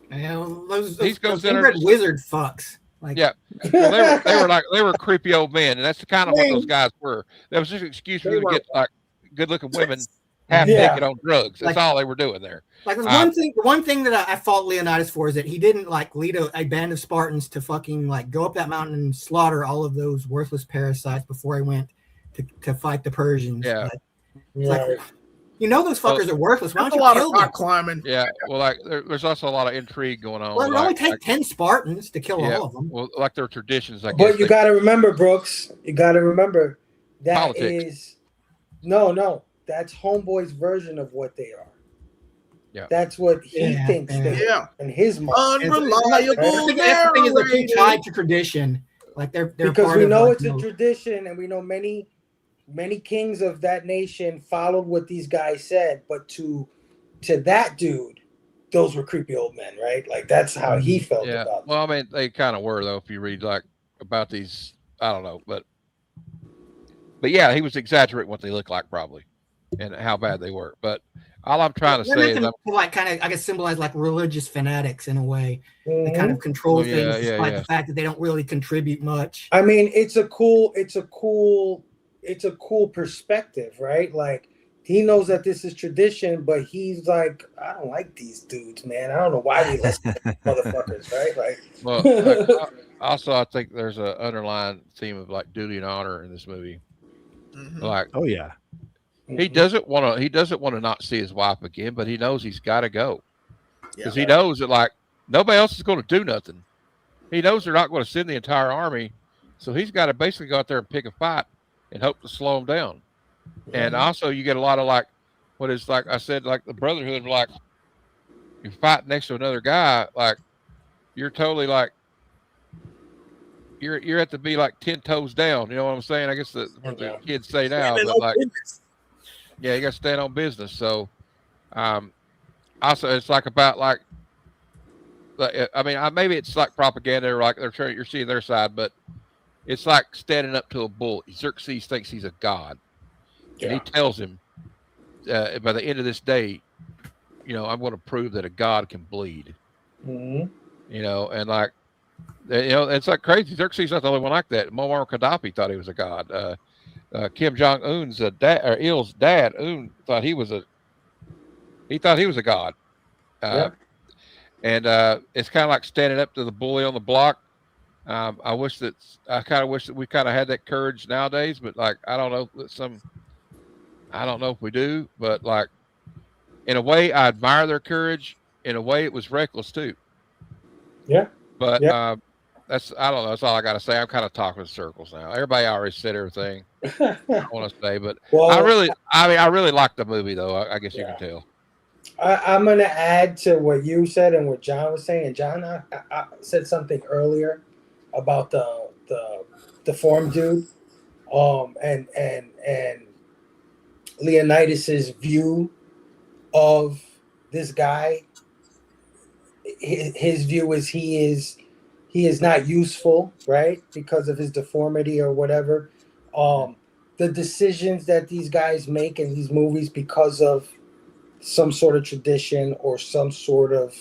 Those goes in red wizard fucks. Like, yeah, well, they were creepy old men, and that's the kind of what those guys were. That was just an excuse for them to get like good-looking women half naked on drugs. That's all they were doing there. Like the one thing that I fault Leonidas for is that he didn't like lead a band of Spartans to fucking like go up that mountain and slaughter all of those worthless parasites before he went to fight the Persians. Yeah, like, those fuckers are worthless. Why don't you kill them? Climbing. Yeah, well, like there's also a lot of intrigue going on. Well, it only takes 10 Spartans to kill all of them. Well, like their traditions, I guess. But you got to remember, Brooks. You got to remember that politics. is no. That's Homeboy's version of what they are. Yeah, that's what he thinks. In his mind, unreliable. The thing is, they're too tied to tradition. Like they're because we know it's a tradition, and we know many kings of that nation followed what these guys said. But to that dude, those were creepy old men, right? Like that's how he felt about them. Well, I mean, they kind of were though. If you read like about these, I don't know, but yeah, he was exaggerating what they look like probably, and how bad they were. But all I'm trying to say is, like kind of, I guess, symbolize like religious fanatics in a way. They kind of control things, despite the fact that they don't really contribute much. I mean, it's a cool perspective, right? Like he knows that this is tradition, but he's like, I don't like these dudes, man. I don't know why we listen to motherfuckers, right? Like, well, also I think there's an underlying theme of like duty and honor in this movie. Mm-hmm. Like, oh yeah. He doesn't want to not see his wife again, but he knows he's got to go because he knows that like nobody else is going to do nothing. He knows they're not going to send the entire army, so he's got to basically go out there and pick a fight and hope to slow them down. And also, you get a lot of like, what is like I said, like the brotherhood. Like you fight next to another guy, like you're totally like you're at to be like 10 toes down. You know what I'm saying? I guess what the kids say now, but like. Yeah, you got to stand on business. So, also it's like about like, I mean, maybe it's like propaganda or like you're seeing their side, but it's like standing up to a bull. Xerxes thinks he's a god, and he tells him, by the end of this day, I'm going to prove that a god can bleed. Mm-hmm. And like, it's like crazy. Xerxes not the only one like that. Muammar Gaddafi thought he was a god. Kim Jong Un's dad, or Il's dad, Un thought he was a god, and it's kind of like standing up to the bully on the block. I kind of wish that we kind of had that courage nowadays, but like I don't know if we do, but like in a way I admire their courage. In a way it was reckless too. Yeah, but I don't know. That's all I got to say. I'm kind of talking in circles now. Everybody already said everything I want to say, but I really liked the movie, though. I guess you can tell. I'm going to add to what you said and what John was saying. And John, I said something earlier about the deformed dude, and Leonidas's view of this guy. His view is he is not useful, right? Because of his deformity or whatever. The decisions that these guys make in these movies because of some sort of tradition or some sort of,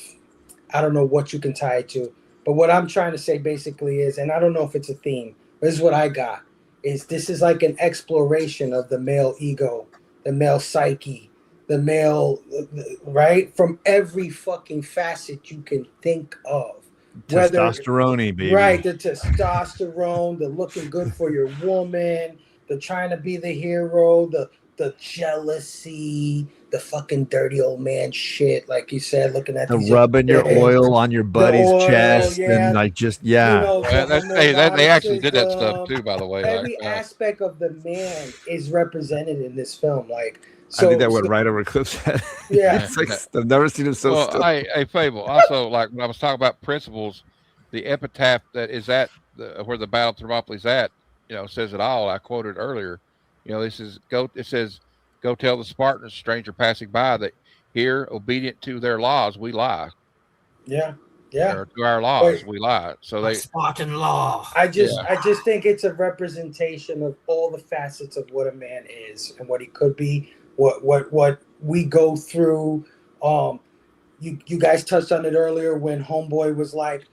I don't know what you can tie it to, But what I'm trying to say basically is, and I don't know if it's a theme, but this is what I got, is this is like an exploration of the male ego, the male psyche, the male, right? From every fucking facet you can think of. Whether, Testosterone, baby. right, the testosterone, the looking good for your woman, the trying to be the hero, the jealousy, the fucking dirty old man shit, like you said, looking at The these rubbing your oil on your buddy's oil, chest yeah. and like just You know, Well, the they actually did that stuff homoeroticism, too, by the way. every Like, aspect of the man is represented in this film. Like, I think that so went right over Cliff's head. Yeah. It's like, I've never seen him so well, still. I Fable. Also, like when I was talking about principles, the epitaph that is at where the Battle of Thermopylae's at, says it all. I quoted earlier. This is go. It says, "Go tell the Spartans, stranger passing by, that here, obedient to their laws, we lie. Yeah. Or to our laws, we lie." So A they Spartan law. I just think it's a representation of all the facets of what a man is and what he could be, what we go through. You guys touched on it earlier when Homeboy was like,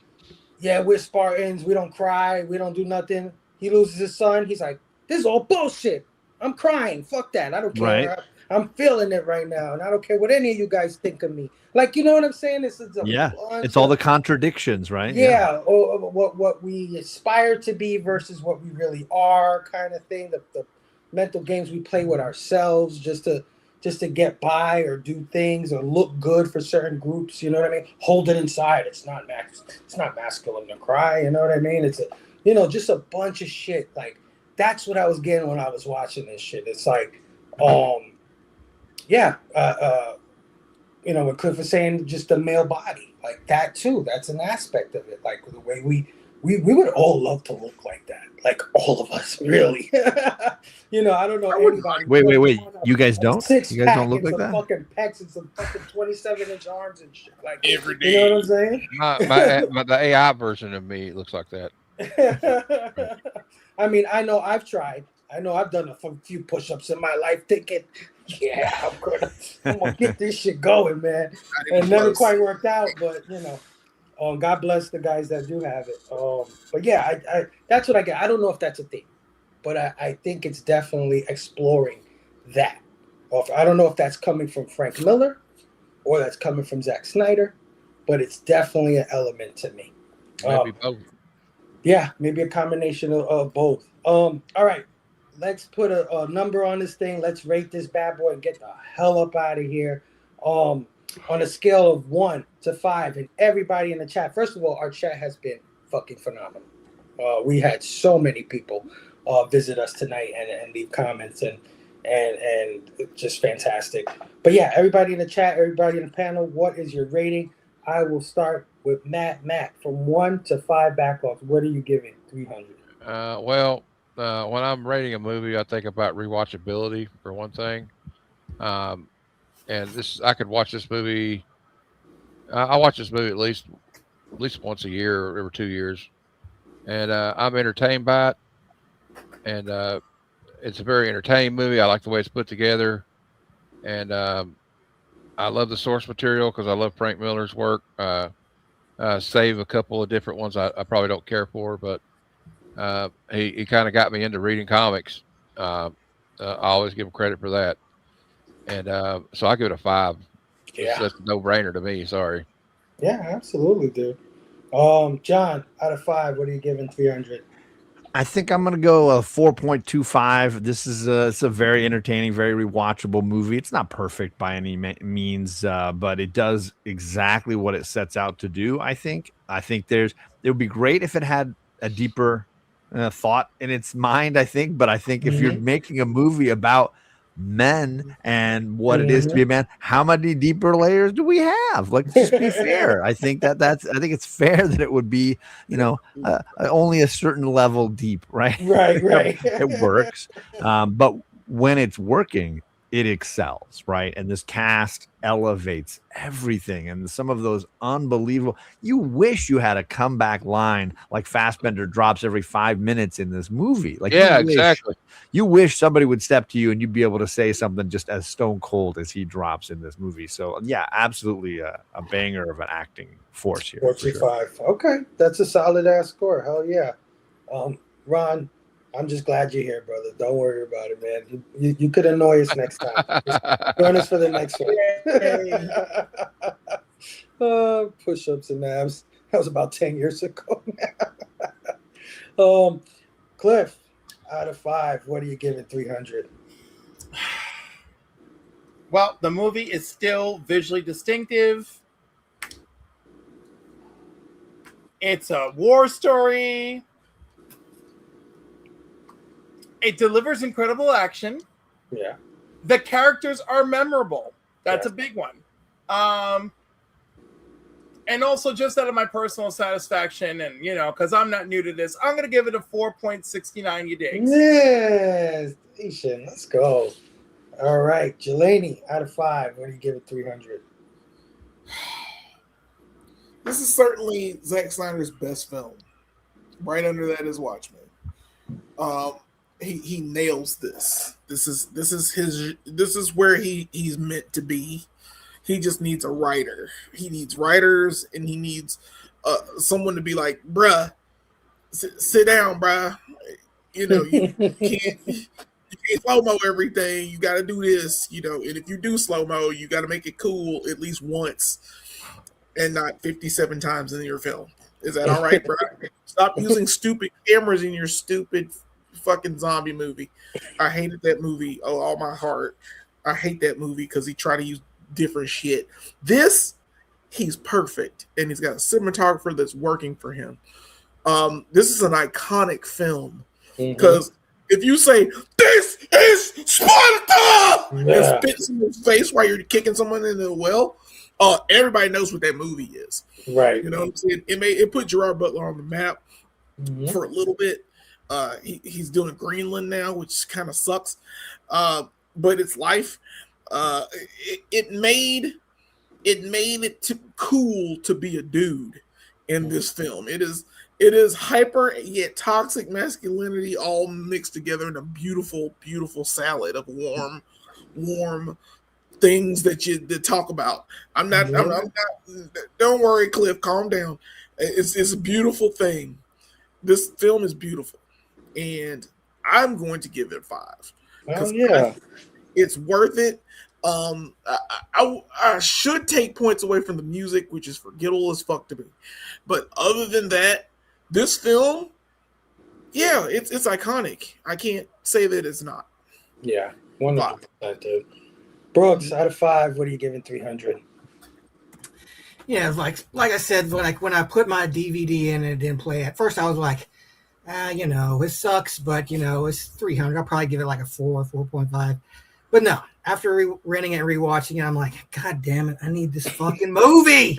"Yeah, we're Spartans. We don't cry. We don't do nothing." He loses his son. He's like, "This is all bullshit. I'm crying. Fuck that. I don't care. Right. I'm feeling it right now, and I don't care what any of you guys think of me." Like, you know what I'm saying? This is It's all the contradictions, right? Yeah, or what we aspire to be versus what we really are, kind of thing. The mental games we play with ourselves just to get by or do things or look good for certain groups. You know what I mean? Hold it inside. It's not masculine to cry. You know what I mean? It's just a bunch of shit. Like, that's what I was getting when I was watching this shit. It's like, what Cliff was saying, just the male body, like that too. That's an aspect of it. Like the way we would all love to look like that. Like all of us, really. I don't know anybody. Wait. You guys don't? You guys don't look like some that? fucking pecs and some fucking 27-inch arms and shit. Like Every day. You know what I'm saying? the AI version of me looks like that. I mean, I know I've tried. I know I've done a few push-ups in my life thinking, yeah, I'm gonna get this shit going, man. And never quite worked out, but God bless the guys that do have it. But yeah, I that's what I get. I don't know if that's a thing, but I think it's definitely exploring that. I don't know if that's coming from Frank Miller or that's coming from Zack Snyder, but it's definitely an element to me. Maybe both. Yeah, maybe a combination of both. All right. Let's put a number on this thing. Let's rate this bad boy and get the hell up out of here. On a scale of 1 to 5, and everybody in the chat. First of all, our chat has been fucking phenomenal. We had so many people visit us tonight and leave comments and just fantastic. But yeah, everybody in the chat, everybody in the panel, what is your rating? I will start with Matt, from 1 to 5 backlogs. What are you giving? 300. When I'm rating a movie, I think about rewatchability for one thing. And I could watch this movie. I watch this movie at least once a year or every 2 years, and I'm entertained by it. And it's a very entertaining movie. I like the way it's put together, and I love the source material because I love Frank Miller's work. Save a couple of different ones I probably don't care for, but he kind of got me into reading comics. I always give him credit for that, and so I give it a 5. Yeah, that's a no-brainer to me. Sorry. Yeah, absolutely, dude. John, out of 5, what are you giving 300? I think I'm gonna go a 4.25. This is it's a very entertaining, very rewatchable movie. It's not perfect by any means, but it does exactly what it sets out to do. I think it would be great if it had a deeper thought in its mind. But I think if you're making a movie about men and what it is to be a man, how many deeper layers do we have? Like, let's just be fair. I think I think it's fair that it would be, only a certain level deep, right? Right. It works. But when it's working, it excels, right? And this cast elevates everything. And some of those unbelievable, you wish you had a comeback line like Fassbender drops every 5 minutes in this movie. Like Yeah, exactly. you wish somebody would step to you and you'd be able to say something just as stone cold as he drops in this movie. So yeah, absolutely a banger of an acting force here. 45. Sure. Okay. That's a solid ass score. Hell yeah. Ron, I'm just glad you're here, brother. Don't worry about it, man. You could annoy us next time. Join us for the next one. Push-ups and abs. That was about 10 years ago now. Cliff, out of 5, what are you giving 300? Well, the movie is still visually distinctive. It's a war story. It delivers incredible action. Yeah. The characters are memorable. That's a big one. And also just out of my personal satisfaction and, because I'm not new to this, I'm going to give it a 4.69, you dig? Yes. Let's go. All right. Jelani, out of 5, what do you give it 300? This is certainly Zack Snyder's best film. Right under that is Watchmen. He nails this. This is where he's meant to be. He just needs a writer. He needs writers, and he needs someone to be like, bruh, sit down, bruh. You can't slow-mo everything. You got to do this, and if you do slow-mo, you got to make it cool at least once and not 57 times in your film. Is that all right, bruh? Stop using stupid cameras in your stupid fucking zombie movie. I hated that movie all my heart. I hate that movie because he tried to use different shit. This, he's perfect, and he's got a cinematographer that's working for him. This is an iconic film because if you say this is Sparta and spit in his face while you're kicking someone in the well, everybody knows what that movie is. Right. You know what I'm saying? It put Gerard Butler on the map for a little bit. He's doing Greenland now, which kind of sucks. But it's life. It made it cool to be a dude in this film. It is hyper yet toxic masculinity all mixed together in a beautiful, beautiful salad of warm things that talk about. I'm not. Don't worry, Cliff. Calm down. It's a beautiful thing. This film is beautiful, and I'm going to give it 5. It's worth it. I should take points away from the music, which is forgettable as fuck to me. But other than that, this film, it's iconic. I can't say that it's not. Yeah, 100%, dude. Brooks, out of 5, what are you giving 300? Yeah, like I said, when I put my DVD in and it didn't play, at first I was like, it sucks, but it's 300. I'll probably give it like a 4, 4.5. But no, after renting it and rewatching it, I'm like, God damn it, I need this fucking movie.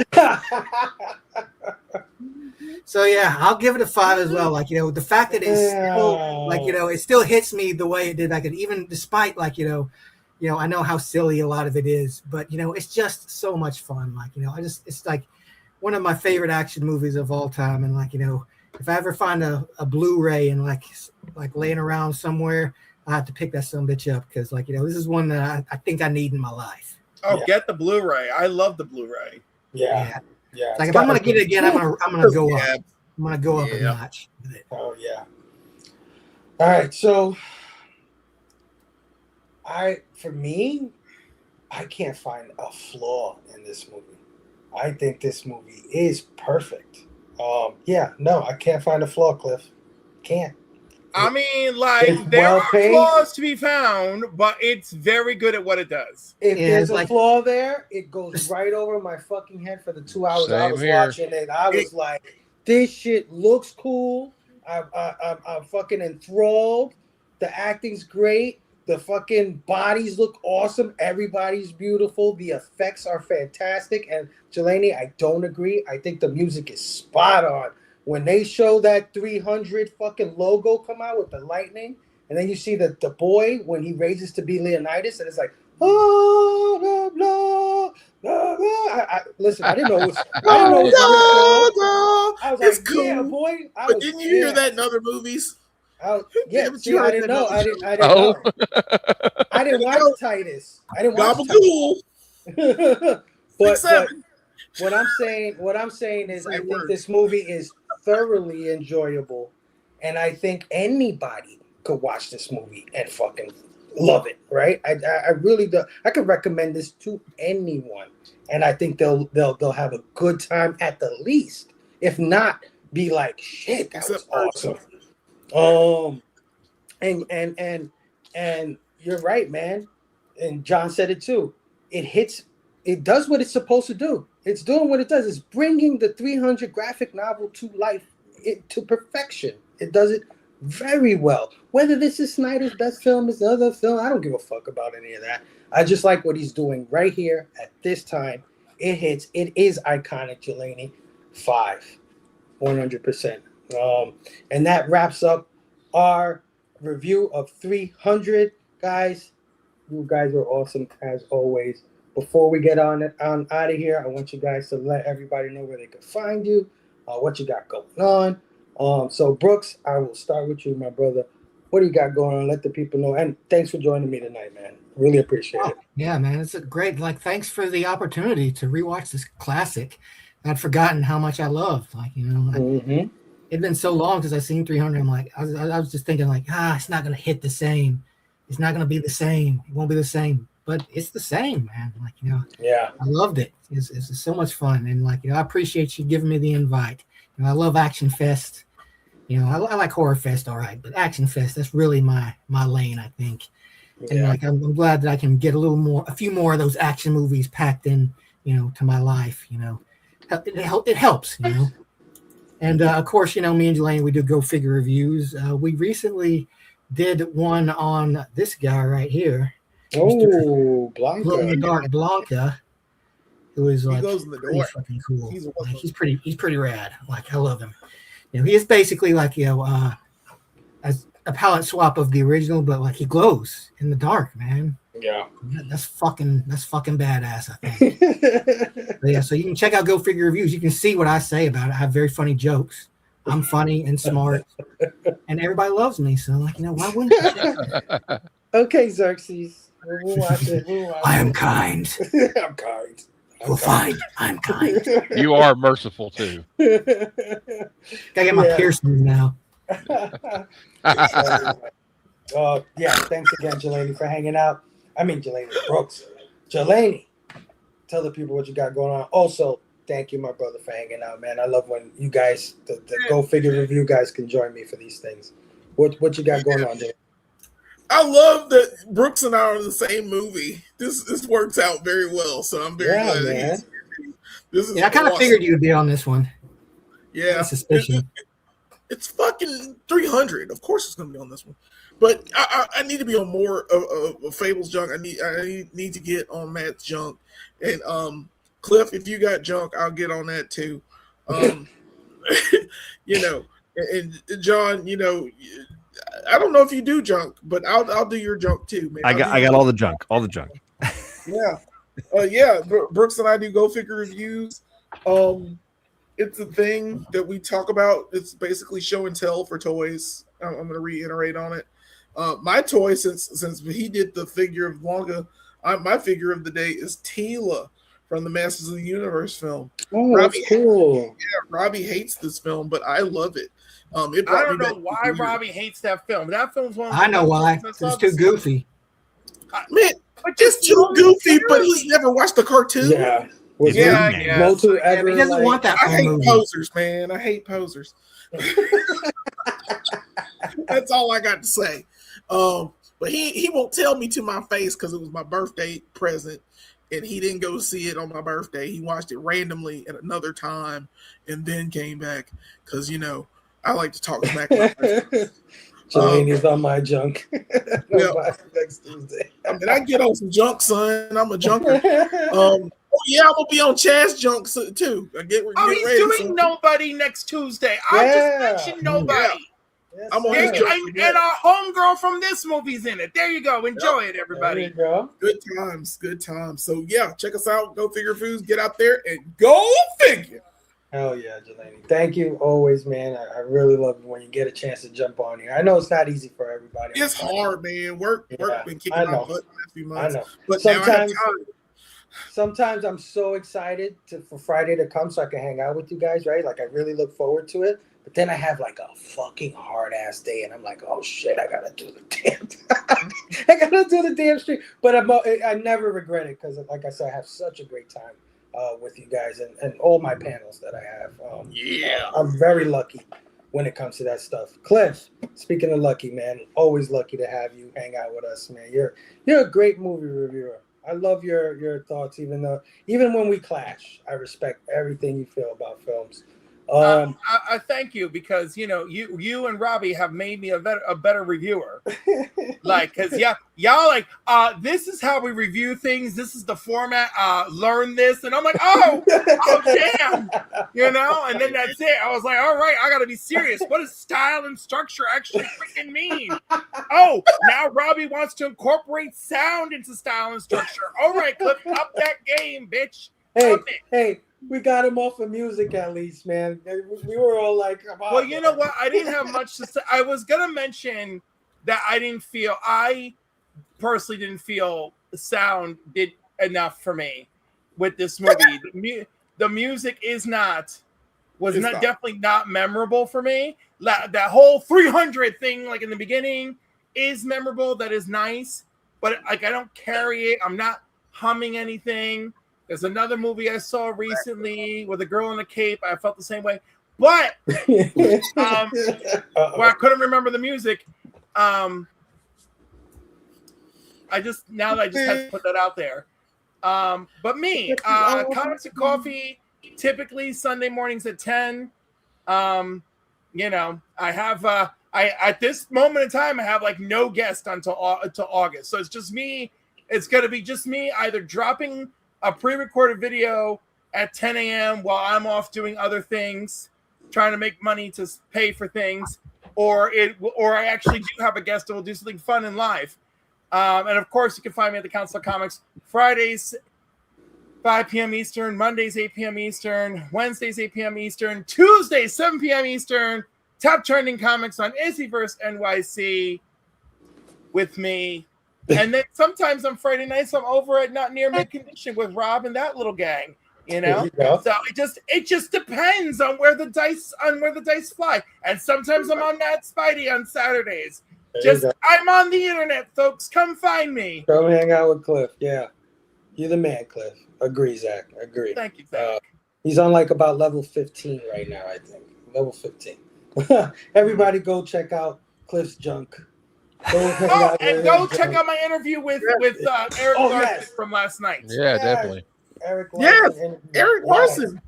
So yeah, I'll give it a 5 as well. Like, the fact that it's still, like, it still hits me the way it did back then, even despite, like, I know how silly a lot of it is, but it's just so much fun. Like, it's like one of my favorite action movies of all time. And like, if I ever find a Blu-ray and like laying around somewhere, I have to pick that son of a bitch up because, like, this is one that I think I need in my life. Oh, get the Blu-ray! I love the Blu-ray. Yeah. Like, if I'm gonna get it again, I'm gonna go up. I'm gonna go up a notch with it. Oh yeah. All right, so for me, I can't find a flaw in this movie. I think this movie is perfect. I can't find a flaw, Cliff. Can't. I mean, like, there are flaws to be found, but it's very good at what it does. If there's a flaw there, it goes right over my fucking head for the 2 hours I was watching it. I was like, this shit looks cool. I'm fucking enthralled. The acting's great. The fucking bodies look awesome. Everybody's beautiful. The effects are fantastic. And Jelani, I don't agree. I think the music is spot on. When they show that 300 fucking logo come out with the lightning, and then you see the boy when he raises to be Leonidas, and it's like Oh, blah, blah, blah. Listen, I didn't know it was. I didn't know it was a hit song. I was It's like, yeah, cool. boy. But didn't you hear that in other movies? Yeah, But see, you I heard didn't that in know. other I shows. didn't. I didn't Oh. know. I didn't watch Titus. I didn't watch Gabagool. Titus. but 6'7". what I'm saying is, I Say think words. this movie is thoroughly enjoyable, and I think anybody could watch this movie and fucking love it. Right? I really do. I could recommend this to anyone, and I think they'll have a good time at the least. If not, be like, shit, that was awesome. And you're right, man. And John said it too. It does what it's supposed to do. It's doing what it does. It's bringing the 300 graphic novel to life, to perfection. It does it very well. Whether this is Snyder's best film, is the other film, I don't give a fuck about any of that. I just like what he's doing right here at this time. It hits. It is iconic, Jelani. 100%. And that wraps up our review of 300. Guys, you guys are awesome as always. Before we get on out of here, I want you guys to let everybody know where they can find you, what you got going on. So Brooks, I will start with you, my brother. What do you got going on? Let the people know. And thanks for joining me tonight, man. Really appreciate it. Yeah, man, it's a great. Thanks for the opportunity to rewatch this classic. I'd forgotten how much I loved. It'd been so long since I seen 300. I'm like, I was just thinking like, it's not gonna hit the same. It's not gonna be the same. It won't be the same. But it's the same, man. Yeah, I loved it. It's so much fun, and I appreciate you giving me the invite. I love Action Fest. I like Horror Fest, all right, but Action Fest, that's really my lane, I think. And I'm glad that I can get a few more of those action movies packed in, to my life. It helps, And of course, me and Jelani, we do Go Figure reviews. We recently did one on this guy right here. Oh, Glow in the Dark Blanca, who is He glows in the pretty dark. fucking cool. He's He's pretty rad. I love him. He is basically a palette swap of the original, but he glows in the dark, man. Yeah. That's fucking badass, I think. But yeah, so you can check out Go Figure Reviews. You can see what I say about it. I have very funny jokes. I'm funny and smart, and everybody loves me. So why wouldn't you check it? Okay, Xerxes. We'll watch it. I am kind. I'm kind. You'll find I'm kind. You are merciful too. Gotta get my piercings now. Thanks again, Jelani, for hanging out. I mean, Jelani Brooks. Jelani, tell the people what you got going on. Also, thank you, my brother, for hanging out, man. I love when you guys, the Go Figure review guys, can join me for these things. What you got going on, Jelani? I love that Brooks and I are in the same movie. This works out very well, so I'm very glad. Man. This is I kind of figured you'd be on this one. Yeah, suspicion. It's fucking 300. Of course, it's gonna be on this one. But I need to be on more of Fable's junk. I need to get on Matt's junk. And Cliff, if you got junk, I'll get on that too. And John, I don't know if you do junk, but I'll do your junk too, man. I got all the junk. Yeah. Brooks and I do Go Figure reviews. It's a thing that we talk about. It's basically show and tell for toys. I'm going to reiterate on it. My toy, since he did the figure of Blanca, my figure of the day is Tila from the Masters of the Universe film. Oh, that's cool. Robbie hates this film, but I love it. I don't know why Robbie hates that film. That film's one. I know why. It's too goofy. Man, it's too goofy, but he's never watched the cartoon. Yeah. He doesn't want that. I hate posers, man. I hate posers. That's all I got to say. But he won't tell me to my face because it was my birthday present, and he didn't go see it on my birthday. He watched it randomly at another time, and then came back because I like to talk smack. Jelani's on my junk. Next Tuesday. I mean, I get on some junk, son. I'm a junker. I'm gonna be on Chaz junk too. He's doing Nobody next Tuesday. I just mentioned Nobody. Yes, I'm on sir. this joint. And our homegirl from this movie's in it. There you go. Enjoy it, There everybody. you go. Good times, good times. So yeah, check us out. Go Figure Foods. Get out there and go figure. Hell yeah, Jelani. Thank you always, man. I really love it when you get a chance to jump on here. I know it's not easy for everybody. It's hard, man. Work Yeah, been I kicking my know. butt the last few I months. know. But now I have Sometimes I'm so excited for Friday to come so I can hang out with you guys, right? Like I really look forward to it. But then I have like a fucking hard ass day, and I'm like, oh shit, I gotta do the damn, I gotta do the damn stream. But I never regret it because, like I said, I have such a great time with you guys and all my panels that I have. Yeah. I'm very lucky when it comes to that stuff. Cliff, speaking of lucky, man, always lucky to have you hang out with us, man. You're a great movie reviewer. I love your thoughts, even when we clash. I respect everything you feel about films. I thank you because you and Robbie have made me a better reviewer. Like, cause y'all like this is how we review things. This is the format. Learn this, and I'm like, oh damn, And then that's it. I was like, all right, I gotta be serious. What does style and structure actually freaking mean? Oh, now Robbie wants to incorporate sound into style and structure. All right, Cliff, up that game, bitch. Hey, we got him off of music at least, man. We were all like, come on. Well, you know what? I didn't have much to say. I was gonna mention that I personally didn't feel the sound did enough for me with this movie. The music was definitely not memorable for me. That whole 300 thing, like in the beginning, is memorable. That is nice, but like I don't carry it. I'm not humming anything. There's another movie I saw recently with a girl in a cape. I felt the same way, but where I couldn't remember the music. I just had to put that out there. But me, Comics and Coffee, typically Sunday mornings at 10. I have at this moment in time, I have like no guest until August. So it's just me. It's gonna be just me either dropping a pre-recorded video at 10 a.m. while I'm off doing other things, trying to make money to pay for things, or I actually do have a guest that will do something fun and live. And of course, you can find me at the Council of Comics Fridays, 5 p.m. Eastern, Mondays, 8 p.m. Eastern, Wednesdays, 8 p.m. Eastern, Tuesdays, 7 p.m. Eastern, Top Trending Comics on Izzyverse NYC with me. And then sometimes on Friday nights, I'm over at Not Near Mid Condition with Rob and that little gang. So it just depends on where the dice fly. And sometimes I'm on Matt Spidey on Saturdays. I'm on the internet, folks. Come find me. Come hang out with Cliff. Yeah, you're the man, Cliff. Agree, Zach. Agree. Thank you, Zach. He's on like about level 15 right now, I think. Level 15. Everybody, go check out Cliff's junk. Go check out my interview with Eric Larson from last night. Yeah, definitely. Eric Larson. Eric Larson.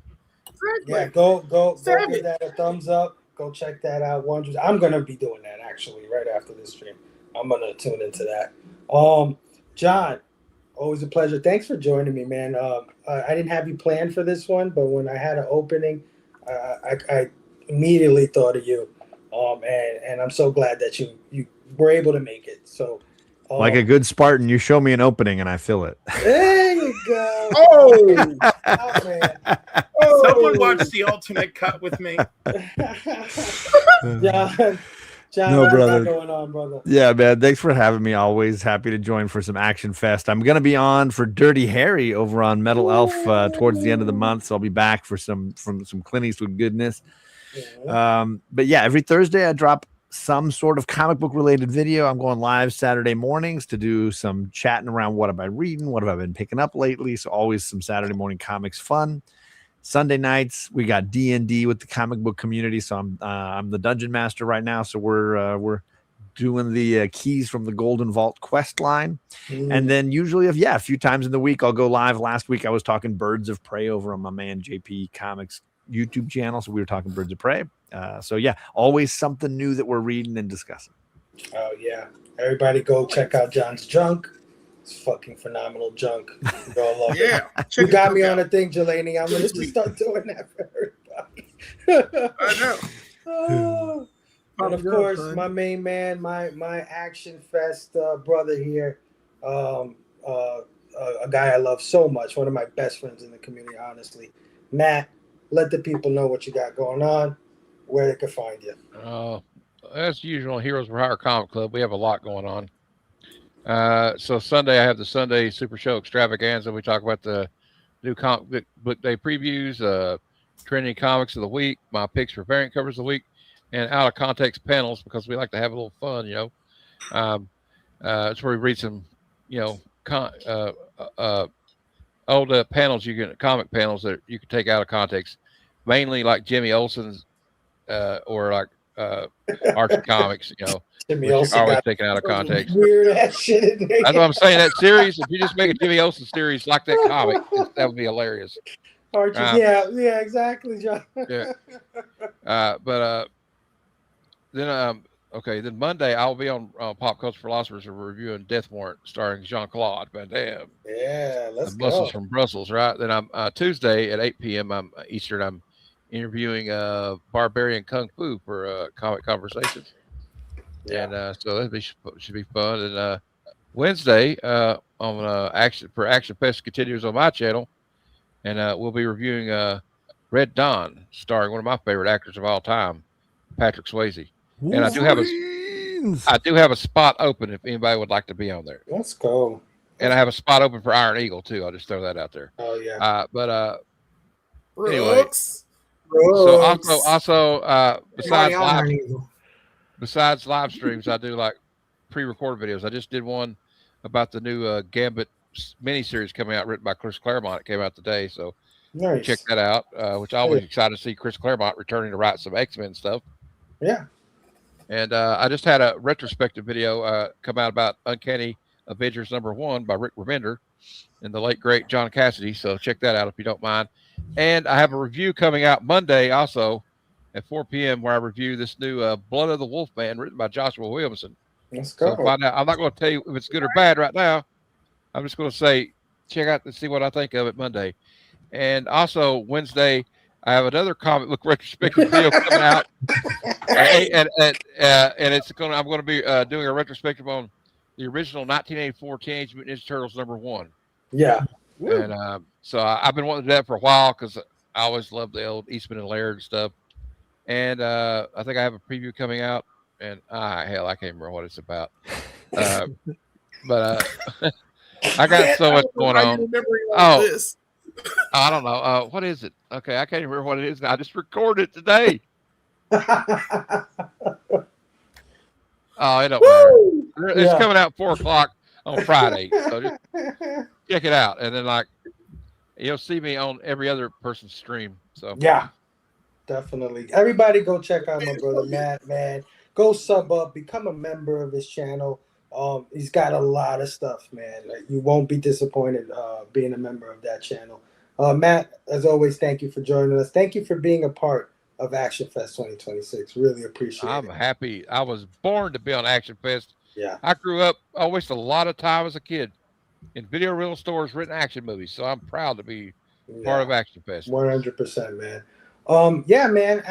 Exactly. Yeah, go give that a thumbs up. Go check that out. I'm gonna be doing that actually right after this stream. I'm gonna tune into that. John, always a pleasure. Thanks for joining me, man. I didn't have you planned for this one, but when I had an opening, I immediately thought of you. And I'm so glad that you were able to make it. So, like a good Spartan, you show me an opening and I fill it. There you go. Oh, man. Someone watch the alternate cut with me. John, no, what's brother. going on, brother? Yeah, man. Thanks for having me. Always happy to join for some Action Fest. I'm gonna be on for Dirty Harry over on Metal Elf towards the end of the month, so I'll be back for some Clint Eastwood goodness. But yeah, every Thursday I drop some sort of comic book related video. I'm going live Saturday mornings to do some chatting around what have I reading, what have I been picking up lately. So always some Saturday morning comics fun. Sunday nights we got D&D with the comic book community. So I'm the dungeon master right now. So we're doing the keys from the Golden Vault quest line. And then usually a few times in the week I'll go live. Last week I was talking Birds of Prey over on my man JP Comics YouTube channel. So we were talking Birds of Prey. So yeah, always something new that we're reading and discussing. Oh yeah, everybody go check out John's junk. It's fucking phenomenal junk. You all love it. You got me on a thing, Jelani. I'm gonna just start doing that for everybody. I know. And of course, my main man, my Action Fest brother here, um, a guy I love so much, one of my best friends in the community, honestly. Matt, let the people know what you got going on, where they can find you. As usual, Heroes for Hire Comic Club. We have a lot going on. So Sunday, I have the Sunday Super Show Extravaganza. We talk about the new comic book day previews, trending comics of the week, my picks for variant covers of the week, and out of context panels because we like to have a little fun. Um, it's where we read some, you know, old panels comic panels that you can take out of context, mainly like Jimmy Olsen's or like Archie Comics, Jimmy which are Olsen always got taken out of context. weird ass shit in there. That's what I'm saying. That series, if you just make a Jimmy Olsen series like that comic, that would be hilarious. Archie, yeah, exactly, John. Yeah. But then then Monday I'll be on Pop Culture Philosophers reviewing Death Warrant starring Jean-Claude Van Damme. Yeah, let's The go. Muscles from Brussels, right? Then I'm Tuesday at 8 p.m. I'm Eastern. I'm interviewing Barbarian Kung Fu for Comic Conversations. Yeah. And so that should be fun. And Wednesday on Action Fest continues on my channel, and we'll be reviewing Red Dawn, starring one of my favorite actors of all time, Patrick Swayze. And I do have a spot open if anybody would like to be on there. Let's go. And I have a spot open for Iron Eagle too. I'll just throw that out there. Oh yeah. But Anyway, so also besides live streams, I do like pre-recorded videos. I just did one about the new Gambit miniseries coming out, written by Chris Claremont. It came out today, so nice. Check that out. Which I was excited to see Chris Claremont returning to write some X-Men stuff. Yeah. And I just had a retrospective video come out about Uncanny Avengers #1 by Rick Remender and the late great John Cassidy. So check that out if you don't mind. And I have a review coming out Monday also at 4 p.m. where I review this new Blood of the Wolfman written by Joshua Williamson. Let's go. So find out. I'm not going to tell you if it's good or bad right now. I'm just going to say check out and see what I think of it Monday. And also Wednesday, I have another comic book retrospective video coming out, and it's going. I'm going to be doing a retrospective on the original 1984 Teenage Mutant Ninja Turtles #1. Yeah. And so I've been wanting to do that for a while because I always loved the old Eastman and Laird stuff. And I think I have a preview coming out, and hell, I can't remember what it's about. But I got so much going on. I don't know. What is it? Okay, I can't remember what it is. I just recorded it today. Oh, it don't matter. It's coming out 4:00 on Friday, so just check it out, and then you'll see me on every other person's stream. So yeah, definitely. Everybody, go check out my brother Matt. Man, go sub up, become a member of his channel. He's got a lot of stuff, man. You won't be disappointed being a member of that channel. Matt, as always, thank you for joining us. Thank you for being a part of Action Fest 2026. Really appreciate it. I'm happy. I was born to be on Action Fest. Yeah. I grew up, I wasted a lot of time as a kid in video rental stores renting action movies. So I'm proud to be part of Action Fest. 100%, man. Yeah, man.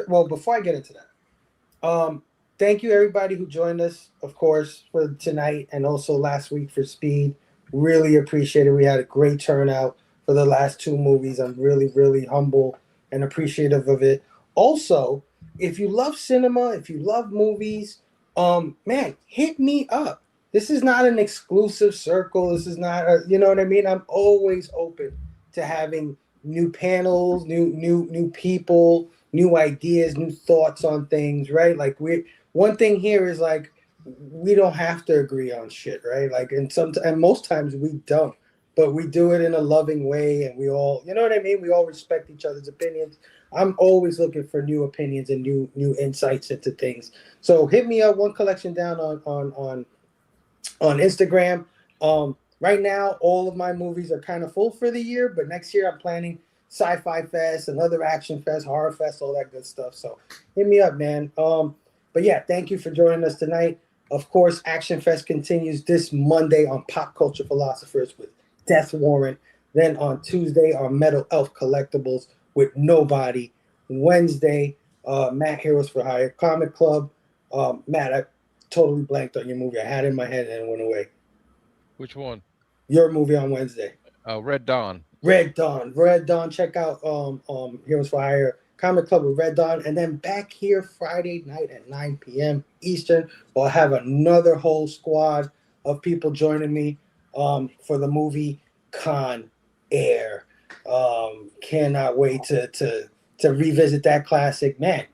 Well, before I get into that, thank you everybody who joined us, of course, for tonight and also last week for Speed. Really appreciate it. We had a great turnout for the last two movies. I'm really, really humble and appreciative of it. Also, if you love cinema, if you love movies, man, hit me up. This is not an exclusive circle. This is not, you know what I mean? I'm always open to having new panels, new people, new ideas, new thoughts on things, right? Like one thing here is we don't have to agree on shit, right? And most times we don't, but we do it in a loving way, and we all, you know what I mean? We all respect each other's opinions. I'm always looking for new opinions and new insights into things. So hit me up, One Collection Down on Instagram. Right now, all of my movies are kind of full for the year, but next year I'm planning Sci-Fi Fest, another Action Fest, Horror Fest, all that good stuff. So hit me up, man. But yeah, thank you for joining us tonight. Of course, Action Fest continues this Monday on Pop Culture Philosophers with Death Warrant. Then on Tuesday, our Metal Elf Collectibles with Nobody. Wednesday, Matt Heroes for Hire, Comic Club. Matt, I totally blanked on your movie. I had it in my head and it went away. Which one? Your movie on Wednesday. Red Dawn. Red Dawn. Check out Heroes for Hire Comic Club with Red Dawn, and then back here Friday night at 9 p.m. Eastern. We'll have another whole squad of people joining me for the movie Con Air. Cannot wait to revisit that classic. Man,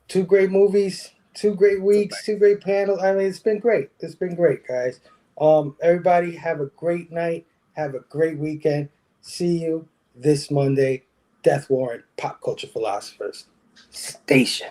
2 great movies, 2 great weeks, 2 great panels. I mean, it's been great. It's been great, guys. Everybody have a great night. Have a great weekend. See you this Monday. Death Warrant, Pop Culture Philosophers Station.